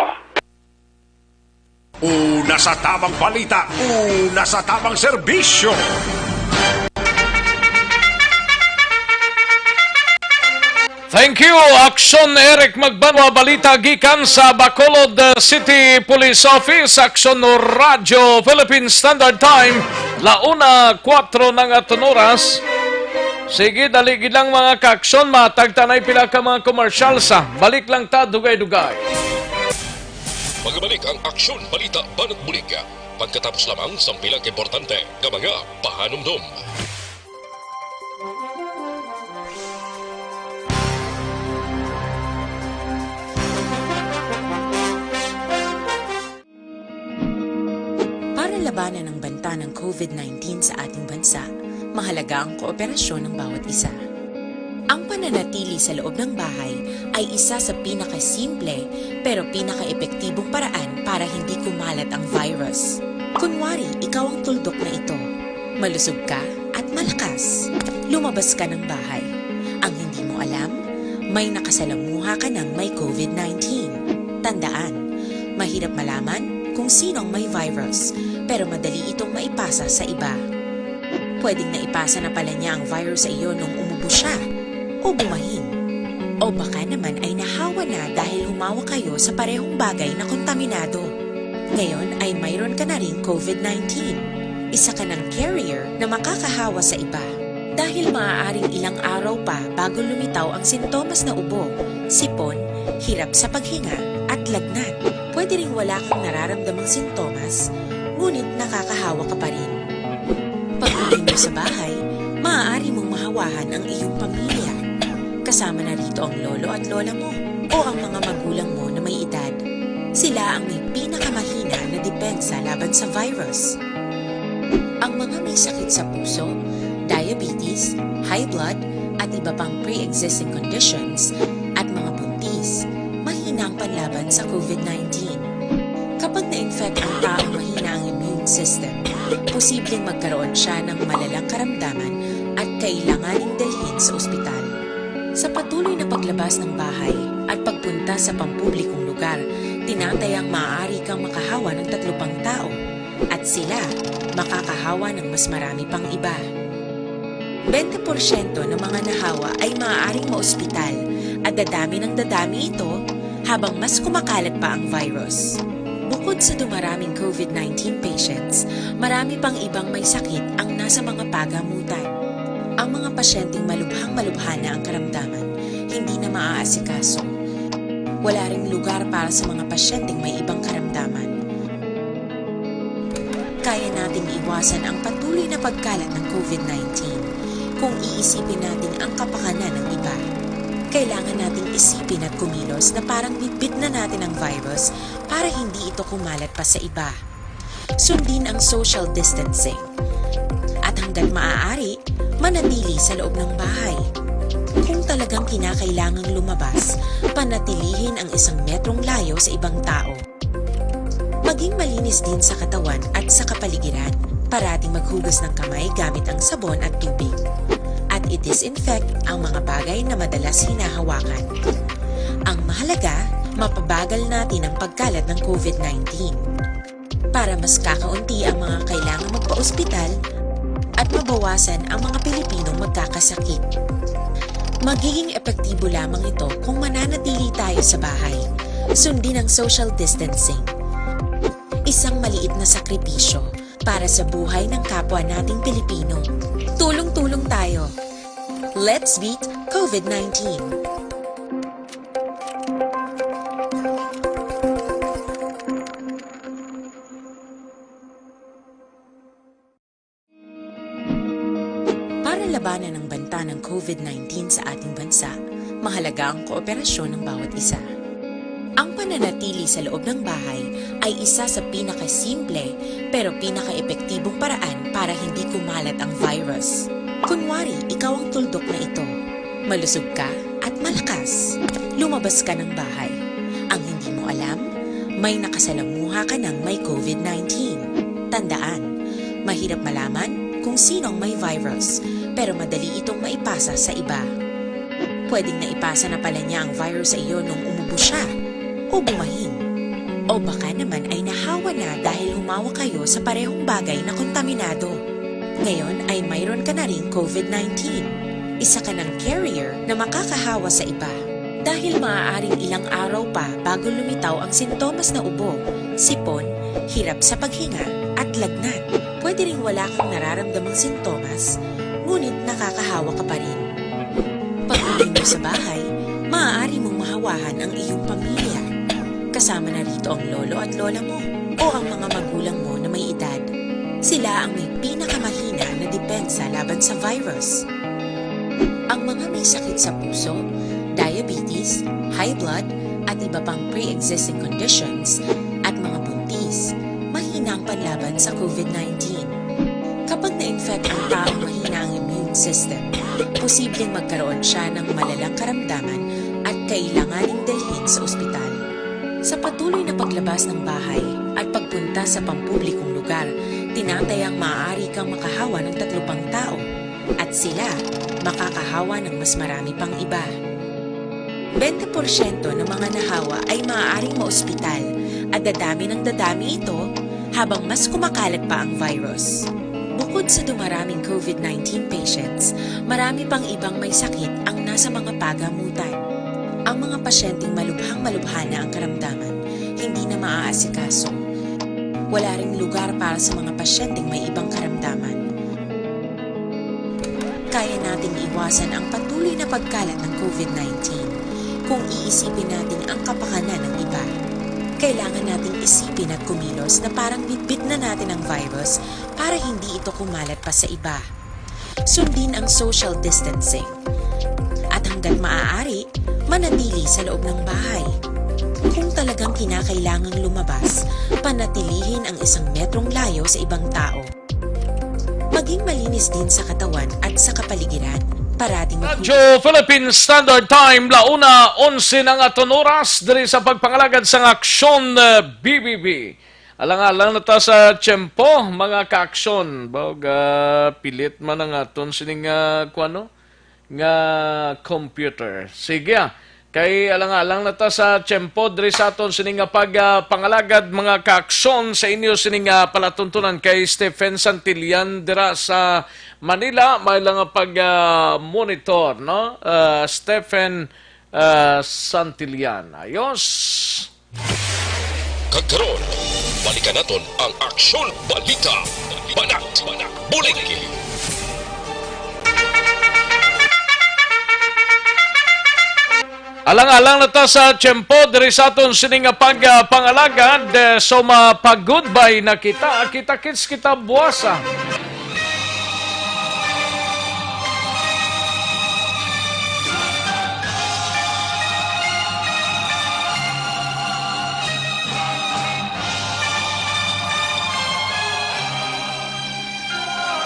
[SPEAKER 8] Una sa tamang balita, una sa tamang serbisyo.
[SPEAKER 4] Thank you, Aksyon Eric Magbanwa, balita gikan sa Bacolod City Police Office, Aksyon Radio, Philippine Standard Time, 1:04 ng oras. Sige, daligid lang mga ka-aksyon, matagtanay pila ka mga komersyal sa balik lang ta, dugay-dugay.
[SPEAKER 3] Magbalik ang Aksyon Balita Banat Bulig. Pagkatapos lamang sa pilang importante ng mga pahanumdum.
[SPEAKER 9] Labanan ang banta ng COVID-19 sa ating bansa, mahalaga ang kooperasyon ng bawat isa. Ang pananatili sa loob ng bahay ay isa sa pinakasimple pero pinaka-epektibong paraan para hindi kumalat ang virus. Kunwari, ikaw ang tuldok na ito. Malusog ka at malakas. Lumabas ka ng bahay. Ang hindi mo alam, may nakasalamuha ka ng may COVID-19. Tandaan, mahirap malaman kung sinong may virus, pero madali itong maipasa sa iba. Pwedeng naipasa na pala niya ang virus sa iyo nung umubo siya, o bumahin. O baka naman ay nahawa na dahil humawa kayo sa parehong bagay na kontaminado. Ngayon ay mayroon ka na ring COVID-19. Isa ka ng carrier na makakahawa sa iba. Dahil maaaring ilang araw pa bago lumitaw ang sintomas na ubo, sipon, hirap sa paghinga at lagnat. Pwede ring wala kang nararamdamang sintomas, ngunit nakakahawa ka pa rin. Pag-uwi mo sa bahay, maaari mong mahawahan ang iyong pamilya. Kasama na rito ang lolo at lola mo o ang mga magulang mo na may edad. Sila ang may pinakamahina na depensa laban sa virus. Ang mga may sakit sa puso, diabetes, high blood, at iba pang pre-existing conditions, at mga buntis, mahina ang panlaban sa COVID-19. Kapag na-infect ang taong mahina ang immune system, posibleng magkaroon siya ng malalang karamdaman at kailanganing dalhin sa ospital. Sa patuloy na paglabas ng bahay at pagpunta sa pampublikong lugar, tinatayang maaari kang makahawa ng 3 pang tao at sila makakahawa ng mas marami pang iba. 20% ng mga nahawa ay maaaring maospital at dadami ng dadami ito habang mas kumakalat pa ang virus. Bukod sa dumaraming COVID-19 patients, marami pang ibang may sakit ang nasa mga pagamutan. Ang mga pasyenteng malubhang-malubha na ang karamdaman, hindi na maaasikaso. Wala ring lugar para sa mga pasyenteng may ibang karamdaman. Kaya nating iwasan ang patuloy na pagkalat ng COVID-19 kung iisipin natin ang kapakanan ng iba. Kailangan nating isipin at kumilos na parang bitbit na natin ang virus para hindi ito kumalat pa sa iba. Sundin ang social distancing. At hanggat maaari, manatili sa loob ng bahay. Kung talagang kinakailangang lumabas, panatilihin ang 1 metrong layo sa ibang tao. Maging malinis din sa katawan at sa kapaligiran. Parating maghugas ng kamay gamit ang sabon at tubig. At i-disinfect ang mga bagay na madalas hinahawakan. Ang mahalaga, mapabagal natin ang pagkalat ng COVID-19. Para mas kakaunti ang mga kailangang magpa-ospital at mabawasan ang mga Pilipinong magkakasakit. Magiging epektibo lamang ito kung mananatili tayo sa bahay. Sundin ang social distancing. Isang maliit na sakripisyo para sa buhay ng kapwa nating Pilipino. Tulong-tulong tayo. Let's beat COVID-19. Para labanan ang banta ng COVID-19 sa ating bansa, mahalaga ang kooperasyon ng bawat isa. Ang pananatili sa loob ng bahay ay isa sa pinakasimple pero pinaka-epektibong paraan para hindi kumalat ang virus. Kunwari, ikaw ang tuldok na ito. Malusog ka at malakas. Lumabas ka ng bahay. Ang hindi mo alam, may nakasalamuha ka ng may COVID-19. Tandaan, mahirap malaman kung sinong may virus, pero madali itong maipasa sa iba. Pwedeng naipasa na pala niya ang virus sa iyo nung umubo siya o bumahin. O baka naman ay nahawa na dahil humawa kayo sa parehong bagay na kontaminado. Ngayon ay mayroon ka na ring COVID-19. Isa ka ng carrier na makakahawa sa iba. Dahil maaaring ilang araw pa bago lumitaw ang sintomas na ubo, sipon, hirap sa paghinga at lagnat. Pwede ring wala kang nararamdamang sintomas, ngunit nakakahawa ka pa rin. Pag-uwi mo sa bahay, maaari mong mahawahan ang iyong pamilya. Kasama na rito ang lolo at lola mo o ang mga magulang mo na may edad. Sila ang may pinakamahina na depensa laban sa virus. Ang mga may sakit sa puso, diabetes, high blood, at iba pang pre-existing conditions at mga buntis, mahina ang panlaban sa COVID-19. Kapag na-infect ang taong mahina ang immune system, posibleng magkaroon siya ng malalang karamdaman at kailanganing dalhin sa ospital. Sa patuloy na paglabas ng bahay at pagpunta sa pampublikong lugar, tinatayang maaari kang makahawa ng 3 pang tao at sila makakahawa ng mas marami pang iba. 20% ng mga nahawa ay maaaring maospital at dadami ng dadami ito habang mas kumakalat pa ang virus. Bukod sa dumaraming COVID-19 patients, marami pang ibang may sakit ang nasa mga pagamutan. Ang mga pasyenteng malubhang-malubha na ang karamdaman, hindi na maaasikaso. Wala ring lugar para sa mga pasyenteng may ibang karamdaman. Kaya nating iwasan ang patuloy na pagkalat ng COVID-19 kung iisipin natin ang kapakanan ng iba. Kailangan nating isipin at kumilos na parang bitbit na natin ang virus para hindi ito kumalat pa sa iba. Sundin ang social distancing. At hanggat maaari, manatili sa loob ng bahay. Kung talagang kinakailangang lumabas, panatilihin ang 1 metrong layo sa ibang tao. Maging malinis din sa katawan at sa kapaligiran. Parating
[SPEAKER 4] Radyo Philippine Standard Time, launa 11 ng aton oras diri sa pagpangalagad sang aksyon BBB. Alang-alang na ta sa tiyempo, mga ka-aksyon. Pilit man ang aton sining kuano nga computer. Sige, kay alang-alang na ta sa tiyempo diri sa aton sining pagpangalagad mga ka-aksyon sa inyo sining palatuntunan kay Stephen Santillan dira sa Manila. May lang pag-monitor, no? Stephen Santillan. Ayos!
[SPEAKER 3] Kagkaroon, balikan naton ang Aksyon Balita. Banat, bulig.
[SPEAKER 4] Alang-alang na ta sa tiyempo, diri sa aton sining pagpangalagad, so mapag-goodbye na kita. Kita-kits kita buwasa.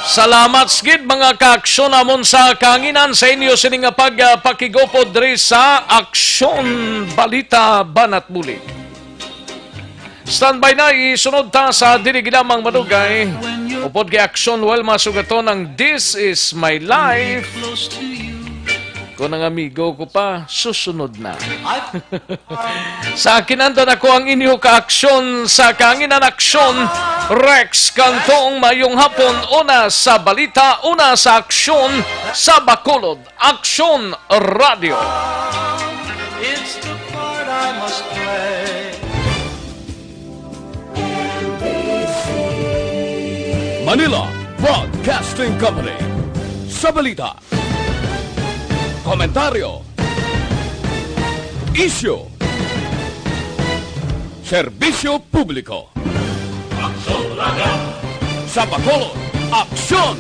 [SPEAKER 4] Salamat gid mga kaaksyon namon sa kanginan sa inyo sining pagpakigopod diri sa Aksyon Balita Banat Bulig. Standby na isunod ta sa dili ginamang madugay. Upod kay Aksyon well masugaton ang This Is My Life. Kung ang amigo ko pa, susunod na. Sa kinandan ako ang inyo kaaksyon sa kanginan aksyon, Rex Cantong mayong hapon, una sa balita, una sa aksyon, sa Bacolod, Aksyon Radio.
[SPEAKER 1] It's the part I must play.
[SPEAKER 3] Manila Broadcasting Company. Sa balita, komentaryo, isyu, serbisyo publiko. Aksyon Radio. Sa Bacolod, Aksyon